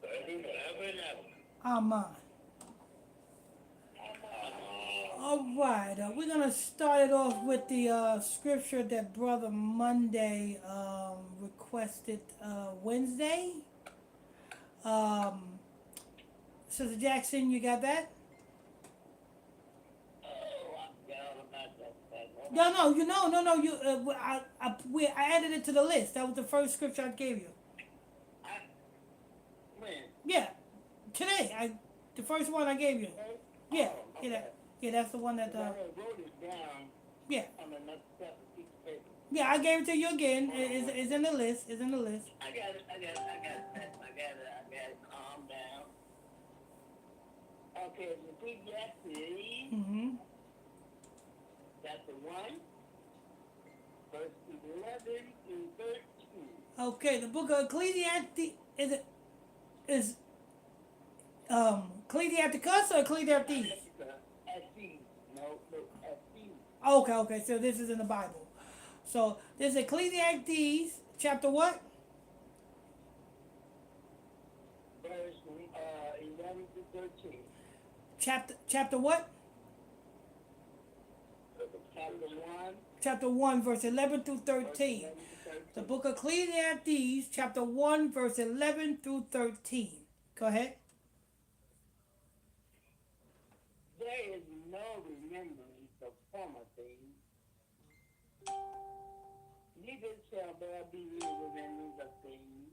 forever and ever. Amen. All right, we're going to start it off with the scripture that Brother Monday requested Wednesday. Sister Jackson, you got that? Oh, I forgot about that. No. I added it to the list. That was the first scripture I gave you. When? Yeah, today. The first one I gave you. Yeah, Oh, yeah, okay. that's the one that. I wrote it down Yeah, on another separate piece of paper. yeah. I gave it to you again. It's in the list. It's in the list. I got it. Calm down. Okay, repeat that, please. Mm-hmm. Chapter 1, verse 11 through 13. Okay, the book of Ecclesiastes is Ecclesiasticus or Ecclesiastes? Estes. No, Estes. Okay. So this is in the Bible. So this is Ecclesiastes chapter what? Verse 11 to 13. Chapter what? Chapter 1. Chapter 1, verse 11 through 13. 11 to 13. The book of Ecclesiastes, chapter 1, verse 11 through 13. Go ahead. There is no remembrance of former things, neither shall there be remembrance of things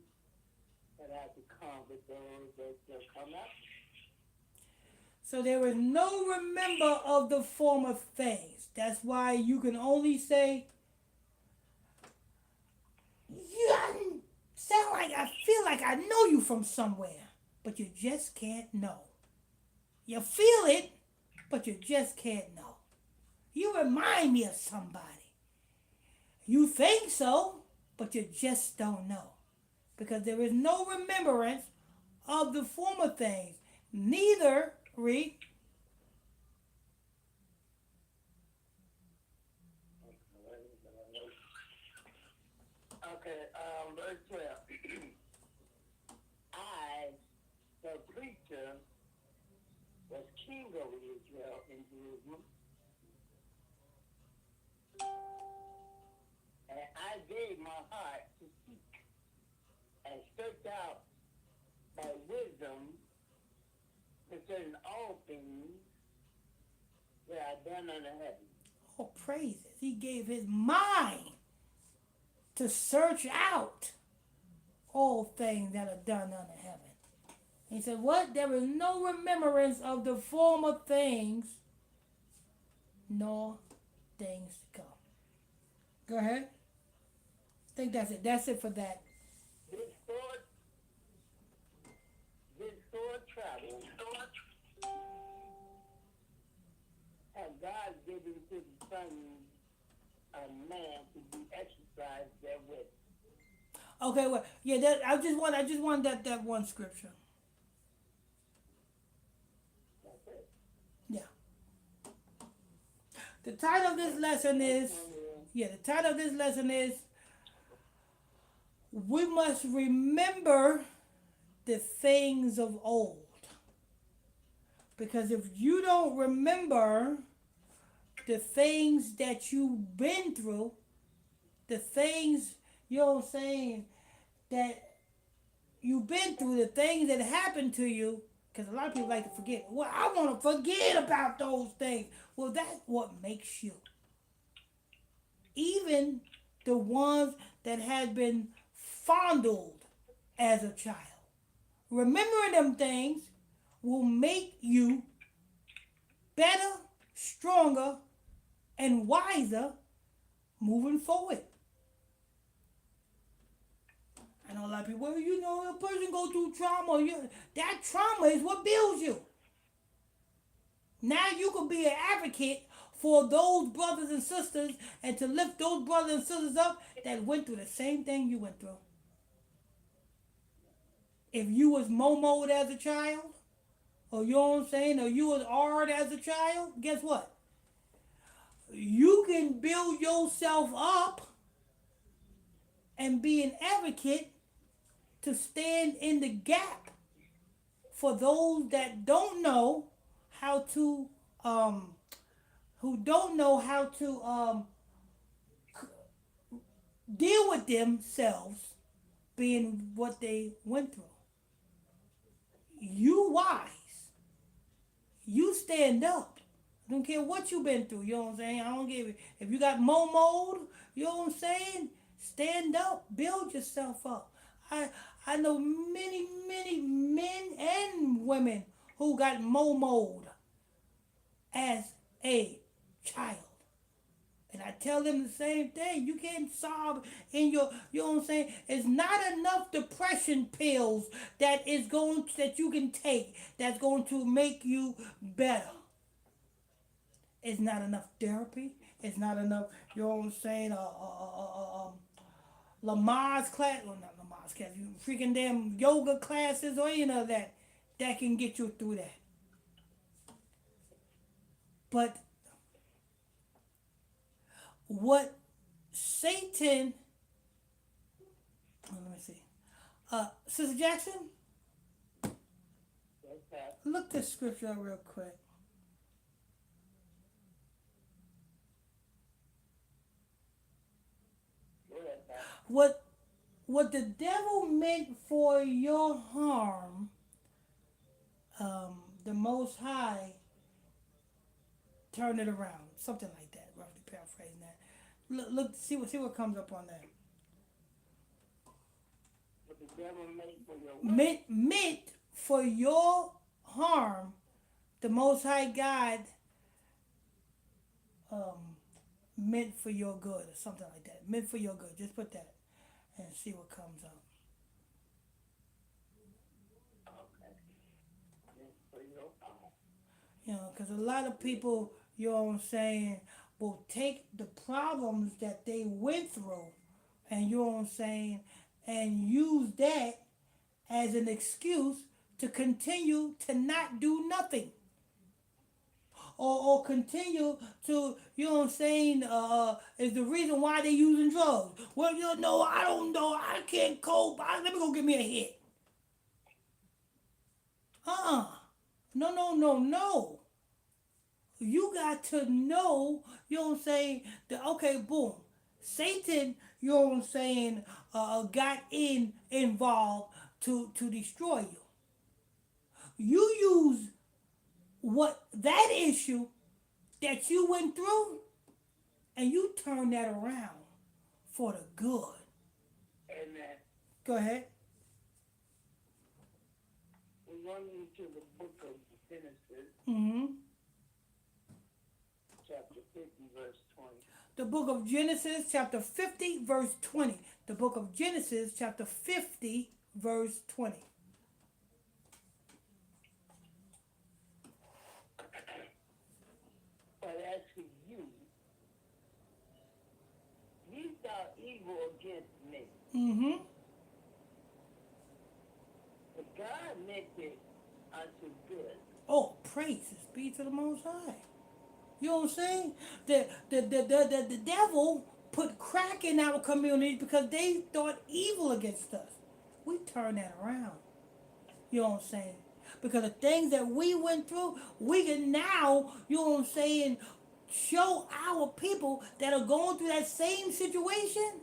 that have to come with those that shall come up. So there is no remember of the former things. That's why you can only say, you sound like I feel like I know you from somewhere, but you just can't know. You feel it, but you just can't know. You remind me of somebody. You think so, but you just don't know. Because there is no remembrance of the former things. Neither, read. Okay, verse 12. I, the preacher, was king over Israel in Jerusalem, and I gave my heart to seek and search out by wisdom concerning all things that are done under heaven. Oh, praises. He gave his mind to search out all things that are done under heaven. He said, what? There is no remembrance of the former things, nor things to come. Go ahead. I think that's it. That's it for that. This sword, this sword travels, and God given to the Son of Man to be exercised therewith. Okay, well, yeah, I just want that one scripture. That's it. Yeah. The title of this lesson is, the title of this lesson is, we must remember the things of old. Because if you don't remember the things that you've been through, the things, you know what I'm saying, that you've been through, the things that happened to you, because a lot of people like to forget. Well, I want to forget about those things. Well, that's what makes you. Even the ones that had been fondled as a child. Remembering them things will make you better, stronger, and wiser moving forward. I know a lot of people, well, you know, a person go through trauma. That trauma is what builds you. Now you can be an advocate for those brothers and sisters and to lift those brothers and sisters up that went through the same thing you went through. If you was momoed as a child, or you know what I'm saying, or you was hard as a child, guess what? You can build yourself up and be an advocate to stand in the gap for those that don't know how to, who don't know how to deal with themselves being what they went through. You wise. You stand up. I don't care what you've been through, you know what I'm saying? I don't give it. If you got momoed, you know what I'm saying? Stand up. Build yourself up. I know many, many men and women who got momoed as a child. And I tell them the same thing. You can't sob in your, you know what I'm saying? It's not enough depression pills that you can take that's going to make you better. It's not enough therapy. It's not enough, you know what I'm saying? Lamar's class, well, not Lamar's class, you freaking damn yoga classes or any of that can get you through that. But what Satan, let me see, Sister Jackson, look this scripture up real quick. What the devil meant for your harm, the Most High turn it around, something like that. Roughly paraphrasing that. Look, see what comes up on that. What the devil made for your meant for your harm, the Most High God meant for your good, or something like that. Meant for your good. Just put that and see what comes up. You know, because a lot of people, you know what I'm saying, will take the problems that they went through, and you know what I'm saying, and use that as an excuse to continue to not do nothing. Or continue to, you know what I'm saying, is the reason why they using drugs. Well, you know, I don't know, I can't cope, let me go get me a hit. No. You got to know, you know what I'm saying, that, okay, boom, Satan, you know what I'm saying, got involved to destroy you. You use that issue that you went through, and you turn that around for the good. Amen. Go ahead. We're going into the book of Genesis, Mm-hmm. chapter 15. 50, verse 20. The book of Genesis, chapter 50, verse 20. The book of Genesis, chapter 50, verse 20. But as for you, you thought evil against me. Mm-hmm. But God meant it unto good. Oh, praises be to the Most High. You know what I'm saying? The devil put crack in our community because they thought evil against us. We turn that around. You know what I'm saying? Because the things that we went through, we can now, you know what I'm saying, show our people that are going through that same situation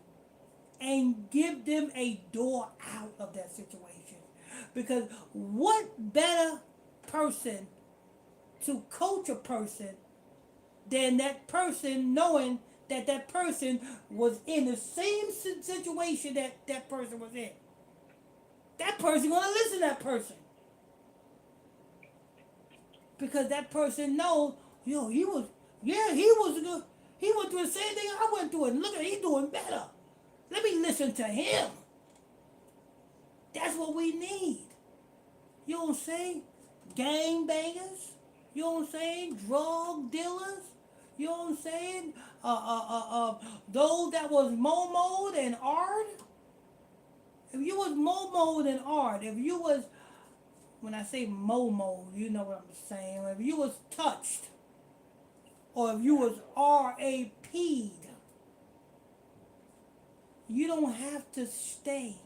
and give them a door out of that situation. Because what better person to coach a person than that person knowing that that person was in the same situation that that person was in? That person gonna listen to that person. Because that person knows, yo, he was good. He went through the same thing I went through, and look at he's doing better. Let me listen to him. That's what we need. You know what I'm saying? Gang bangers. You know what I'm saying? Drug dealers. You know what I'm saying? Those that was momoed and ard. If you was momoed and ard, if you was, when I say momo, you know what I'm saying. If you was touched, or if you was RAP'd, you don't have to stay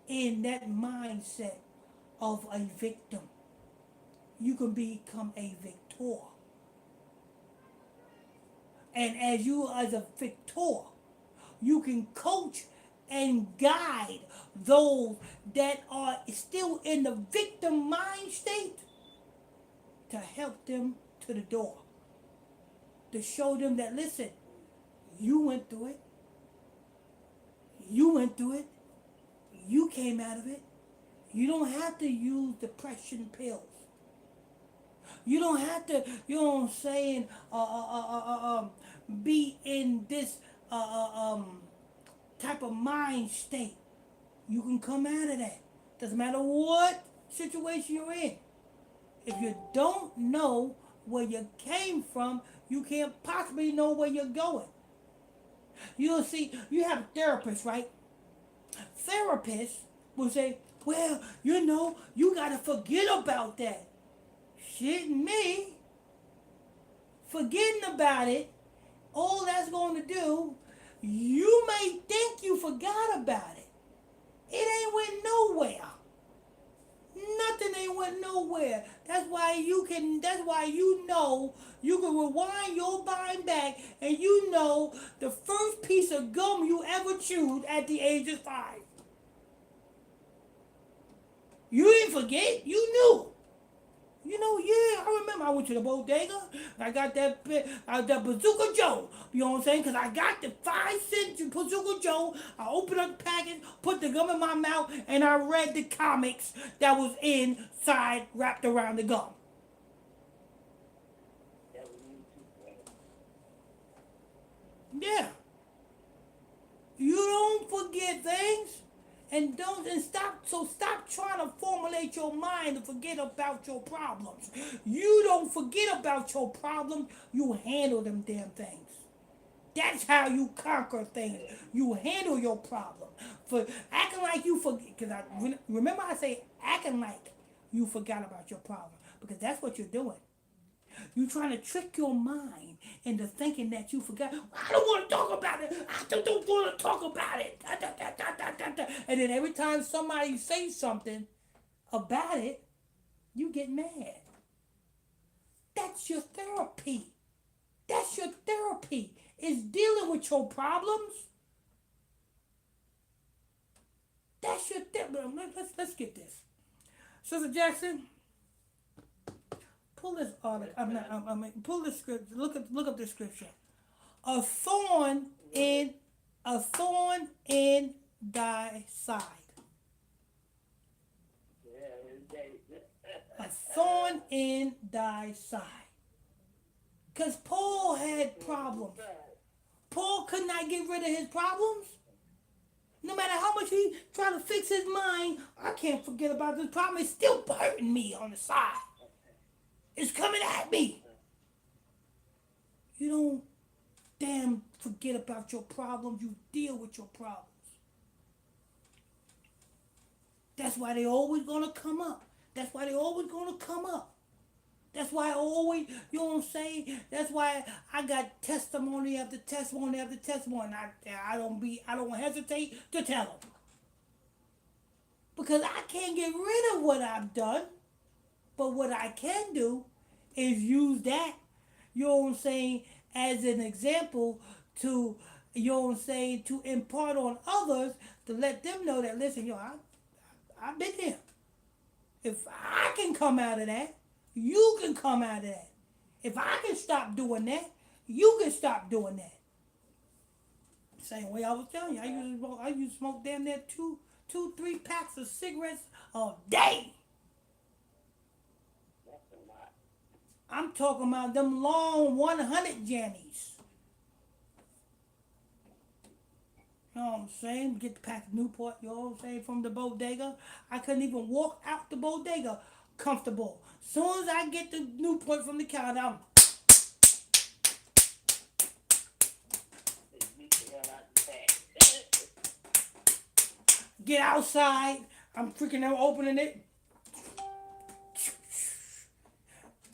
in that mindset of a victim. You can become a victor. And as you as a victor, you can coach and guide those that are still in the victim mind state to help them to the door. To show them that, listen, you went through it. You went through it. You came out of it. You don't have to use depression pills. You don't have to, you know what I'm saying, be in this type of mind state. You can come out of that. Doesn't matter what situation you're in. If you don't know where you came from, you can't possibly know where you're going. You'll see, you have therapists, right? Therapists will say, well, you know, you got to forget about that. Shit me. Forgetting about it, all that's going to do, you may think you forgot about it. It ain't went nowhere. Nothing ain't went nowhere. That's why you know you can rewind your mind back and you know the first piece of gum you ever chewed at the age of 5. You didn't forget, you knew. You know, yeah, I remember I went to the bodega and I got that Bazooka Joe. You know what I'm saying? Because I got the 5-cent Bazooka Joe. I opened up the package, put the gum in my mouth, and I read the comics that was inside, wrapped around the gum. That was me too, brother. Yeah. You don't forget things. And stop trying to formulate your mind to forget about your problems. You don't forget about your problems, you handle them damn things. That's how you conquer things. You handle your problem. For acting like you forget, because remember I say acting like you forgot about your problem, because that's what you're doing. You're trying to trick your mind into thinking that you forgot. I don't want to talk about it. I don't want to talk about it. And then every time somebody says something about it, you get mad. That's your therapy. That's your therapy. Is dealing with your problems. That's your therapy. Let's get this. Sister Jackson, pull this article. Pull this scripture. Look up the scripture. A thorn in thy side. A thorn in thy side. Because Paul had problems. Paul could not get rid of his problems. No matter how much he tried to fix his mind, I can't forget about this problem. It's still hurting me on the side. It's coming at me. You don't damn forget about your problems. You deal with your problems. That's why they always gonna come up. That's why they always gonna come up. That's why I always, you know what I'm saying? That's why I got testimony after testimony after testimony. I don't hesitate to tell them. Because I can't get rid of what I've done. But what I can do is use that, you know what I'm saying, as an example to, you know what I'm saying, to impart on others to let them know that, listen, I've been there. If I can come out of that, you can come out of that. If I can stop doing that, you can stop doing that. Same way I was telling you, I used to smoke damn near 3 packs of cigarettes a day. I'm talking about them long 100 jammies. You know what I'm saying? Get the pack of Newport, you know what I'm saying, from the bodega. I couldn't even walk out the bodega comfortable. Soon as I get the Newport from the counter, I'm get outside. I'm freaking out opening it.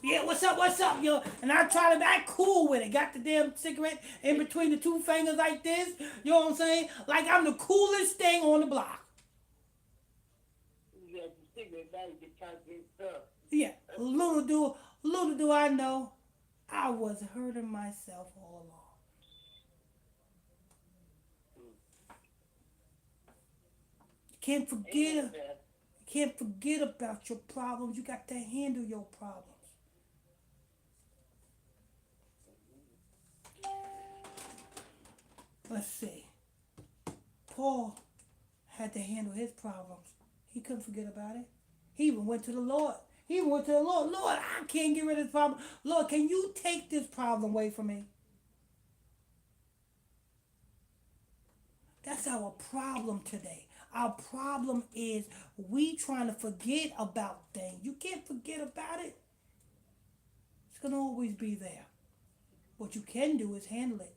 Yeah, what's up, yo? And I try to act cool with it. Got the damn cigarette in between the 2 fingers like this. You know what I'm saying? Like I'm the coolest thing on the block. Yeah, little do I know, I was hurting myself all along. Can't forget about your problems. You got to handle your problems. Let's see. Paul had to handle his problems. He couldn't forget about it. He even went to the Lord. Lord, I can't get rid of this problem. Lord, can you take this problem away from me? That's our problem today. Our problem is we trying to forget about things. You can't forget about it. It's going to always be there. What you can do is handle it.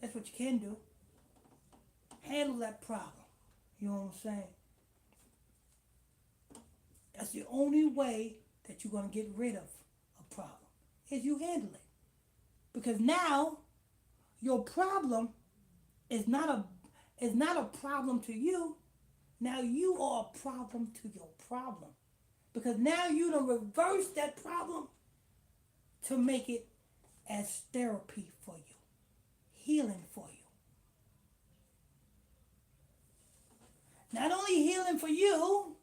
That's what you can do. Handle that problem. You know what I'm saying? That's the only way that you're going to get rid of a problem, is you handle it. Because now your problem is not a problem to you. Now you are a problem to your problem. Because now you done reverse that problem to make it as therapy for you, healing for you. Not only healing for you,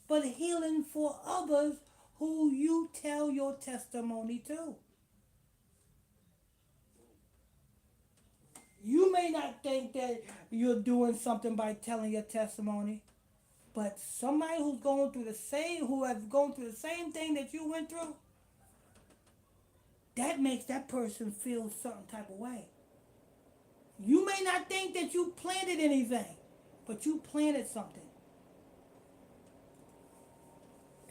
but healing for others who you tell your testimony to. You may not think that you're doing something by telling your testimony, but somebody who has gone through the same thing that you went through, that makes that person feel a certain type of way. You may not think that you planted anything, but you planted something.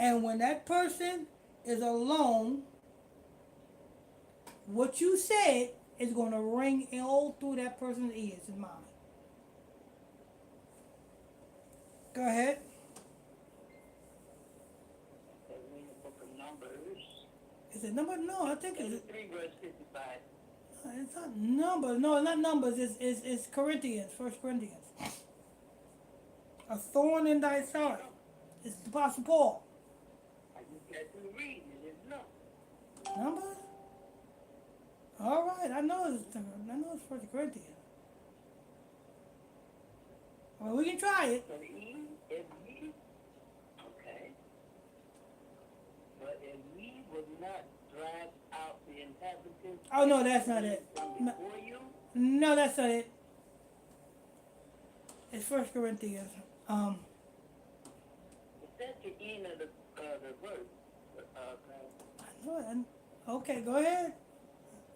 And when that person is alone, what you said is going to ring all through that person's ears and mind. Go ahead. Is it number? No, I think it's 3 verse 55. It's not Numbers. No, it's not Numbers. It's Corinthians, 1 Corinthians. A thorn in thy side. It's the Apostle Paul. I just got to read it. It's not. Numbers? All right, I know it's 1 Corinthians. Well, we can try it. But okay. But if we would not drive out the inhabitants. Oh no, that's not it. No, that's not it. It's 1 Corinthians. It's at the end of the verse. I know it. Okay, go ahead.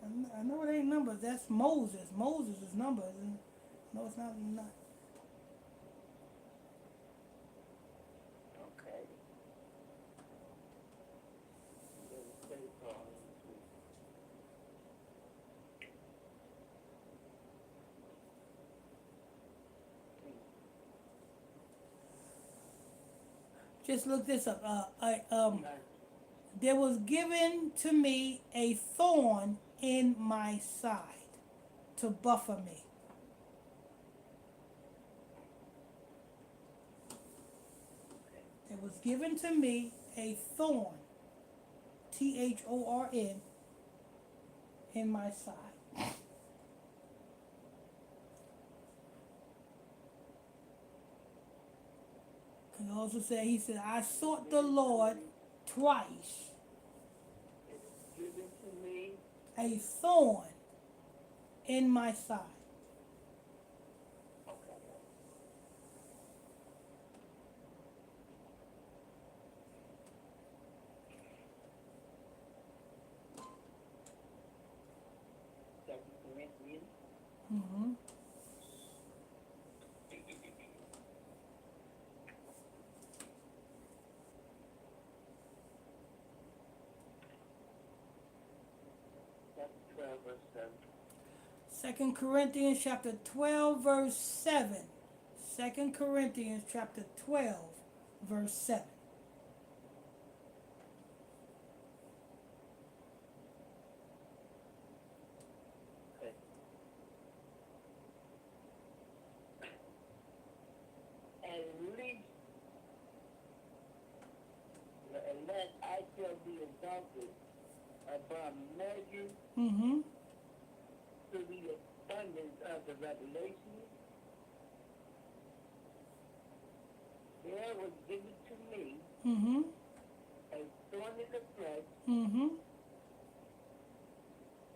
I know it ain't numbers. That's Moses. Moses is numbers. No, it's not. Not. Okay. Just look this up. There was given to me a thorn in my side to buffer me. There was given to me a thorn, THORN, in my side. He also said, he said, I sought the Lord twice. Given to me. A thorn in my side. Okay. Second Corinthians. Mm-hmm. Chapter 12, verse 7. 2 Corinthians chapter 12, verse 7. 2 Corinthians chapter 12, verse 7. Okay. At least, unless I shall be exalted above measure Mm-hmm. to the abundance of the revelation, there was given to me Mm-hmm. a thorn in the flesh, Mm-hmm.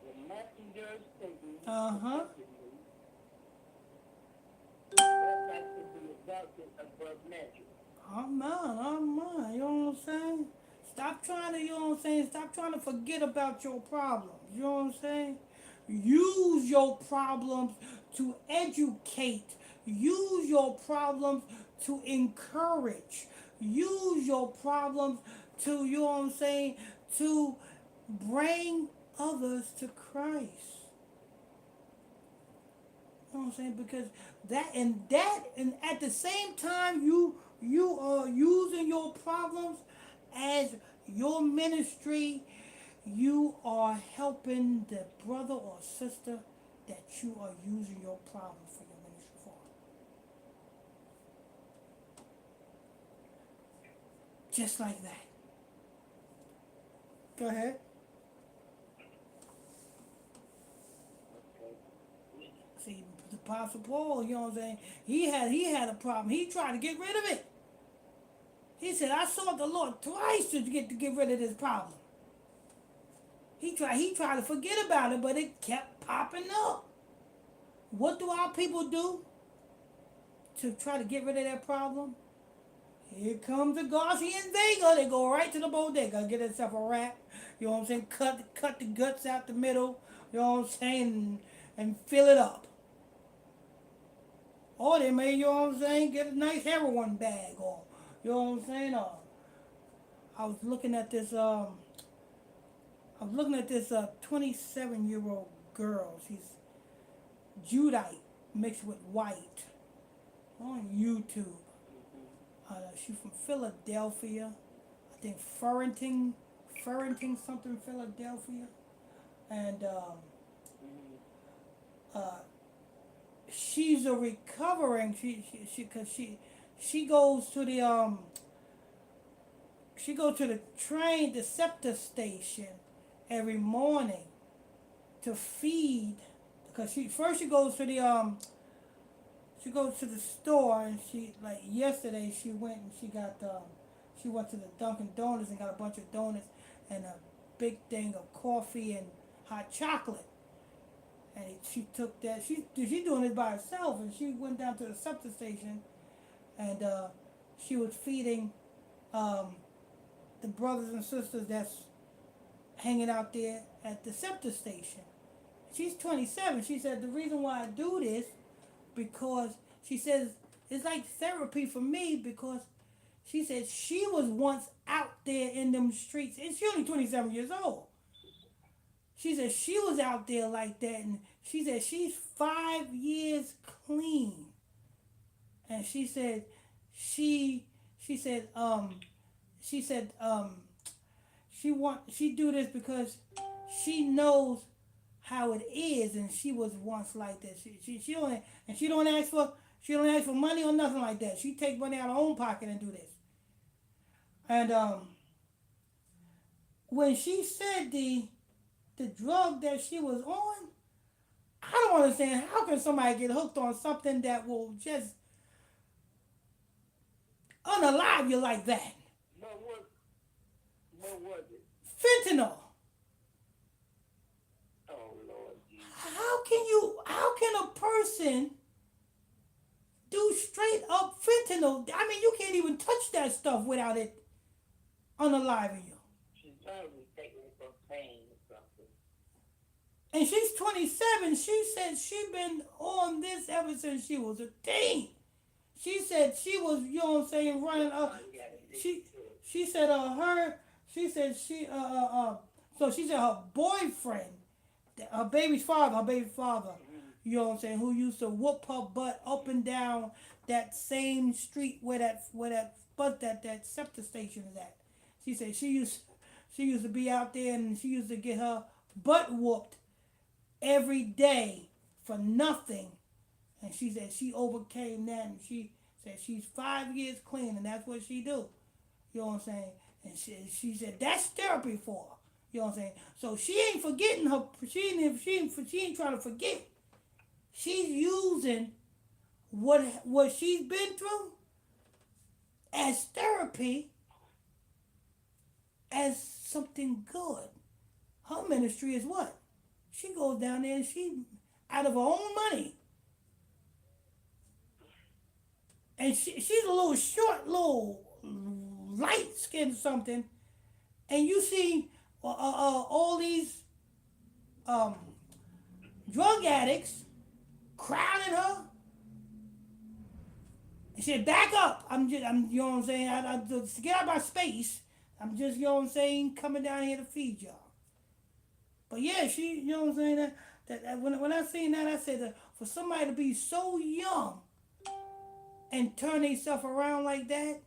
the messenger speaking Uh-huh. effectively, that I should be exalted above measure. I'm you know what I'm saying? Stop trying to, you know what I'm saying? Stop trying to forget about your problems. You know what I'm saying? Use your problems to educate. Use your problems to encourage. Use your problems to, you know what I'm saying, to bring others to Christ. You know what I'm saying? Because that and at the same time you are using your problems as your ministry, you are helping the brother or sister that you are using your problems for your ministry for. Just like that. Go ahead. See, the Apostle Paul, you know what I'm saying? He had a problem. He tried to get rid of it. He said, I sought the Lord twice to get rid of this problem. He tried to forget about it, but it kept popping up. What do our people do to try to get rid of that problem? Here comes the Garcia and Vega. They go right to the bodega, get themselves a wrap. You know what I'm saying? Cut the guts out the middle. You know what I'm saying? And fill it up. Or they may, you know what I'm saying, get a nice heroin bag. Or, you know what I'm saying? I was looking at this. I was looking at this 27-year-old girl. She's Judite mixed with white on YouTube. She's from Philadelphia. I think Furrington something, Philadelphia. And she's a recovering. She goes to the train, the SEPTA station every morning to feed, because she goes to the she goes to the store, and she, like yesterday, she went to the Dunkin' Donuts and got a bunch of donuts and a big thing of coffee and hot chocolate. And she took that. She's doing it by herself, and she went down to the SEPTA station, and she was feeding the brothers and sisters hanging out there at the SEPTA station. She's 27. She said the reason why I do this because she says it's like therapy for me because she said she was once out there in them streets and she only 27 years old. She said she was out there like that and she said she's 5 years clean. And she she said she said she do this because she knows how it is and she was once like that. She don't and she don't ask for money or nothing like that. She take money out of her own pocket and do this. And when she said the drug that she was on, I don't understand how can somebody get hooked on something that will just unalive you like that. What was it? Fentanyl. Oh, Lord Jesus. How can a person do straight up fentanyl? I mean, you can't even touch that stuff without it unaliving you. She's probably taking it for pain or something. And she's 27. She said she been on this ever since she was a teen. She said she was, you know what I'm saying, running up. She said so she said her boyfriend, her baby father, you know what I'm saying, who used to whoop her butt up and down that same street where that SEPTA station is at. She said she used to be out there and she used to get her butt whooped every day for nothing. And she said she overcame that and she said she's 5 years clean and that's what she do. You know what I'm saying? And she said that's therapy for her. You know what I'm saying? So she ain't forgetting her. She ain't trying to forget. She's using what she's been through as therapy, as something good. Her ministry is what? She goes down there and she, out of her own money. And she's a little short, little light skinned something. And you see all these drug addicts crowding her. And she said, back up. I'm you know what I'm saying? I just get out of my space. I'm just, you know what I'm saying, coming down here to feed y'all. But yeah, she, you know what I'm saying? That when I seen that, I said that for somebody to be so young and turn themselves around like that,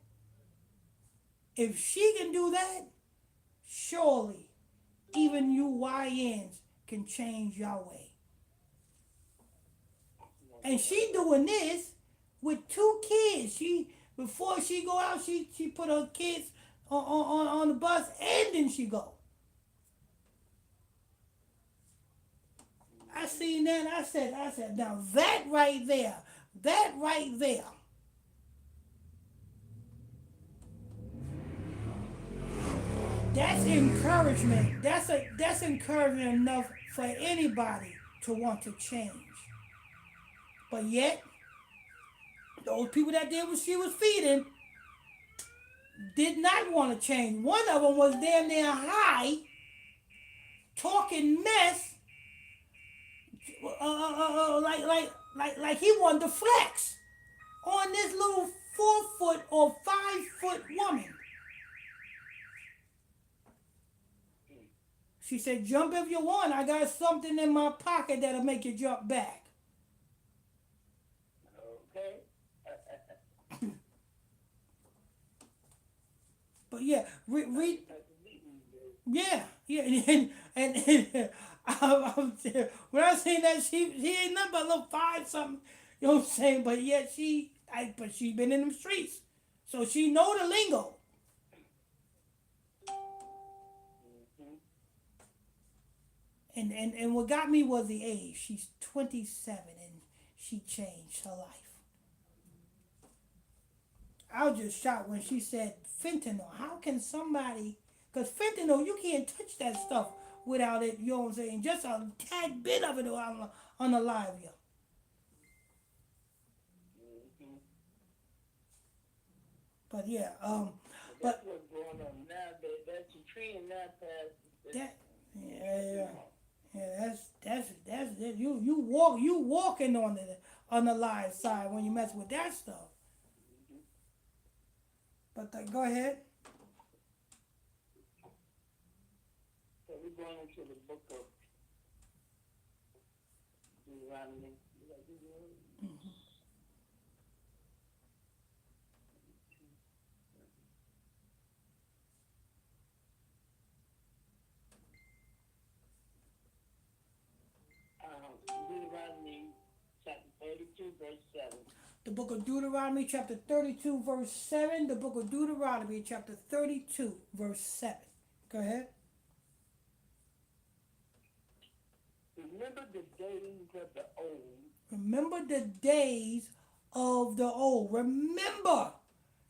if she can do that, surely even you YNs can change your way. And she doing this with 2 kids. Before she go out, she put her kids on the bus and then she go. I seen that. I said, now that right there, that's encouragement. That's encouragement enough for anybody to want to change. But yet, those people that did what she was feeding did not want to change. One of them was damn near high, talking mess, like he wanted to flex on this little 4 foot or 5 foot woman. She said, jump if you want. I got something in my pocket that'll make you jump back. Okay. But yeah, yeah, and when I seen that, she ain't nothing but a little 5 something, you know what I'm saying? But yet but she been in them streets, so she know the lingo. And what got me was the age. She's 27 and she changed her life. I was just shocked when she said fentanyl. How can somebody, because fentanyl, you can't touch that stuff without it, you know what I'm saying? Just a tad bit of it will unalive you. But yeah, that's what's going on now. That's a trend now, Pastor. Yeah. Yeah, that's it. You walking on the live side when you mess with that stuff. But go ahead. So we're going into the book of Deuteronomy. Deuteronomy chapter 32, verse 7. The book of Deuteronomy, chapter 32, verse 7. The book of Deuteronomy, chapter 32, verse 7. Go ahead. Remember the days of the old. Remember the days of the old. Remember.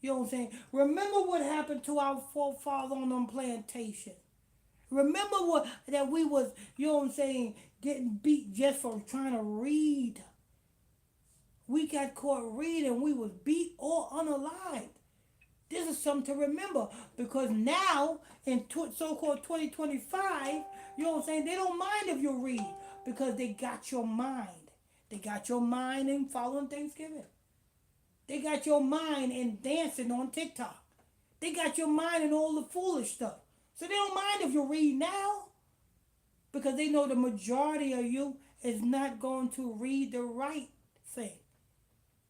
You know what I'm saying? Remember what happened to our forefathers on them plantation. Remember that we was, you know what I'm saying, getting beat just for trying to read. We got caught reading. We was beat or unalived. This is something to remember because now in so-called 2025, you know what I'm saying, they don't mind if you read because they got your mind. They got your mind in following Thanksgiving. They got your mind in dancing on TikTok. They got your mind in all the foolish stuff. So they don't mind if you read now because they know the majority of you is not going to read the right thing.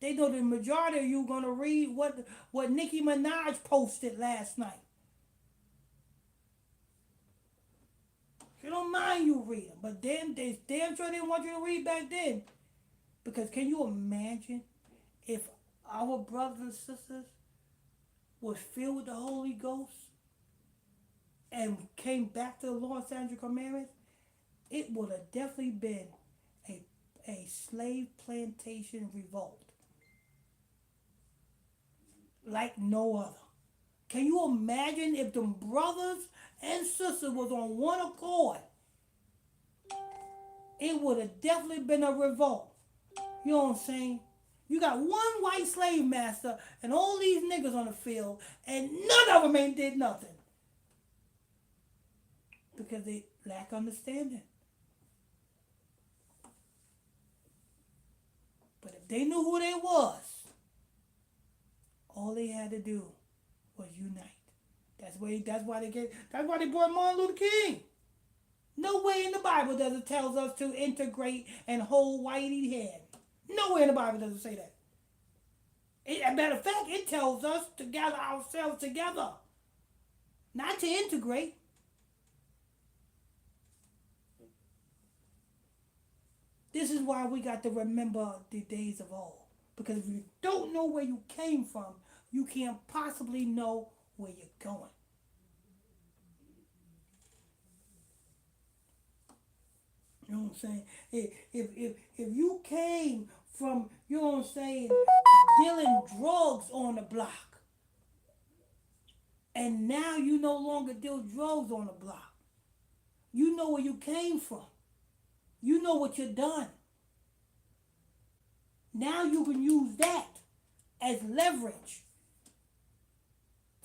They know the majority of you going to read what Nicki Minaj posted last night. They don't mind you reading, but then they damn sure didn't want you to read back then. Because can you imagine if our brothers and sisters was filled with the Holy Ghost and came back to the Lord Sandra Commandments? It would have definitely been a slave plantation revolt. Like no other. Can you imagine if them brothers and sisters was on one accord? It would have definitely been a revolt. You know what I'm saying? You got one white slave master and all these niggas on the field, and none of them ain't did nothing. Because they lack understanding. But if they knew who they was, all they had to do was unite. That's why they brought Martin Luther King. Nowhere in the Bible does it tell us to integrate and hold whitey hand. Nowhere in the Bible does it say that. As a matter of fact, it tells us to gather ourselves together, not to integrate. This is why we got to remember the days of old. Because if you don't know where you came from, you can't possibly know where you're going. You know what I'm saying? If you came from, you know what I'm saying, dealing drugs on the block, and now you no longer deal drugs on the block, you know where you came from. You know what you've done. Now you can use that as leverage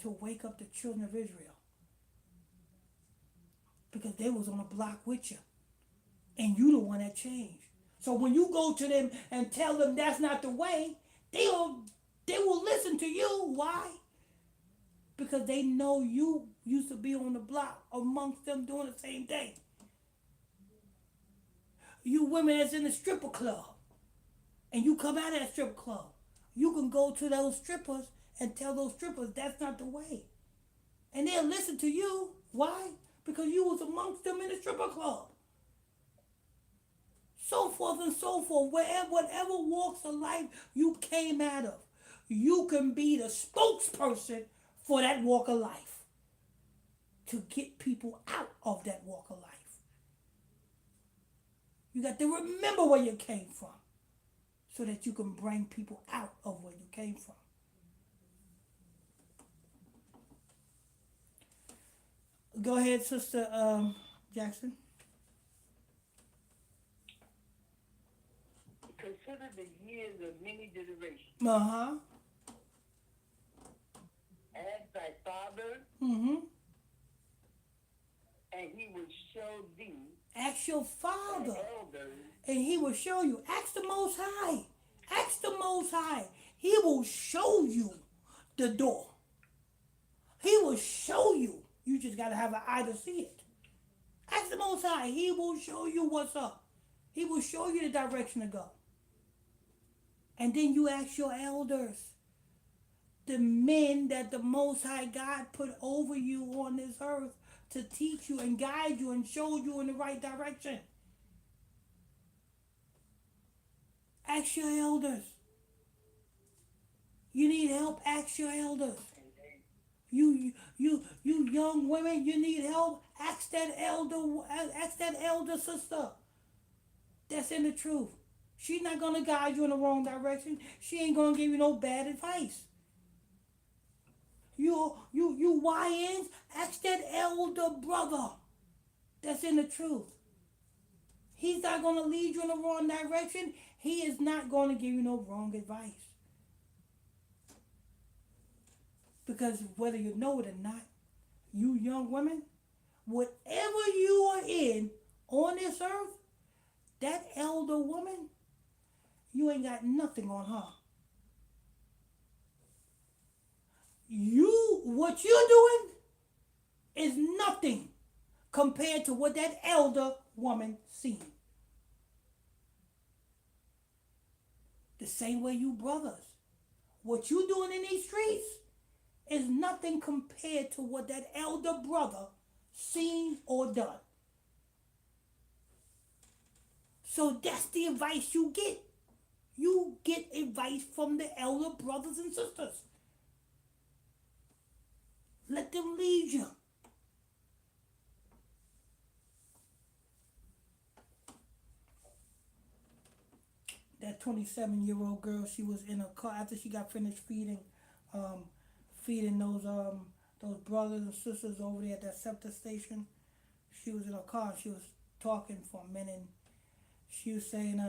to wake up the children of Israel. Because they was on a block with you. And you the one that changed. So when you go to them and tell them that's not the way, they will listen to you. Why? Because they know you used to be on the block amongst them doing the same thing. You women that's in the stripper club, and you come out of that strip club, you can go to those strippers and tell those strippers that's not the way. And they'll listen to you. Why? Because you was amongst them in the stripper club. So forth and so forth. Whatever walks of life you came out of, you can be the spokesperson for that walk of life to get people out of that walk of life. You got to remember where you came from so that you can bring people out of where you came from. Go ahead, Sister Jackson. Consider the years of many generations. Uh-huh. Ask thy father and he will show thee Ask your the Father, elders. and he will show you. Ask the Most High. Ask the Most High. He will show you the door. He will show you. You just got to have an eye to see it. Ask the Most High. He will show you what's up. He will show you the direction to go. And then you ask your elders, the men that the Most High God put over you on this earth to teach you and guide you and show you in the right direction. Ask your elders. You need help? Ask your elders. You young women, you need help? Ask that elder sister that's in the truth. She's not gonna guide you in the wrong direction. She ain't gonna give you no bad advice. You YNs, ask that elder brother that's in the truth. He's not gonna lead you in the wrong direction. He is not gonna give you no wrong advice. Because whether you know it or not, you young women, whatever you are in on this earth, that elder woman, you ain't got nothing on her. What you're doing is nothing compared to what that elder woman seen. The same way you brothers, what you doing in these streets is nothing compared to what that elder brother seen or done. So that's the advice you get. You get advice from the elder brothers and sisters. Let them lead you. That 27-year-old girl, she was in a car after she got finished feeding those brothers and sisters over there at that septic station. She was in a car. She was talking for a minute. She was saying,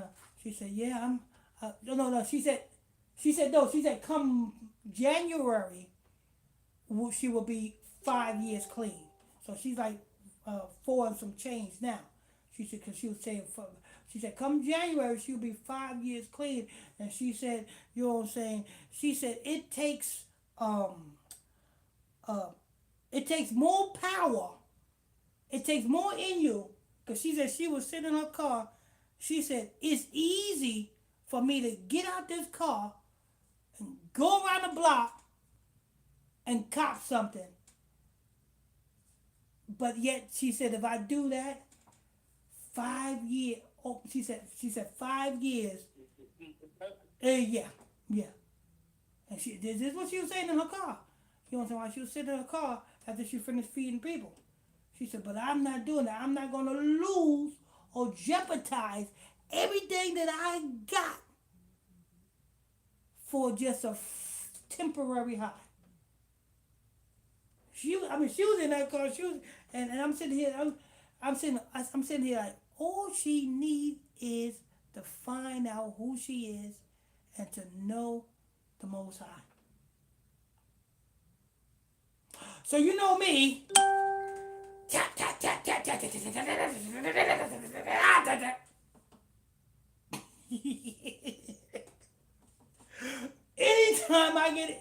she said, yeah, I'm. No. She said, come January, she will be 5 years clean. So she's like 4 and some change now. She said, because she was saying, she said, come January, she'll be 5 years clean. And she said, you know what I'm saying? She said, it takes more power. It takes more in you. Because she said she was sitting in her car. She said, it's easy for me to get out this car and go around the block and cop something. But yet, she said, if I do that, 5 years, she said 5 years. Yeah. And this is what she was saying in her car. You know what I'm saying? While she was sitting in her car after she finished feeding people. She said, but I'm not doing that. I'm not going to lose or jeopardize everything that I got for just a temporary high. She was in that car. And I'm sitting here. I'm sitting here like, all she needs is to find out who she is and to know the Most High. So you know me. Tap, tap, tap, tap, tap, tap, tap, tap.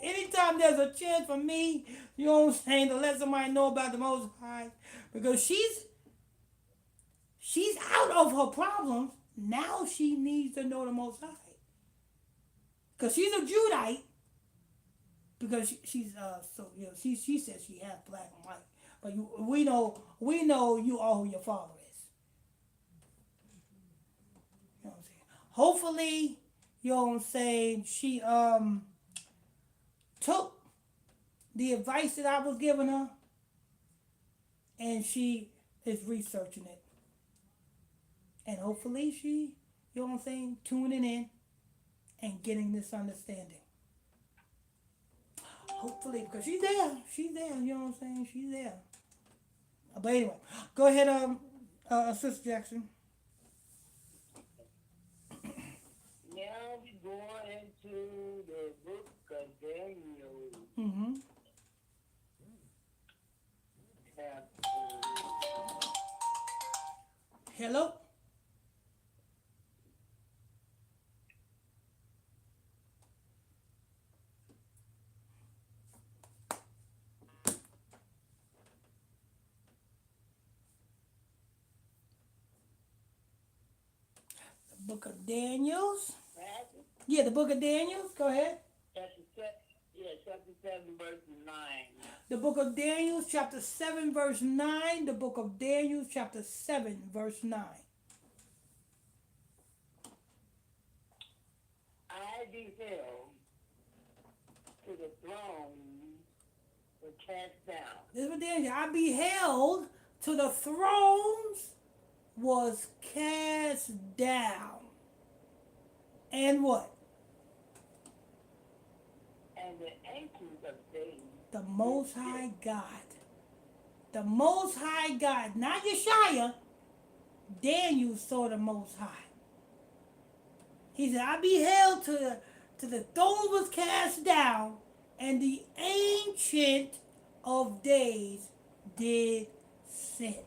Anytime there's a chance for me, you know what I'm saying, to let somebody know about the Most High, because she's out of her problems. Now she needs to know the Most High, because she's a Judite. Because she's she says she has black and white, but we know you are who your father is. You know what I'm saying? Hopefully, you know what I'm saying, she took the advice that I was giving her, and she is researching it. And hopefully she, you know what I'm saying, tuning in and getting this understanding. Hopefully, because she's there, you know what I'm saying, she's there. But anyway, go ahead, Sister Jackson. Now we go into the book of Daniel. Mm-hmm. Chapter Hello? The book of Daniels. Matthew Yeah, the book of Daniels. Go ahead. chapter 7, verse 9. The book of Daniel, chapter 7, verse 9. The book of Daniel, chapter 7, verse 9. I beheld to the throne were cast down. This is what Daniel, I beheld to the thrones was cast down. And what? And the ancient of days. The Most High God. The Most High God. Not Yeshaya. Daniel saw the Most High. He said, I beheld to the throne was cast down, and the ancient of days did sit.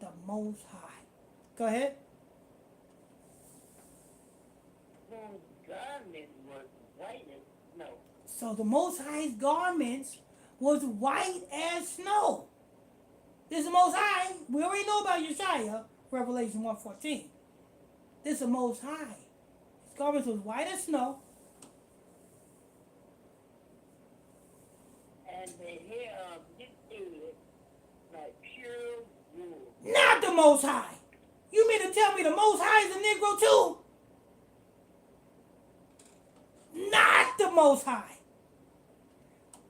The Most High. Go ahead. Whose garment was white as snow. So the Most High's garments was white as snow. This is the Most High. We already know about Yeshaya, Revelation 1:14. This is the Most High. His garments was white as snow. And the hair of his head like pure wool. Not the Most High. You mean to tell me the Most High is a Negro too? Not the Most High.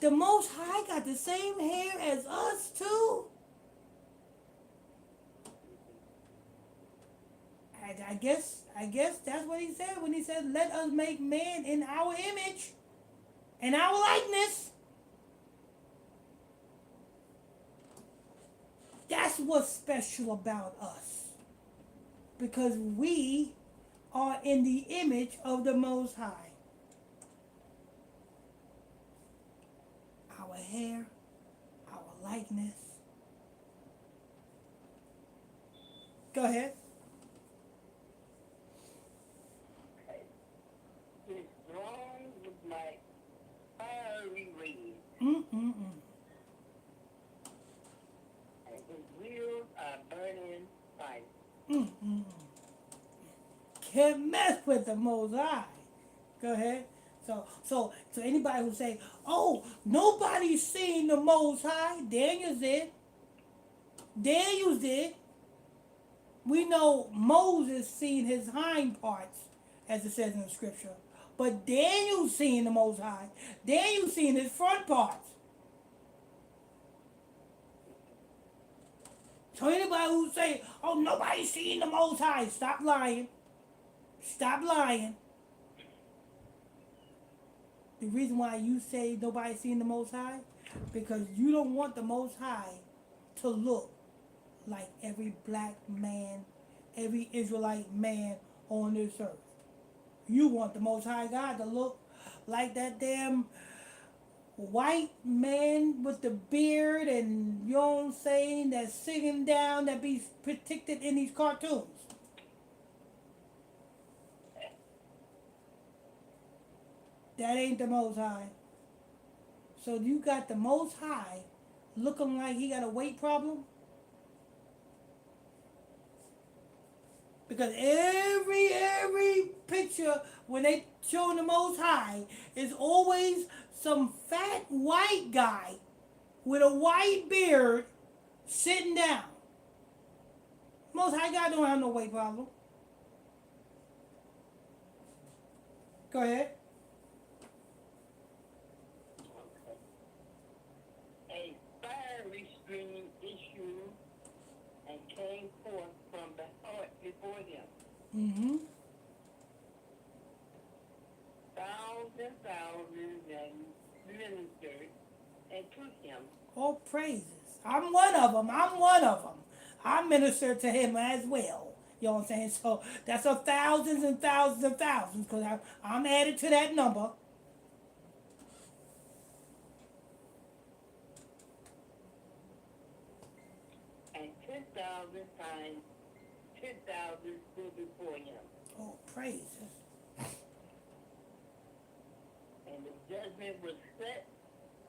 The Most High got the same hair as us too. I guess that's what he said when he said, let us make man in our image, in our likeness. That's what's special about us. Because we are in the image of the Most High. Our hair, our likeness. Go ahead. His throne was like fiery red. Mm-mm-mm. And his wheels are burning fire. Mm-mm. Can't mess with the Most High. Go ahead. So anybody who say, oh, nobody's seen the Most High, Daniel did. Daniel did. We know Moses seen his hind parts, as it says in the scripture. But Daniel seen the Most High. Daniel seen his front parts. So anybody who say, oh, nobody's seen the Most High, stop lying. Stop lying. The reason why you say nobody's seen the Most High, because you don't want the Most High to look like every black man, every Israelite man on this earth. You want the Most High God to look like that damn white man with the beard and, you know what I'm saying, that's singing down, that be depicted in these cartoons. That ain't the Most High. So you got the Most High looking like he got a weight problem? Because every picture when they show the Most High is always some fat white guy with a white beard sitting down. Most High God don't have no weight problem. Go ahead. A fiery stream issued and came forth from the heart before him. Mm-hmm. Thousands and ministered unto him. All praises. I'm one of them. I minister to him as well. You know what I'm saying? So that's a thousands and thousands and thousands, because I'm added to that number. And 10,000 times stood before him. Oh, praise. And the judgment was set,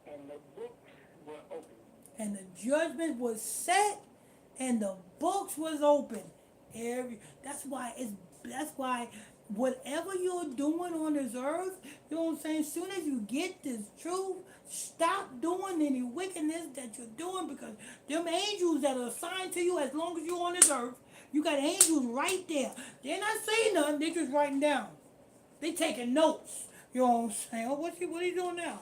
and the books were opened. And the judgment was set, and the books was open. That's why whatever you're doing on this earth, you know what I'm saying, as soon as you get this truth, stop doing any wickedness that you're doing, because them angels that are assigned to you as long as you're on this earth, you got angels right there. They're not saying nothing, they're just writing down. They taking notes. You know what I'm saying? Oh, what he doing now?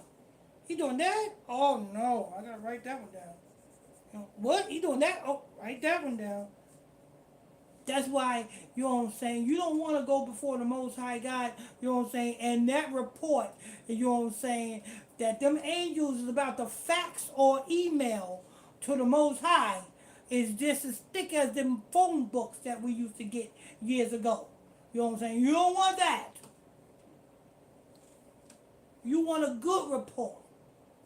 He doing that? Oh no, I gotta write that one down. You know, what? He doing that? Oh, write that one down. That's why, you know what I'm saying, you don't want to go before the Most High God, you know what I'm saying, and that report, you know what I'm saying, that them angels is about to fax or email to the Most High is just as thick as them phone books that we used to get years ago. You know what I'm saying? You don't want that. You want a good report.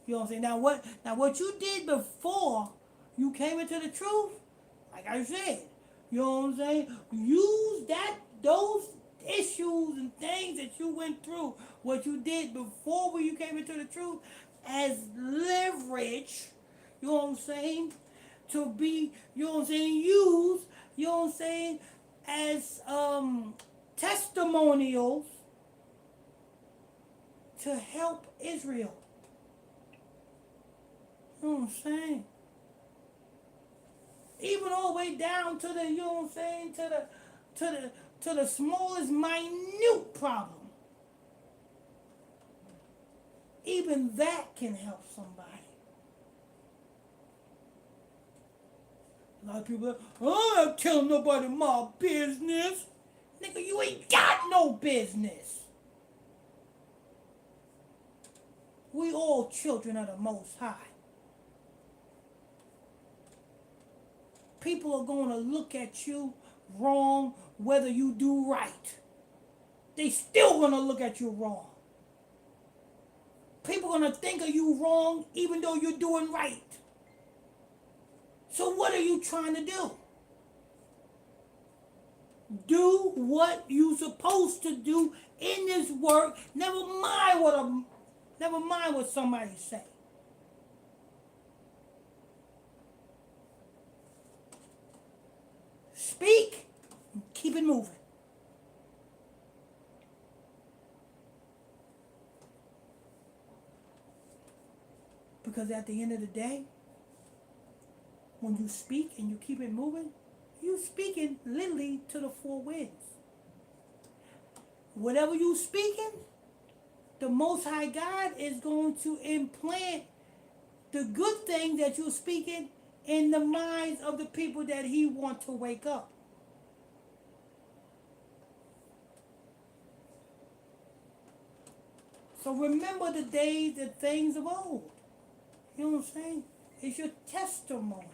You know what I'm saying? Now what you did before you came into the truth, like I said, you know what I'm saying? Use those issues and things that you went through, what you did before when you came into the truth, as leverage, you know what I'm saying, to be, you know what I'm saying, used, you know what I'm saying, as testimonials to help Israel. You know what I'm saying? Even all the way down to the, you know what I'm saying, to the smallest minute problem. Even that can help somebody. A lot of people are, oh, I'm not telling nobody my business. Nigga, you ain't got no business. We all children of the Most High. People are going to look at you wrong whether you do right. They still going to look at you wrong. People are going to think of you wrong even though you're doing right. So what are you trying to do? Do what you're supposed to do in this work. Never mind what somebody say. Speak, and keep it moving. Because at the end of the day, when you speak and you keep it moving, you speaking literally to the four winds. Whatever you speaking, the Most High God is going to implant the good thing that you're speaking in the minds of the people that He wants to wake up. So remember the days and things of old. You know what I'm saying? It's your testimony.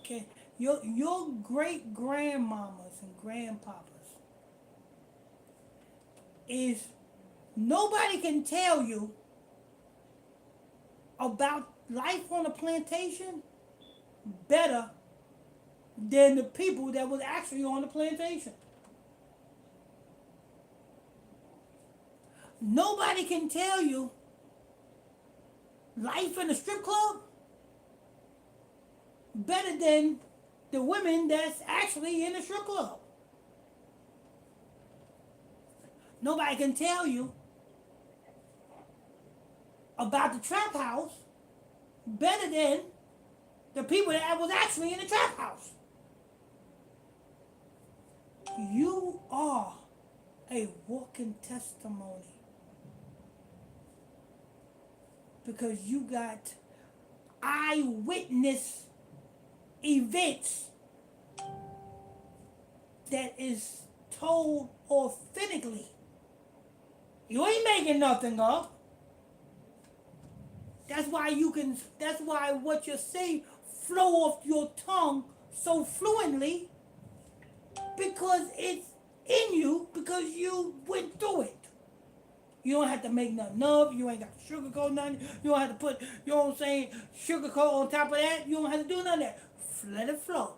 Okay, your great grandmamas and grandpapas is, nobody can tell you about life on a plantation better than the people that was actually on the plantation. Nobody can tell you life in a strip club better than the women that's actually in the strip club. Nobody can tell you about the trap house better than the people that was actually in the trap house. You are a walking testimony because you got eyewitness events that is told authentically. You ain't making nothing up. That's why what you say flow off your tongue so fluently, because it's in you, because you went through it. You don't have to make nothing up. You ain't got to sugarcoat nothing. You don't have to put, you know what I'm saying, sugarcoat on top of that. You don't have to do none of that. Let it flow.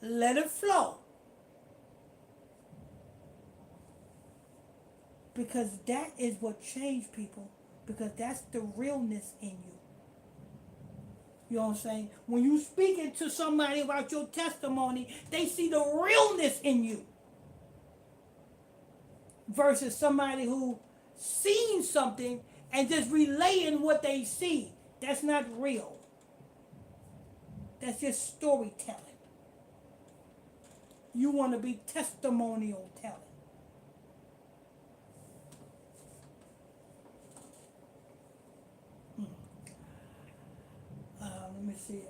Let it flow. Because that is what changed people. Because that's the realness in you. You know what I'm saying? When you speaking to somebody about your testimony, they see the realness in you. Versus somebody who seen something and just relaying what they see. That's not real. That's just storytelling. You want to be testimonial telling. Let me see.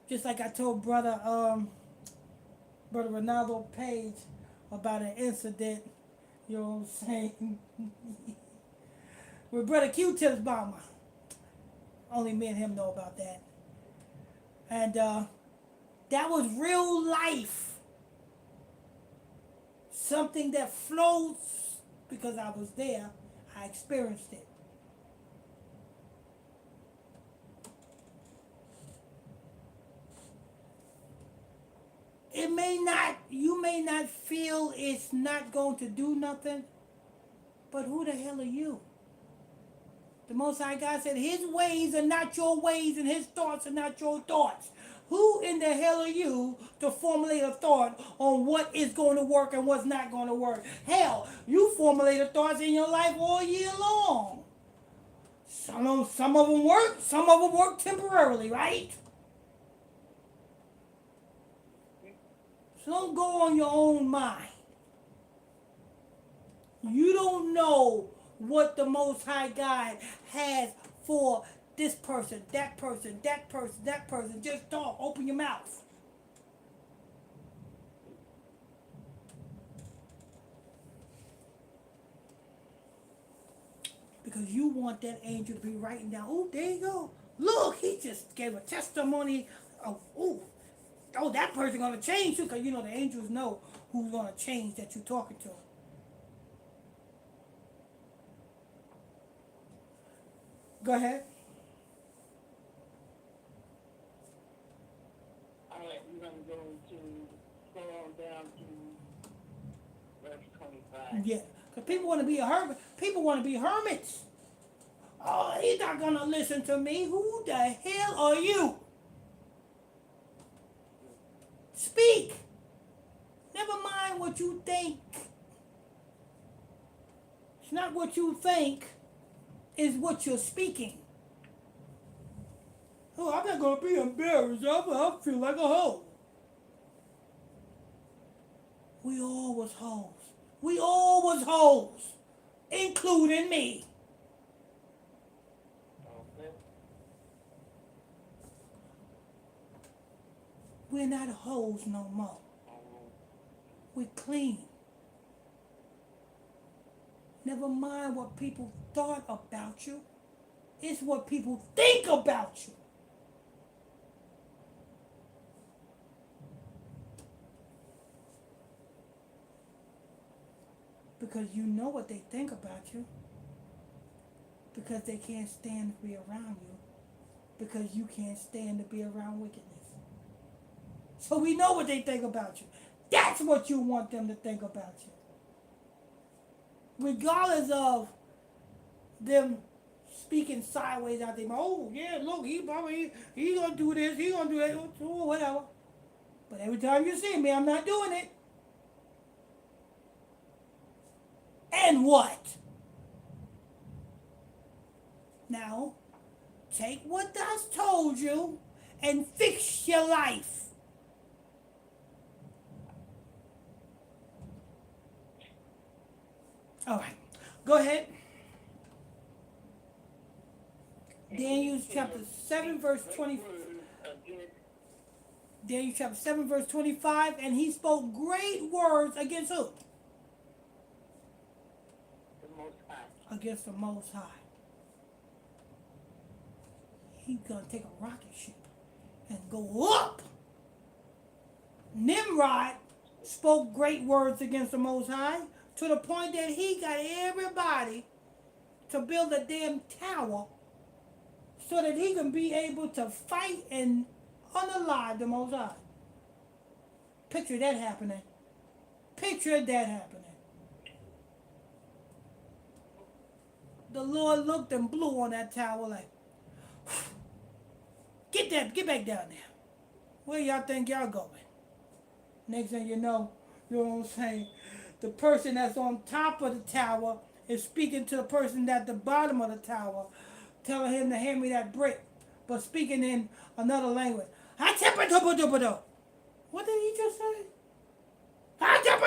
Just like I told brother Ronaldo Page about an incident, you know what I'm saying, with brother Q-Tip's mama. Only me and him know about that. And that was real life. Something that flows because I was there. I experienced it. You may not feel it's not going to do nothing, but who the hell are you? The Most High God said his ways are not your ways and his thoughts are not your thoughts. Who in the hell are you to formulate a thought on what is going to work and what's not going to work? Hell, you formulate thoughts in your life all year long. Some of them work temporarily, right? So don't go on your own mind. You don't know what the Most High God has for this person, that person, that person, that person. Just talk. Open your mouth. Because you want that angel to be writing down, oh, there you go. Look, he just gave a testimony of, oh, that person going to change too. Because, the angels know who's going to change that you're talking to. Go ahead. All right, we're going to go on down to verse 25. Yeah, because people want to be a hermit. People want to be hermits. Oh, he's not going to listen to me. Who the hell are you? Speak. Never mind what you think. It's not what you think. It's what you're speaking. Oh, I'm not going to be embarrassed. I feel like a hoe. We all was hoes. We all was hoes. Including me. Okay. We're not hoes no more. We're clean. Never mind what people thought about you. It's what people think about you. Because you know what they think about you. Because they can't stand to be around you. Because you can't stand to be around wickedness. So we know what they think about you. That's what you want them to think about you. Regardless of them speaking sideways out there. Oh, yeah, look, he gonna do this, he gonna do that, or whatever. But every time you see me, I'm not doing it. And what? Now, take what God's told you and fix your life. All right, go ahead. Daniel chapter 7, verse 20. Daniel chapter 7, verse 25. And he spoke great words against who? The Most High. Against the Most High. He's going to take a rocket ship and go up. Nimrod spoke great words against the Most High to the point that he got everybody to build a damn tower so that he can be able to fight and unalive the Most High. Picture that happening. Picture that happening. The Lord looked and blew on that tower like, get back down there. Where y'all think y'all going? Next thing you know what I'm saying? The person that's on top of the tower is speaking to the person at the bottom of the tower, telling him to hand me that brick, but speaking in another language. What did he just say? I don't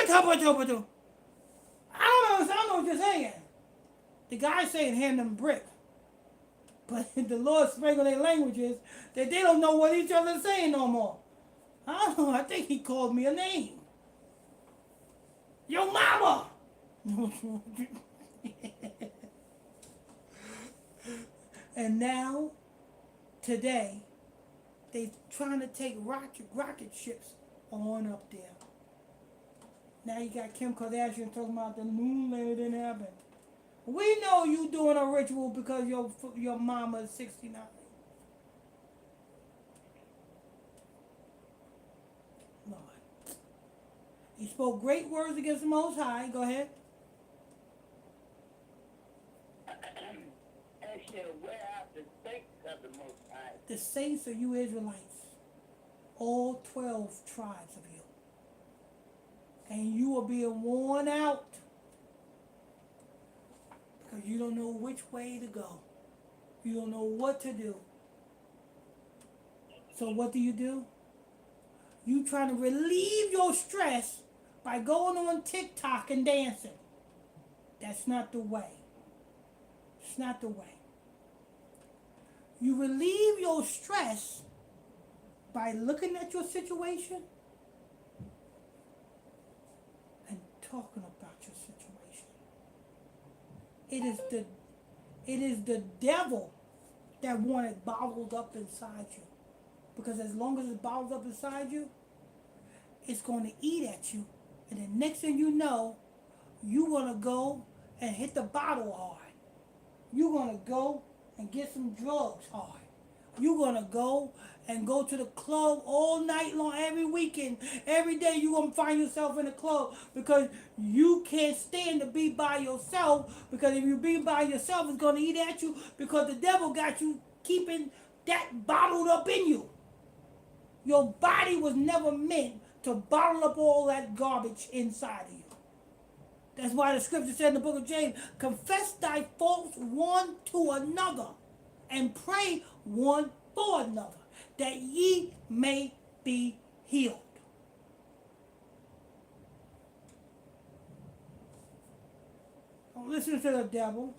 know what you're saying. The guy saying hand them brick. But the Lord sprinkle their languages that they don't know what each other's saying no more. I don't know, I think he called me a name. Yo mama! And now, today, they trying to take rocket ships on up there. Now you got Kim Kardashian talking about the moon landing didn't happen. We know you doing a ritual because your mama is 69. Lord. He spoke great words against the Most High. Go ahead. Actually, where are the saints of the Most High? The saints are you Israelites. All 12 tribes of you. And you are being worn out. Because you don't know which way to go. You don't know what to do. So what do? You trying to relieve your stress by going on TikTok and dancing. That's not the way. It's not the way. You relieve your stress by looking at your situation and talking about your situation. It is the devil that want it bottled up inside you. Because as long as it's bottled up inside you, it's going to eat at you. And the next thing you know, you're going to go and hit the bottle hard. You're going to go and get some drugs hard. You're going to go to the club all night long, every weekend. Every day you're going to find yourself in the club because you can't stand to be by yourself. Because if you be by yourself, it's going to eat at you because the devil got you keeping that bottled up in you. Your body was never meant to bottle up all that garbage inside of you. That's why the scripture said in the book of James, confess thy faults one to another and pray one for another, that ye may be healed. Don't listen to the devil.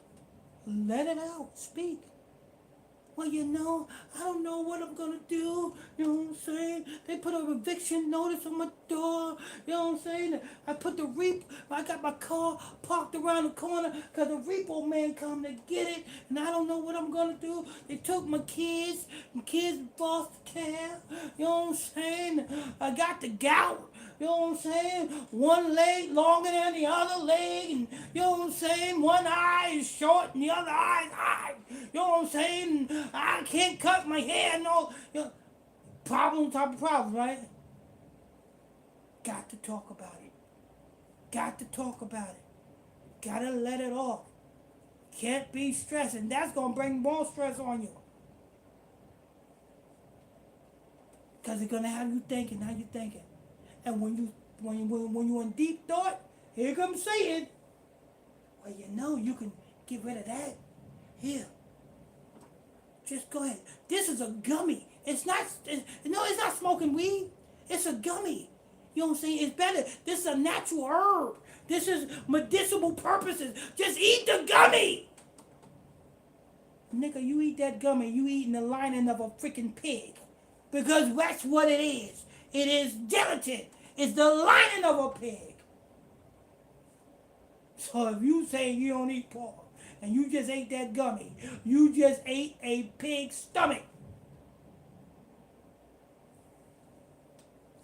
Let it out. Speak. Well, I don't know what I'm going to do. You know what I'm saying? They put a eviction notice on my door. You know what I'm saying? I got my car parked around the corner because the repo man come to get it. And I don't know what I'm going to do. They took my kids in foster care. You know what I'm saying? I got the gout. You know what I'm saying? One leg longer than the other leg. And you know what I'm saying? One eye is short and the other eye is high. You know what I'm saying? I can't cut my hair. No. Problem type of problem, right? Got to talk about it. Got to talk about it. Got to let it off. Can't be stressing. That's going to bring more stress on you. Because it's going to have you thinking how you thinking. And when you're in deep thought, here comes Satan. Well, you can get rid of that. Here. Just go ahead. This is a gummy. It's not smoking weed. It's a gummy. You know what I'm saying? It's better. This is a natural herb. This is medicinal purposes. Just eat the gummy. Nigga, you eat that gummy, you eating the lining of a freaking pig. Because that's what it is. It is gelatin. It's the lining of a pig. So if you say you don't eat pork and you just ate that gummy, you just ate a pig's stomach.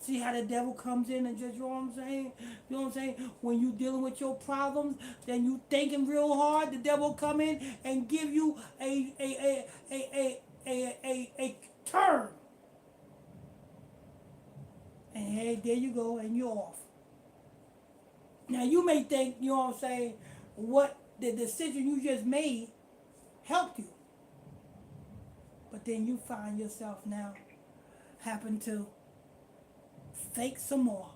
See how the devil comes in and just, you know what I'm saying? You know what I'm saying? When you dealing with your problems, then you thinking real hard, the devil come in and give you a a term. And hey, there you go, and you're off. Now you may think, you know what I'm saying, what the decision you just made helped you. But then you find yourself now having to think some more.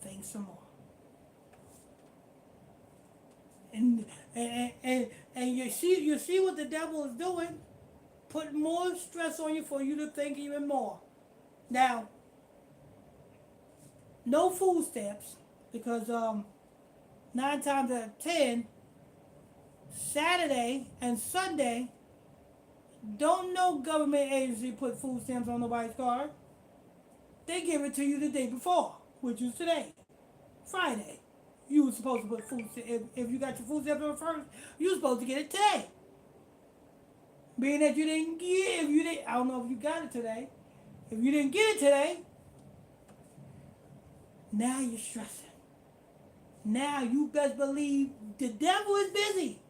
Think some more. And you see what the devil is doing, putting more stress on you for you to think even more. Now, no food stamps, because 9 times out of 10, Saturday and Sunday, don't no government agency put food stamps on nobody's card. They give it to you the day before, which is today, Friday. You were supposed to put food stamps. If you got your food stamps on the first, you were supposed to get it today. Being that you didn't get, if you didn't, I don't know if you got it today. If you didn't get it today, now you're stressing. Now you best believe the devil is busy.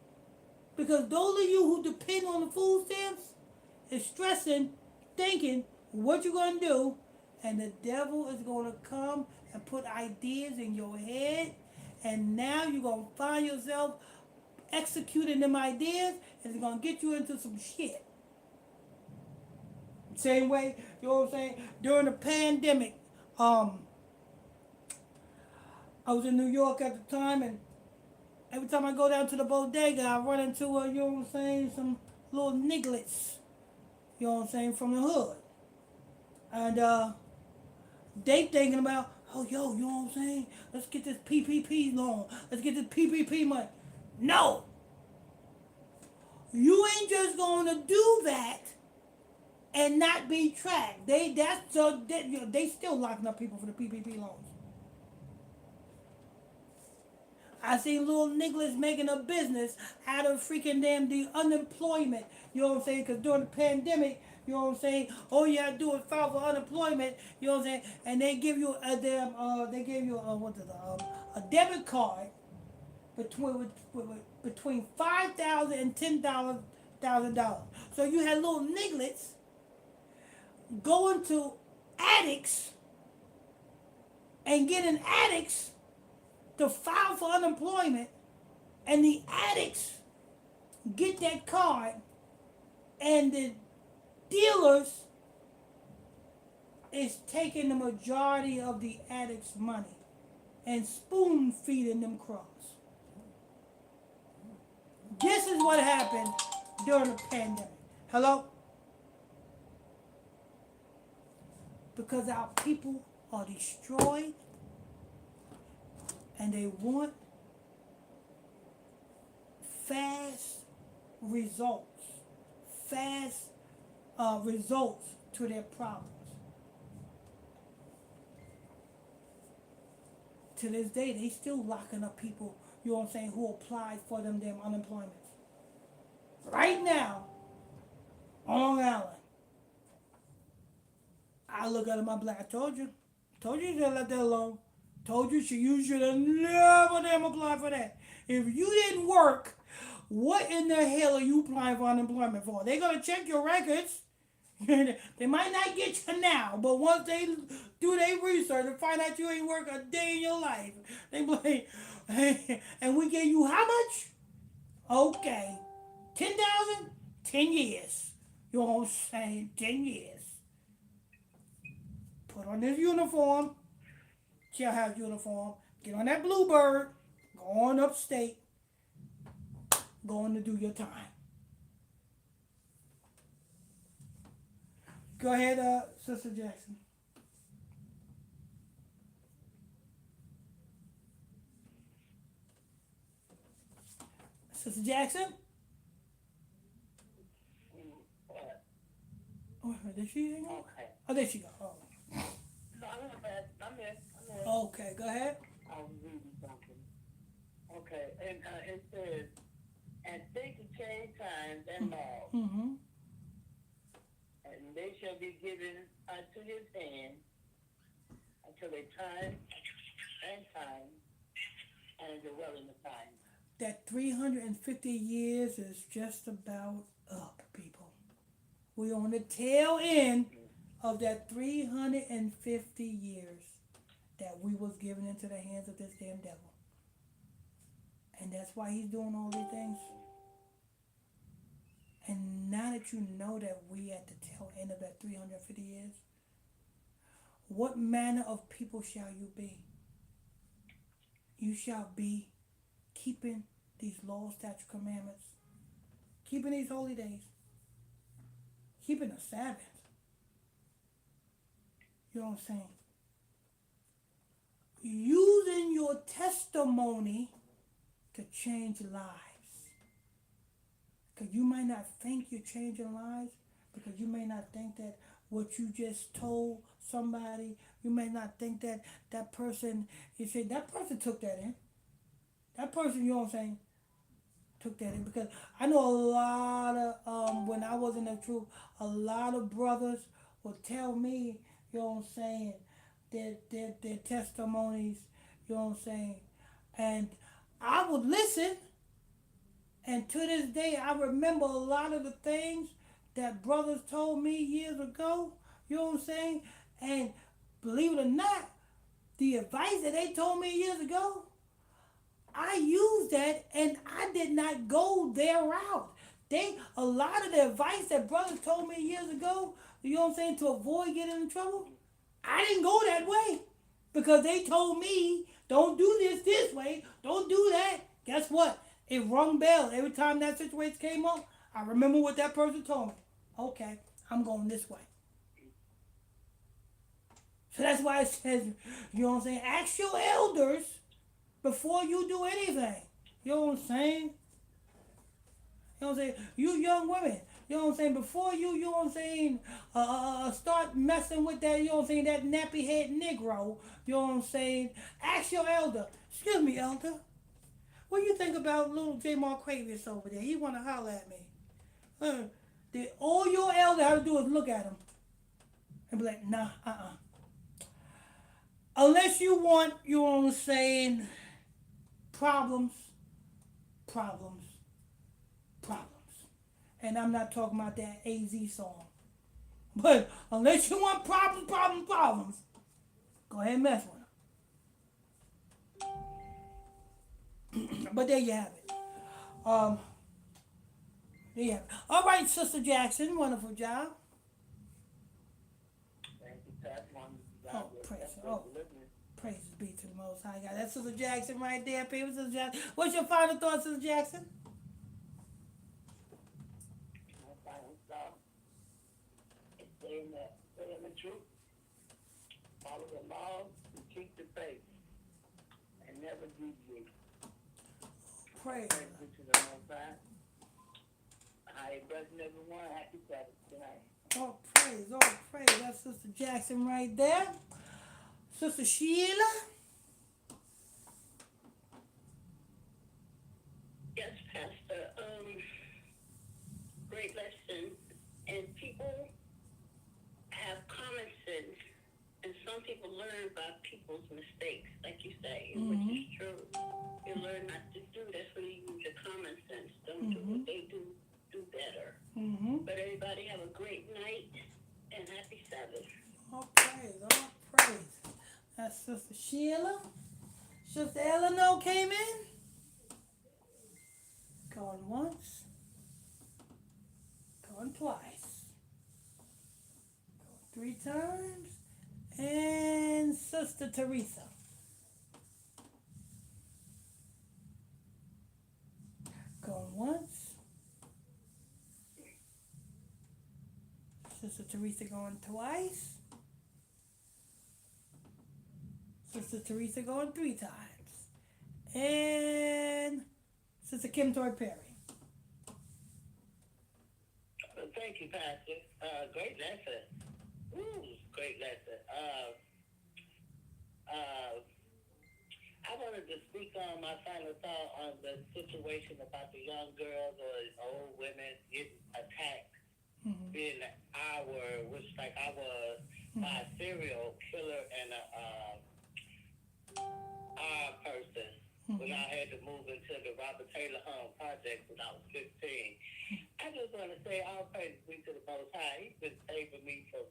Because those of you who depend on the food stamps is stressing, thinking what you're going to do, and the devil is going to come and put ideas in your head, and now you're going to find yourself executing them ideas, and it's going to get you into some shit. Same way, you know what I'm saying, during the pandemic, I was in New York at the time, and every time I go down to the bodega, I run into, you know what I'm saying, some little nigglets, you know what I'm saying, from the hood. And they thinking about, oh, yo, you know what I'm saying, let's get this PPP loan. Let's get this PPP money. No. You ain't just going to do that and not be tracked. They still locking up people for the PPP loans. I seen little niggas making a business out of freaking damn the unemployment. You know what I'm saying? Because during the pandemic, you know what I'm saying, all you have to do is file for unemployment. You know what I'm saying? And they give you a damn, a debit card between $5,000 and $10,000. So you had little nigglets going to addicts and getting addicts to file for unemployment, and the addicts get that card, and the dealers is taking the majority of the addicts' money and spoon feeding them crumbs. This is what happened during the pandemic. Hello? Because our people are destroyed, and they want fast results to their problems. To this day, they still locking up people, you know what I'm saying, who applied for them damn unemployments. Right now, on Long Island, I look at my black, I told you you should let that alone. Told you should have never damn applied for that. If you didn't work, what in the hell are you applying for unemployment for? They're going to check your records. They might not get you now, but once they do their research and find out you ain't worked a day in your life, they be like, hey, and we gave you how much? Okay, 10,000? 10 years. You know what I'm saying? 10 years. Put on this uniform. Jailhouse uniform, get on that Bluebird, go on upstate, going to do your time. Go ahead, Sister Jackson. Sister Jackson? Oh, did she hang on? Okay. Oh, there she go. Oh. No, I'm here. Okay, go ahead. I was reading something. Okay, and it says, and think to change times and laws, and they shall be given unto his hand until a time and the well in the time. That 350 years is just about up, people. We're on the tail end of that 350 years that we was given into the hands of this damn devil. And that's why he's doing all these things. And now that you know that we at the tail end of that 350 years, what manner of people shall you be? You shall be keeping these laws, statutes, commandments, keeping these holy days, keeping the Sabbath. You know what I'm saying? Using your testimony to change lives. Because you might not think you're changing lives, because you may not think that what you just told somebody, you may not think that that person, you say that person took that in. That person, you know what I'm saying, took that in. Because I know a lot of, when I was in the truth, a lot of brothers would tell me, you know what I'm saying, their testimonies, you know what I'm saying, and I would listen, and to this day I remember a lot of the things that brothers told me years ago, you know what I'm saying, and believe it or not, the advice that they told me years ago, I used that and I did not go their route. A lot of the advice that brothers told me years ago, you know what I'm saying, to avoid getting in trouble, I didn't go that way. Because they told me, don't do this way, don't do that. Guess what? It rung bells. Every time that situation came up, I remember what that person told me. Okay, I'm going this way. So that's why it says, you know what I'm saying, ask your elders before you do anything. You know what I'm saying? You know what I'm saying? You young women, you know what I'm saying, before you know what I'm saying, start messing with that, you know what I'm saying, that nappy head Negro, you know what I'm saying, ask your elder. Excuse me, elder. What do you think about little J. Marquavius over there? He want to holler at me. All your elder have to do is look at him and be like, nah, Unless you want, you know what I'm saying, problems. And I'm not talking about that AZ song. But unless you want problems, go ahead and mess with them. But there you have it. There you have it. All right, Sister Jackson, wonderful job. Thank you, Pastor. Oh, praises be to the Most High God. That's Sister Jackson right there, people. Sister Jackson. What's your final thoughts, Sister Jackson? My final thought is saying the truth, follow the law, and keep the faith, and never deviate. Praise. Praise be to the Most High. Hi, blessing everyone. Happy Sabbath tonight. Oh, praise. That's Sister Jackson right there. Sister Sheila. Yes, Pastor. Great lesson. And people have common sense. And some people learn by people's mistakes, like you say, which is true. You learn not to do. That's when you use your common sense. Don't do what they do better. But everybody have a great night and happy Sabbath. All praise. That's Sister Sheila. Sister Eleanor came in. Going once. Going twice. Going 3 times. And Sister Teresa. Going once. Sister Teresa going twice. Sister Teresa going 3 times. And Sister Kim Toy Perry. Thank you, Pastor. Great lesson. Great lesson. I wanted to speak on my final thought on the situation about the young girls or old women getting attacked, being which like I was, by a serial killer and a person when I had to move into the Robert Taylor Home project when I was 15. I just want to say all praise be to the Most High. He's been saving me from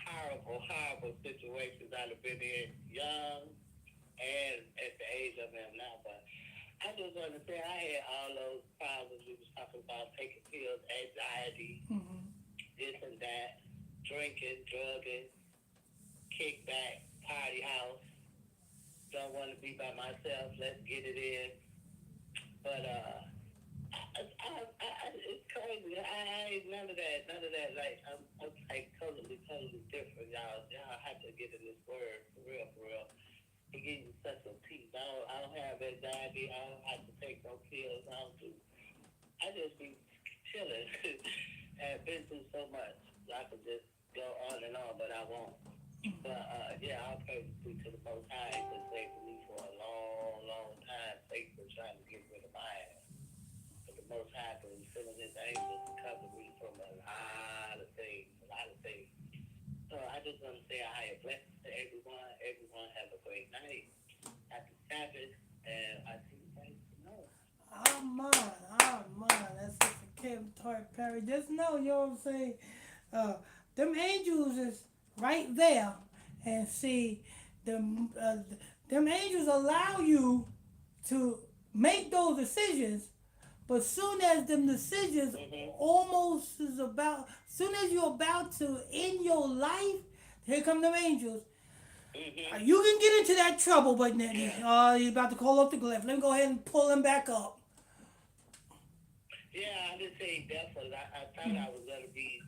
horrible situations I've been in young and at the age of am now. But I just want to say I had all those problems we was talking about, taking pills, anxiety, this and that, drinking, drugging, kickback, party house. Don't want to be by myself. Let's get it in. But it's crazy. I ain't none of that. Like I'm like totally different, y'all. Y'all have to get in this word for real. It gives you such a peace. I don't have anxiety. I don't have to take no pills. I just be chilling. I've been through so much. I could just go on and on, but I won't. But yeah, I'll praise be to the Most High to save me for a long time. Satan been trying to get rid of my ass. But the Most High been sending his angels to cover me from a lot of things. So I just want to say a higher blessing to everyone. Everyone have a great night. Happy Sabbath, and I see you guys tomorrow. That's just a Kim Tart Perry. Just know, you know what I'm saying? Them angels is right there, and see, them angels allow you to make those decisions, but soon as them decisions almost is about, soon as you're about to end your life, here come them angels. You can get into that trouble, but then you're about to call off the cliff. Let me go ahead and pull him back up. Yeah, I just say definitely. I thought I was gonna be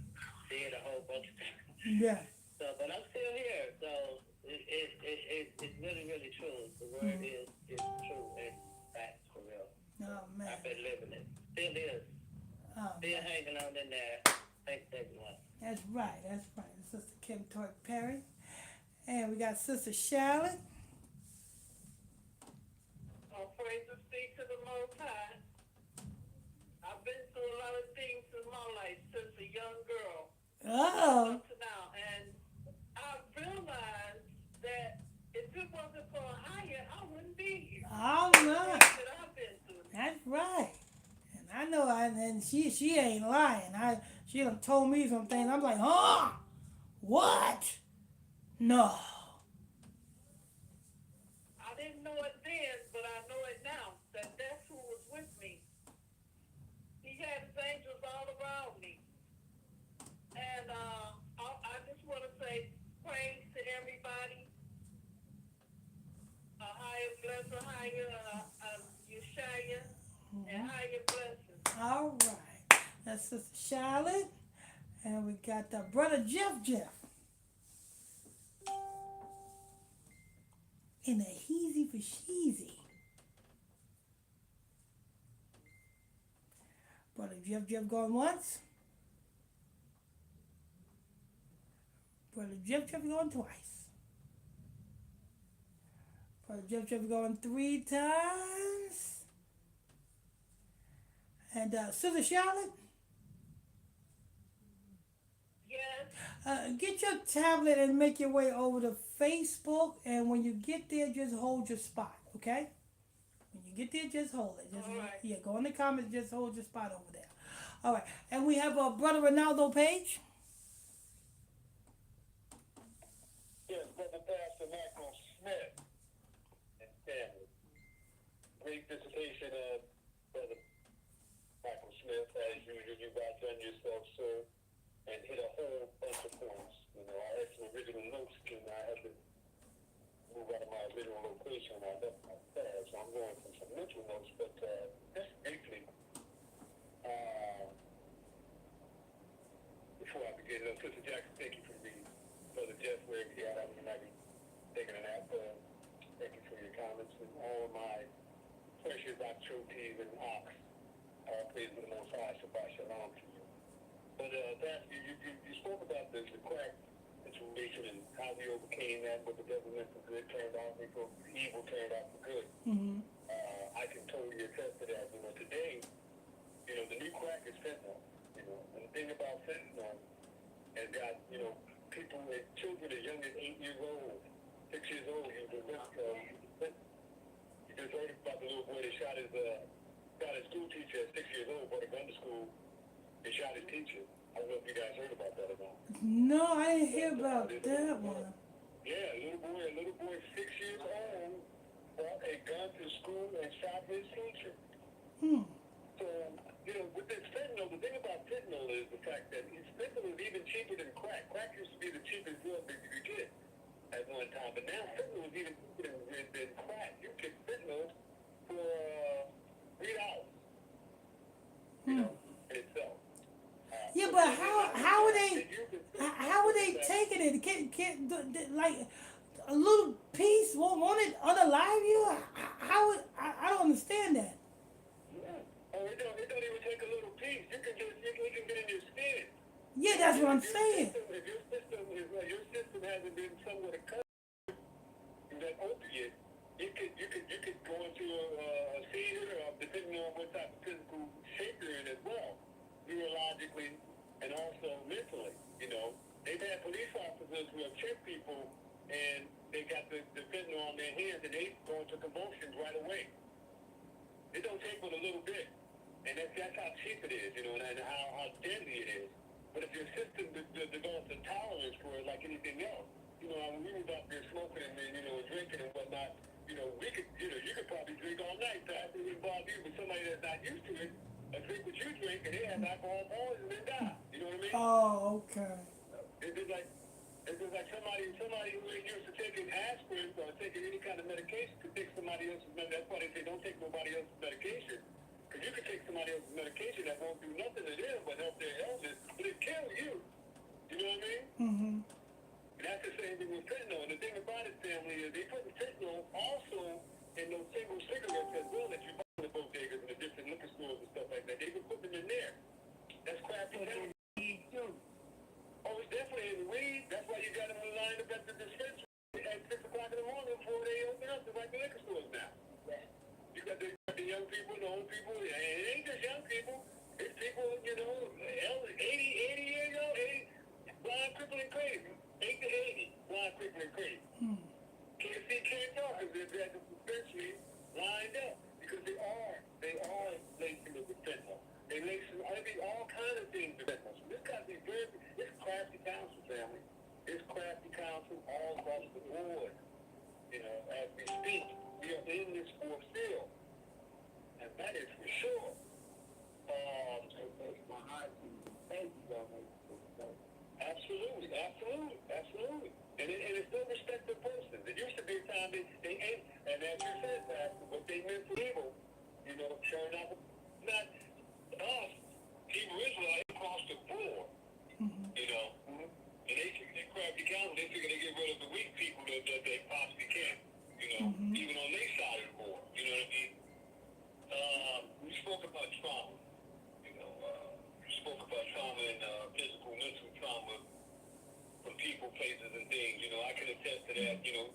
dead a whole bunch of times. Yeah. So, but I'm still here. So it's really true. The word is true and facts for real. Oh man. I've been living it. Still is. Still hanging on in there. Thanks everyone. That's right. Sister Kim Tart Perry. And we got Sister Charlotte. Oh, praise be to the Most High. I've been through a lot of things in my life since a young girl. Oh. Up to now. And I realized that if it wasn't for higher, I wouldn't be here. All right. That's right. And I know, and she ain't lying. She done told me some things. I'm like, huh? What? No. I didn't know it then, but I know it now. That's who was with me. He had his angels all around me. And I just want to say praise to everybody. A higher blessing, higher Yeshaya, and higher blessings. All right. That's Sister Charlotte. And we got Brother Jeff. In a heezy for sheezy. Brother Jeff going once. Brother Jeff going twice. Brother Jeff going 3 times. And Sister Charlotte? Yes. Get your tablet and make your way over to Facebook, and when you get there, just hold your spot, okay? When you get there, just hold it. All right. Yeah, go in the comments, just hold your spot over there. All right, and we have Brother Ronaldo Page. Yes, Brother Pastor Michael Smith and family. Great dissertation, Brother Michael Smith. As usual, you got done yourself, sir, and hit a whole bunch of points. You know, I had some original notes, and I had to move out of my original location. I left my pad, so I'm going from some mental notes, but just briefly, before I begin, Sister Jackson, thank you for reading. Brother Jeff, where he at, I might be taking a nap. Thank you for your comments, and all my precious Octrotes and ox. Praise the Most High, Shabbat Shalom to you. But Pastor, you spoke about the crack situation and how we overcame that, what the devil meant for good turned out for evil, turned out for good. Mm-hmm. I can totally attest to that. You know, today, you know, the new crack is fentanyl. You know, and the thing about fentanyl has got, you know, people with children as young as 8 years old, 6 years old, using this. You just heard about the little boy that shot his school teacher at 6 years old, brought a gun to school, He shot his teacher. I don't know if you guys heard about that or not. No, I didn't hear about that one. Yeah, a little boy 6 years old brought a gun to school and shot his teacher. So, you know, with this fentanyl, the thing about fentanyl is the fact that fentanyl is even cheaper than crack. Crack used to be the cheapest drug that you could get at one time, but now fentanyl is even cheaper than crack. You get fentanyl for $3, you know, in itself. Yeah, but how are they taking it? Can't like a little piece won't it unalive you? I don't understand that. Oh, it don't even take a little piece. You can get in your skin. Yeah, that's what I'm saying. If your system hasn't been somewhat accustomed to that opiate, you could go into a seizure, depending on what type of physical shape you're in as well, neurologically and also mentally. You know, they've had police officers who have tripped people and they got the fentanyl on their hands and they go into convulsions right away. It don't take but a little bit. And that's how cheap it is, you know, and how deadly it is. But if your system develops a tolerance for it like anything else, you know, when we was out there smoking and, you know, drinking and whatnot, you know, you could probably drink all night, Pat. It wouldn't bother you, but somebody that's not used to it, drink what you drink, and they have alcohol poisoning and die. You know what I mean? Oh, okay. It's just like somebody who ain't used to taking aspirin or taking any kind of medication could take somebody else's medication. That's why they say don't take nobody else's medication. Because you can take somebody else's medication that won't do nothing to them but help their illness, but it kills you. You know what I mean? Mm-hmm. And that's the same thing with fentanyl. And the thing about it, family, is they put fentanyl also in those single cigarettes as well that you buy in the bodegas and the different liquor stores and stuff like that. They can put them in there. That's crappy weed too. Oh, it's definitely in weed. That's why you got them lined up at the dispensary at 6 o'clock in the morning before they open up. It's like the liquor stores now. You got the young people, the old people, and it ain't just young people. It's people, you know, 80 years old, 80, blind, crippled, and crazy. 8 to 80, blind, crippled, and crazy. Can't see, can't talk, because they're at the dispensary lined up. Because they are lacing it with fentanyl. They lacing all kinds of things with fentanyl. So this got to be it's crafty counsel, family. It's crafty counsel all across the board. You know, as we speak, we are in this fourth field. And that is for sure. Absolutely. And it's no respect to persons. It used to be a time they ain't, and as you said, Pastor, what they meant for evil, you know, turned out not us, Hebrew Israelites across the board, you know. And they crafty counsel, they figure they get rid of the weak people that they possibly can, you know, even on their side of the board, you know what I mean? We spoke about trauma, you know, we spoke about trauma and physical, mental trauma from people, places, and things. You know, I can attest to that. You know,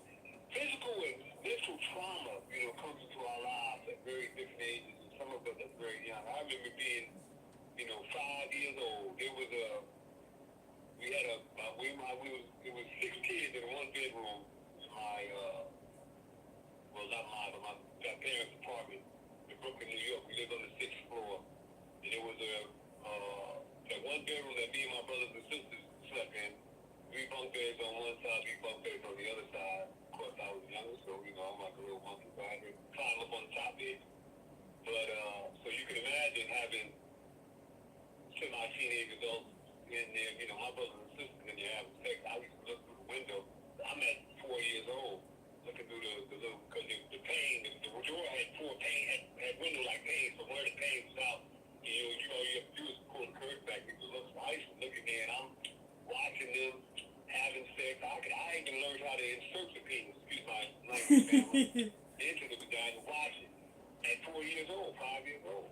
physical and mental trauma, you know, comes into our lives at very different ages, and some of us are very young. I remember being, you know, 5 years old. There was it was 6 kids in one bedroom in my, well, not mine, but my parents' apartment in Brooklyn, New York. We lived on the 6th floor. And it was that one bedroom that me and my brothers and sisters slept in. 3 bunk beds on one side, 3 bunk beds on the other side. Of course, I was younger, so, you know, I'm like a little monkey, so I had to climb up on top of it. But, so you can imagine having semi-teenage adults in there, you know, my brothers and sisters in there having sex. I used to look through the window. I'm at 4 years old, looking through the little, because the pane, the door had 4 pane, had window-like panes, so where the pane was out, you know, all you have to do is pull the curtain back. You can look, so I used to look in there, and I'm watching them having sex. I even learned how to insert the penis, excuse my language, into the vagina, watch it. At 4 years old, 5 years old,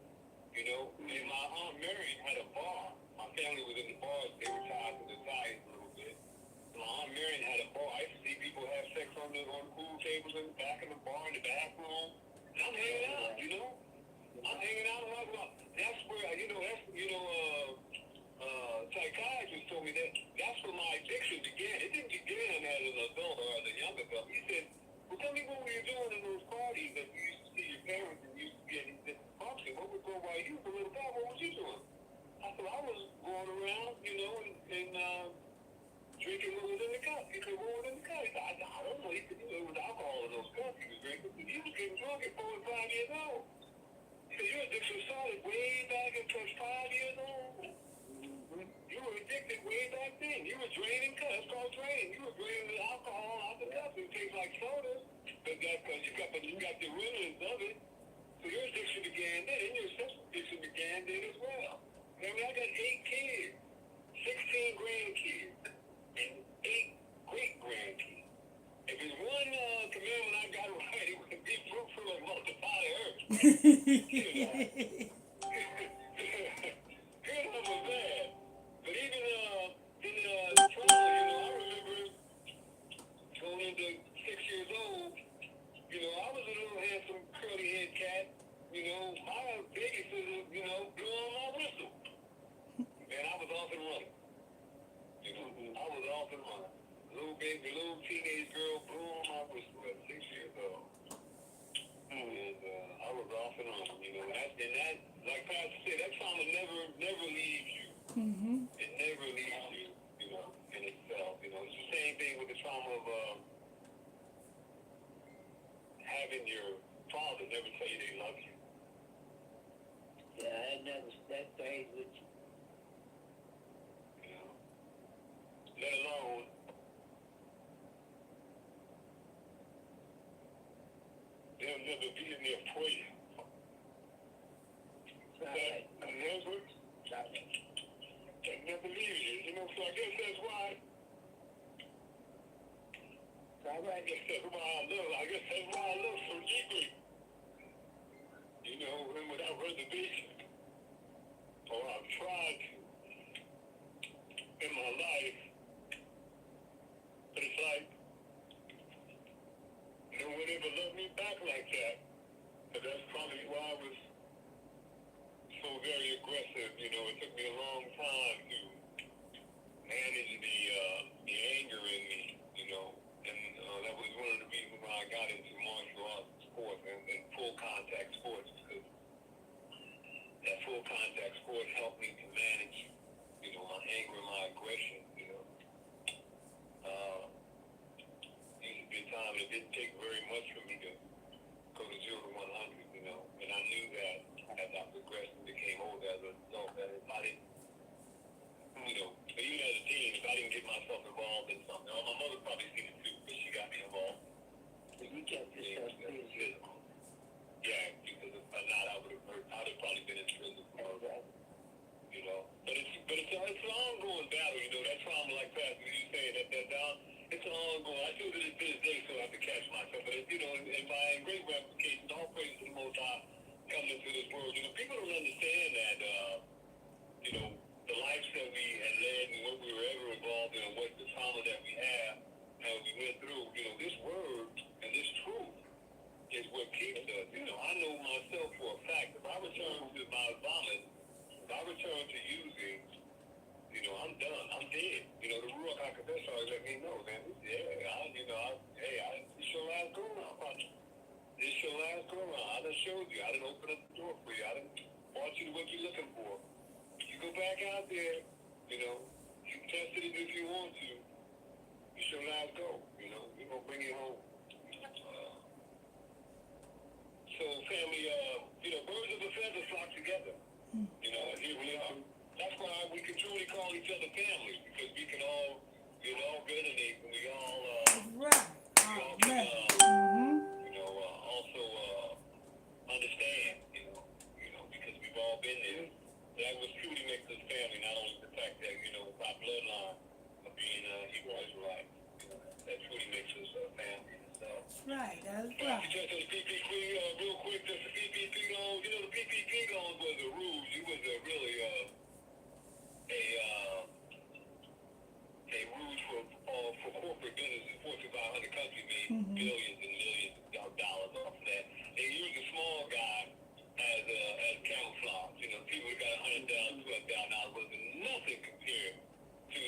you know. And my Aunt Mary had a bar. My family was in the bar. They were tied to the sides a little bit. My Aunt Mary had a bar. I used to see people have sex on the pool tables in the back of the bar, in the bathroom. And I'm hanging out, you know. I'm hanging out. That's where, psychiatrist told me that's where my addiction began. It didn't begin as an adult or as a young adult. He said, well, tell me what were you doing in those parties that you used to see your parents and you used to be at these different functions? What was going on while you was a little guy? What was you doing? I said, I was I don't know, he could do it with alcohol and those stuff he was drinking, but he was getting drunk at 4 and 5 years old. So your addiction started way back at 5 years old. You were addicted way back then. You were draining, that's called draining. You were draining the alcohol out the cup. It tastes like soda, but that's because you got the remnants of it. So your addiction began then, and your sexual addiction began then as well. I mean, I got 8 kids, 16 grandkids, and 8 great-grandkids. If there's one commandment I got right, it would be fruitful and multiply the earth. Good enough was bad. But even in the trial, I remember going into 6 years old, I was a little handsome, curly-head cat. My babysitter, blew on my whistle. And I was off and running. I was off and running. Little teenage girl blew on my whistle at 6 years old. And I was off and running, and that, like Pastor said, that trauma never leaves you. Mm-hmm. It never leaves you, in itself. It's the same thing with the trauma of having your father never tell you they love you. Yeah, that stays with you. Let alone they'll never be in there for you. Right. They never leave you, so I guess that's why. I guess that's why I love so deeply. And without reservation. Or I've tried to in my life. But it's like, no one ever loved me back like that. But that's probably why I was so very aggressive. It took me a long time to manage the anger in me, and that was one of the reasons why I got into martial arts sports and full contact sports, because that full contact sport helped me to manage, my anger and my aggression, used to be a time it didn't take very much for me to go to 0 to 100, and I knew that as I progressed and became older as an adult, that if I didn't, even as a teen, if I didn't get myself involved in something, my mother probably seen it too, but she got me involved. So you kept yourself busy. Yeah, because if not, I would have probably been in prison for murder. But it's an ongoing battle, that trauma, like Pastor, you saying that down, it's an ongoing. I still do it to this day, so I have to catch myself. But in my great ramifications, all praise to the Most High coming into this world. People don't understand that, the lives that we had led and what we were ever involved in, and what the trauma that we have, and we went through. This word and this truth is what keeps us. I know myself for a fact. If I return to my vomit, if I return to using, I'm done. I'm dead. The Ruach HaKodesh always let me know, man. It's your last go around, partner. It's your last go around. I done showed you. I done opened up the door for you. I done brought you to what you're looking for. You go back out there, you tested it if you want to. It's your last go. We're going to bring you home. So, family, birds of a feather flock together. And here we are. That's why we can truly call each other family, because we can all resonate, and we all can, also understand, because we've all been there. That was truly makes us family, not only the fact that, our bloodline of being Hebrew Israelites, that truly makes us a family. Right, that's right. Just on the PPP, real quick, just the PPP loans. The PPP loans was a ruse. It was a really a ruse for corporate businesses. Fortune 500 countries made billions and millions of dollars off of that. They used a small guy as camouflage. People that got $100,000, $12,000 was nothing compared to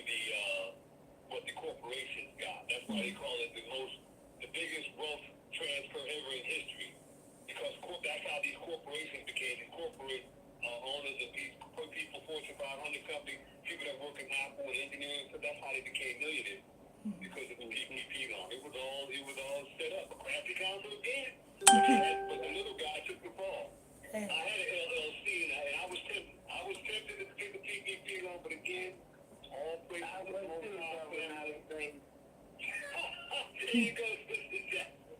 what the corporations got. That's why they call it the biggest wealth transfer ever in history, because that's how these corporations became the corporate owners of these people, Fortune 500 companies, people that work in Apple and engineering, so that's how they became millionaires, because of the PPP loan. you go, Sister Jackson.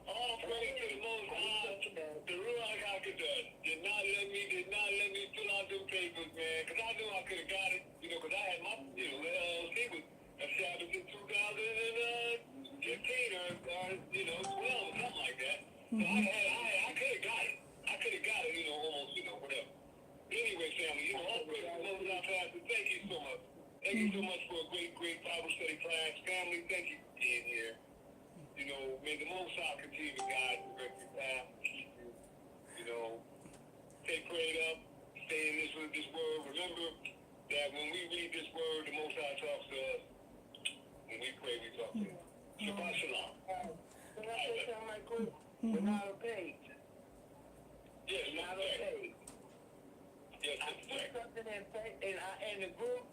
All praise to the Most High, the Ruach HaKodesh. Did not let me fill out them papers, man, because I knew I could have got it, because I had my, LLC was established in 2015 or 12, something like that. So I could have got it. I could have got it, almost, whatever. Anyway, family, all praise to the Most High, Pastor. Thank you so much. Thank you so much for a great, great Bible study class. Family, thank you for being here. May the Most High continue to guide you, direct your path, keep you, stay prayed up, stay in this word. Remember that when we read this word, the Most High talks to us. When we pray, we talk to him. Shabbat shalom. Can I say something right quick? We're not on page. Yes, We're not on page. Yes, I put something in the group.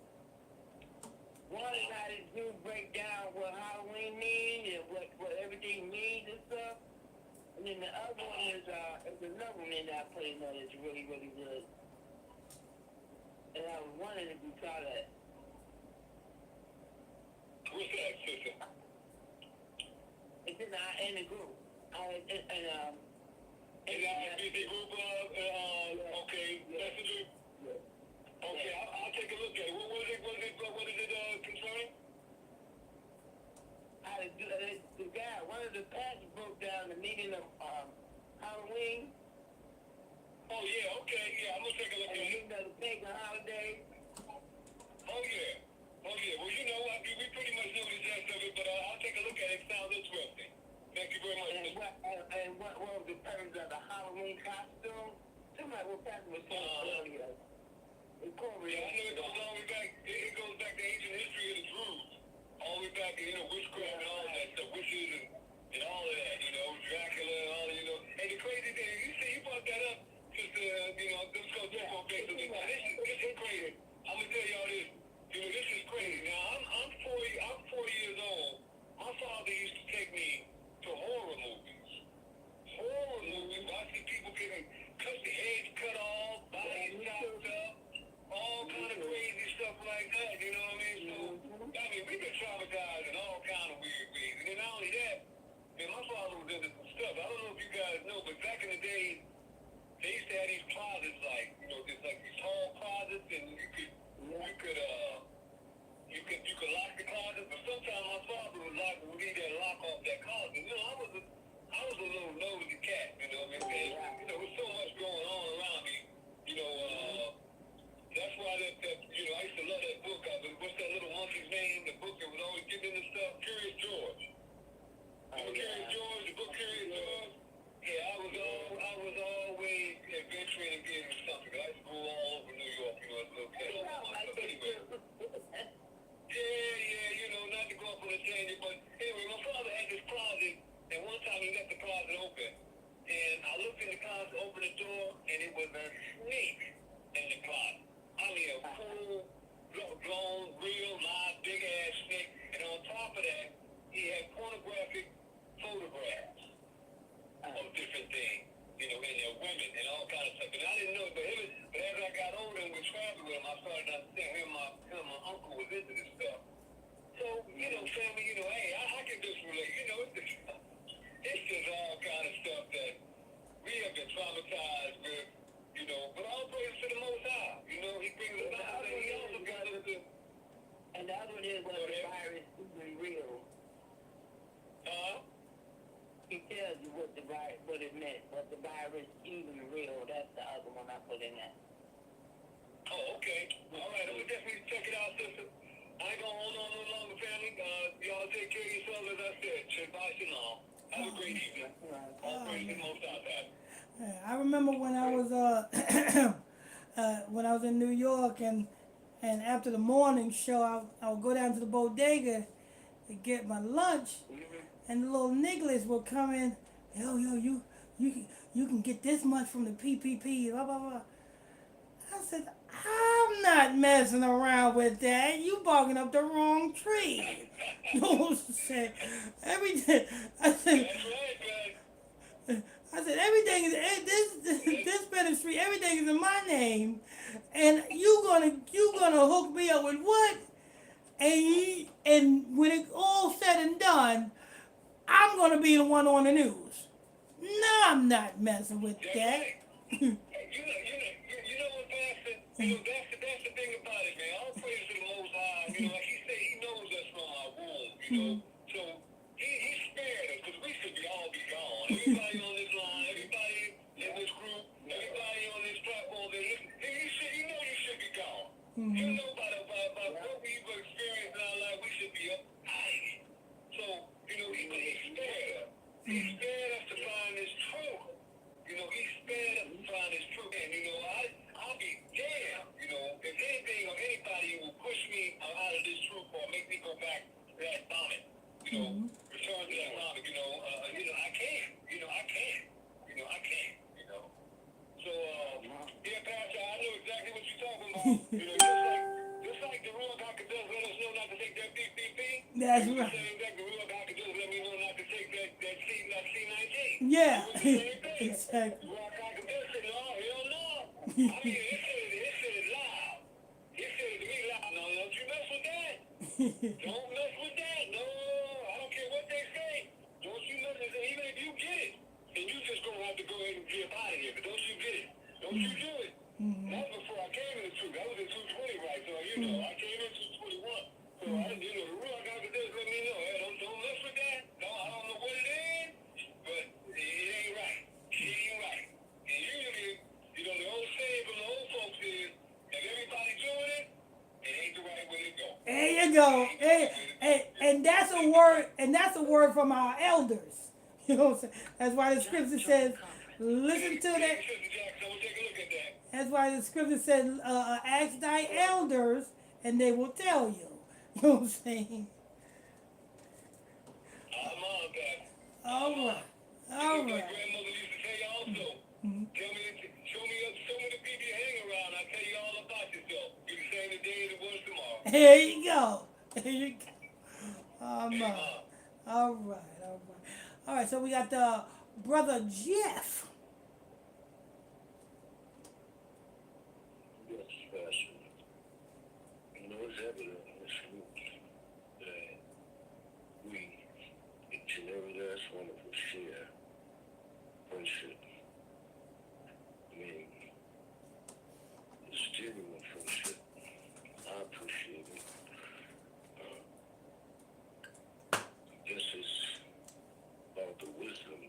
One is how the Jews break down what Halloween means and what everything means and stuff. And then the other one is another one that I put in there that's really, really good. And I was wondering if you saw that. What's that, sister? It's in the group. In the ISBC group, okay, messenger? Okay, I'll take a look at it. What is it concerning? The guy, one of the pastors broke down the meaning of Halloween. Oh, yeah, okay, yeah, I'm going to take a look at it. The pagan holiday. Oh, yeah. Well, we pretty much know the gist of it, but I'll take a look at it. It sounds interesting. Thank you very much. And what was the purpose of the Halloween costume? Somebody what Pastor was saying earlier. Yeah, I know it goes all the way back. It goes back to ancient history of the Druids. All the way back to, witchcraft and all that stuff. Witches and all of that, Dracula and all, And the crazy thing, you brought that up, sister, let's go based on this. Now, this is crazy. I'm going to tell y'all this. This is crazy. Now, I'm 4 years old. My father used to take me to horror movies. Horror movies. I see people getting their heads cut off, bodies chopped up, all kind of crazy stuff like that. You know what I mean? So, we've been traumatized in all kind of weird ways. And then not only that, my father was into some stuff. I don't know if you guys know, but back in the day, they used to have these closets just like these tall closets, and you could lock the closet, but sometimes my father would need that lock off that closet. I was a little nosy cat, with so much going on around me, that's why I used to love that book. What's that little monkey's name? The book that was always giving this stuff? Curious George. Remember Curious George? The book Curious George? Yeah, I was always adventuring and getting something. I used to go all over New York, as a little kid. Anyway. Yeah, not to go off on a tangent, but anyway, my father had this closet, and one time he left the closet open, and I looked in the closet, opened the door, and it was a snake in the closet. I mean, a full-blown, real, live, big-ass snake, and on top of that, he had pornographic photographs of different things, and their women and all kinds of stuff. And I didn't know it, but as I got older and was traveling with him, I started to understand him and my uncle was into this stuff. So, family, hey, I can just relate. It's just all kind of stuff that we have been traumatized with, but all praise to the Most High. He brings us out, and he also got us to... And the other one is what the virus is even real. He tells you what it meant, what the virus even real. That's the other one I put in there. Oh, okay. All right, we'll definitely check it out, sister. I ain't gonna hold on no longer, family. Y'all take care of yourselves, as I said. Shabbat shalom. Have a great evening. All praise to the Most High. I remember when I was when I was in New York, and after the morning show, I would go down to the bodega to get my lunch, and the little nigglets would come in. Yo, you can get this much from the PPP. Blah blah blah. I said, I'm not messing around with that. You barking up the wrong tree. You know what I'm saying? Everything. I said everything is this ministry. Everything is in my name, and you gonna hook me up with what? And when it all said and done, going to be the one on the news. No, I'm not messing with That's that. right. You know what, Pastor? That's the thing about it, man. All praise to the Most High. Like he said, he knows us from our womb, So he spared us, because we should all be gone. Everybody on this line, everybody in this group, everybody on this platform, you know you should be gone. You know by what we've experienced in our life, we should be up out of here. So, he spared us. He spared us to find this truth. He spared us to find this truth. And, I'll be damned, if anything or anybody will push me out of this truth or make me go back to that vomit, return to that vomit, I can't. I can't. So, Pastor, I know exactly what you're talking about. Just like the Ruach HaKodesh let us know not to take that beep. That's The right. same thing the Ruach HaKodesh let me know not to take that C19. Yeah. It was the same thing. Exactly. Ruach HaKodesh said, no, hell no. I mean, it said loud. It said to me loud. No, don't you mess with that. Don't mess with that. No, I don't care what they say. Don't you mess with it. Even if you get it, and you just gonna have to go ahead and get out of here. But don't you get it. Don't you do it. That's before I came in the truth. I was in 220, right? So, I came in 221. So, the Ruach HaKodesh let me know, hey, don't mess with that. No, I don't know what it is, but it ain't right. It ain't right. And usually, the old saying from the old folks is, if everybody doing it, it ain't the right way to go. There you go. And that's a word from our elders. You know what I'm saying? That's why the scripture says, listen to that. That's why the scripture says, ask thy elders, and they will tell you. You know what I'm saying? I'm on that. All right. My grandmother used to tell you also, show me the people you hang around, I'll tell you all about yourself. Be the same today as it was tomorrow. There you go. There you go. All right. All right, so we got the brother Jeff. Yes, Pastor. It's evident in this group that we, each and every last one of us, share friendship. I mean, it's genuine friendship. I appreciate it. This is about the wisdom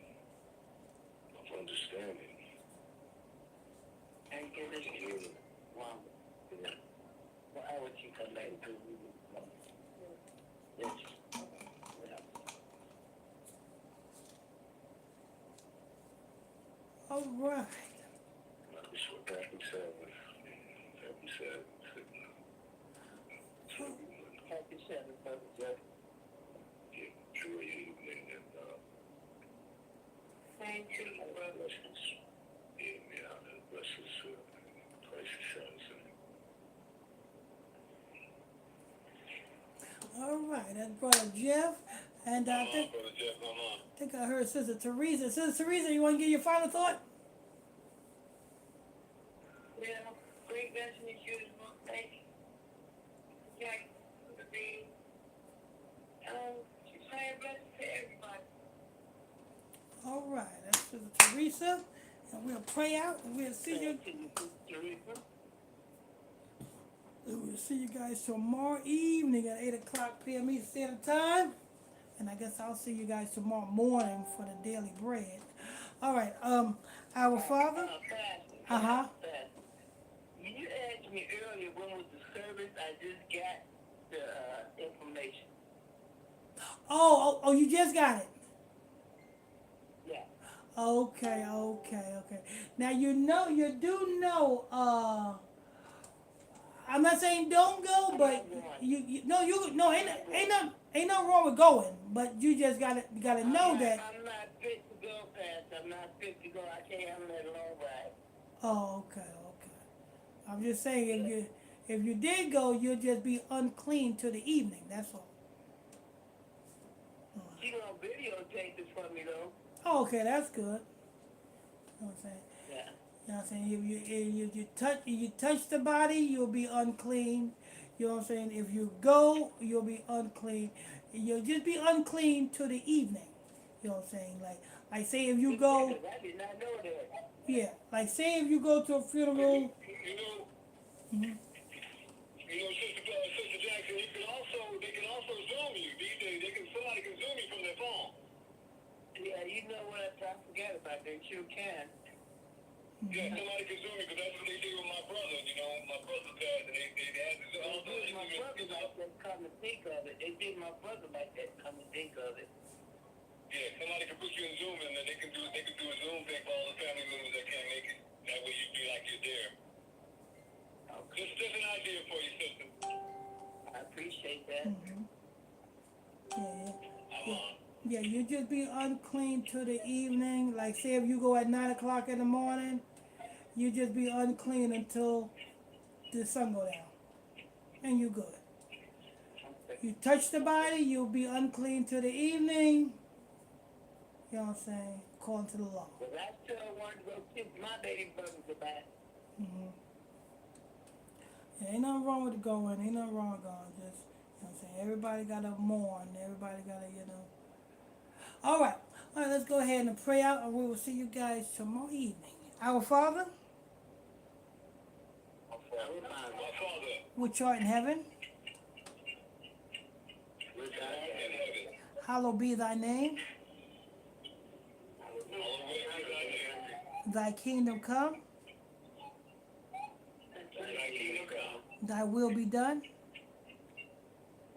of understanding. And give us wow. Yeah. Well, I would you come back to yes. All right. Happy Sabbath. Happy Sabbath, Brother Jeff. Enjoy your evening and thank you, my brother. Blessings, Christ shines in. All right, that's brother Jeff. And I think I heard Sister Teresa. Sister Teresa, you want to give your final thought? Yeah, great message as usual. Thank you. Jack, for the being. She's saying blessings to everybody. All right, that's Sister Teresa. And we'll pray out and we'll see you. We'll see you guys tomorrow evening at 8 o'clock p.m. Eastern Standard Time. And I guess I'll see you guys tomorrow morning for the daily bread. All right, our Father. Uh-huh. You asked me earlier when was the service. I just got the information. Oh, you just got it. Yeah. Okay. Now you do know. I'm not saying don't go, but ain't nothing wrong with going, but you just gotta know that. I'm not fit to go, Pastor. I'm not fit to go. I can't have that long ride. Oh, okay. I'm just saying if you did go, you'll just be unclean to the evening. That's all. She gonna videotape this for me though. Oh, okay, that's good. You know what I'm saying? Yeah. You know what I'm saying? If you touch the body, you'll be unclean. You know what I'm saying? If you go, you'll be unclean. You'll just be unclean to the evening. You know what I'm saying? Like say if you go, I did not know that. yeah, like say if you go to a funeral. You know, Mm-hmm. Sister Jackson, they can also Zoom you these days. Somebody can Zoom you from their phone. Yeah, you know what? I forget about that. You can. Yeah, somebody can Zoom me because that's what they did with my brother. You know, my brother passed, and they had to Zoom. They did my brother like that. Come to think of it, they did my brother like that. Come to think of it. Yeah, somebody can put you in Zoom, and then they can do a Zoom thing for all the family members that can't make it. That way you be like you're there. Okay. Just an idea for you, sister. I appreciate that. Mm-hmm. Yeah, I'm yeah. on. Yeah, you just be unclean to the evening. Like say if you go at 9 o'clock in the morning, you just be unclean until the sun go down, and you good. You touch the body, you'll be unclean to the evening. You know what I'm saying? According to the law. But I still want to go kiss my baby brothers about. Mm-hmm. Yeah, ain't nothing wrong with going. Ain't nothing wrong with going. Just, you know what I'm saying? Everybody got to mourn. Everybody got to, All right. All right, let's go ahead and pray out, and we will see you guys tomorrow evening. Our Father, My Father, which art in heaven, which art in heaven, hallowed be thy name. hallowed be thy name. Thy kingdom come, Thy kingdom come. thy will be done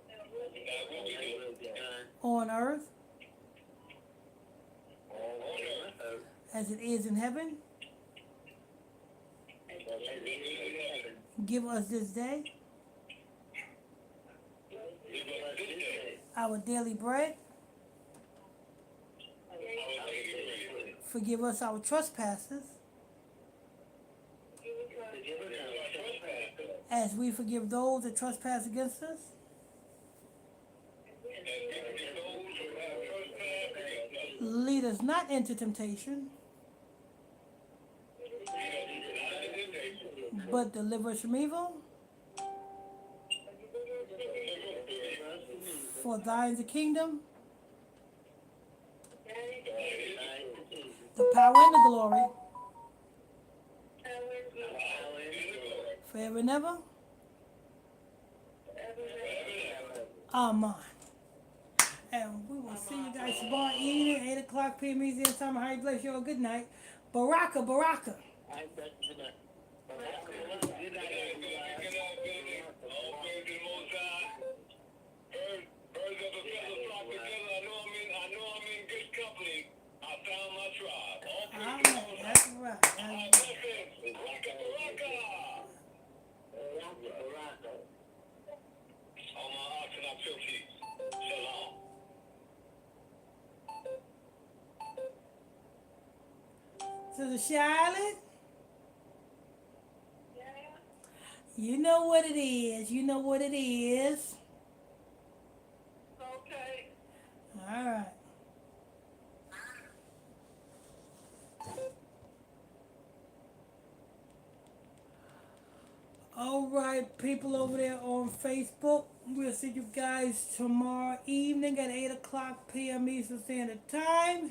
Thy will be done on earth on earth as it is in heaven. as it is in heaven. Give us this day Give us this day our daily bread. our daily bread. Forgive us our trespasses Forgive us our trespasses, as we forgive those that trespass against us. as we forgive those who have trespassed against us. Lead us not into temptation, Lead us not into temptation, but deliver us from evil. For thine is the kingdom, the power and the glory, forever and ever. Amen. And we will see you guys tomorrow evening, 8 o'clock p.m. Eastern Time. How you bless you all. Good night. Baraka, Baraka. I bet you that. Good night, good night. All praise to the Most High. Birds of a feather flock together. I know I'm in good company. I found my tribe. All praise to the Most High. That's right. That's right. Blessings. Baraka. All my oxen are filthy. Shalom. Sister Charlotte, you know what it is. You know what it is. Okay. All right. All right, people over there on Facebook. We'll see you guys tomorrow evening at 8 o'clock p.m. Eastern Standard Time.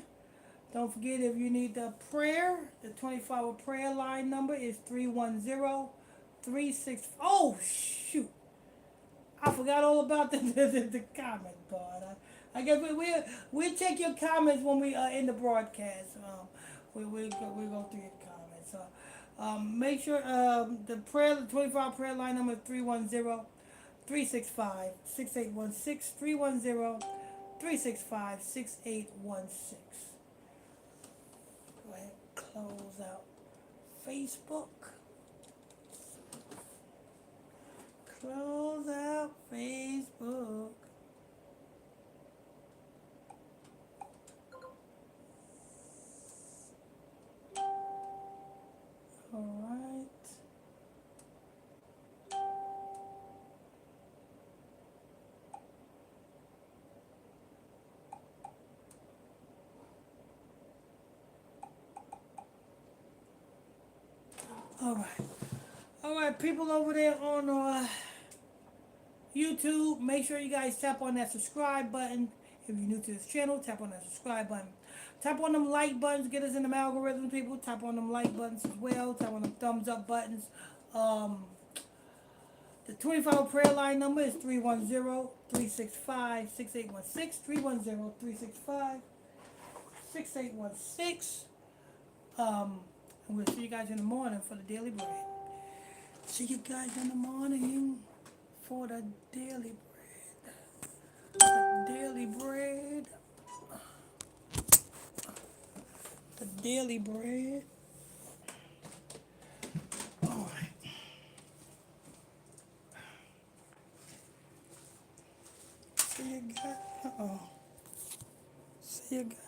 Don't forget, if you need the prayer, the 24-hour prayer line number is 310-36. Oh, shoot. I forgot all about the comment part. I guess we'll check your comments when we are in the broadcast. We'll go through your comments. So make sure the 24-hour prayer line number is 310-365-6816. 310-365-6816. Go ahead, close out Facebook. Close out Facebook. All right. All right. All right, people over there on YouTube, make sure you guys tap on that subscribe button If you're new to this channel, tap on that subscribe button. Tap on them like buttons, get us in them algorithms, people. Tap on them like buttons as well. Tap on them thumbs up buttons. The 24-hour prayer line number is 310-365-6816. 310-365-6816. And we'll see you guys in the morning for the daily bread. See you guys in the morning for the daily bread. The daily bread. The daily bread. All right. See you guys. See you guys.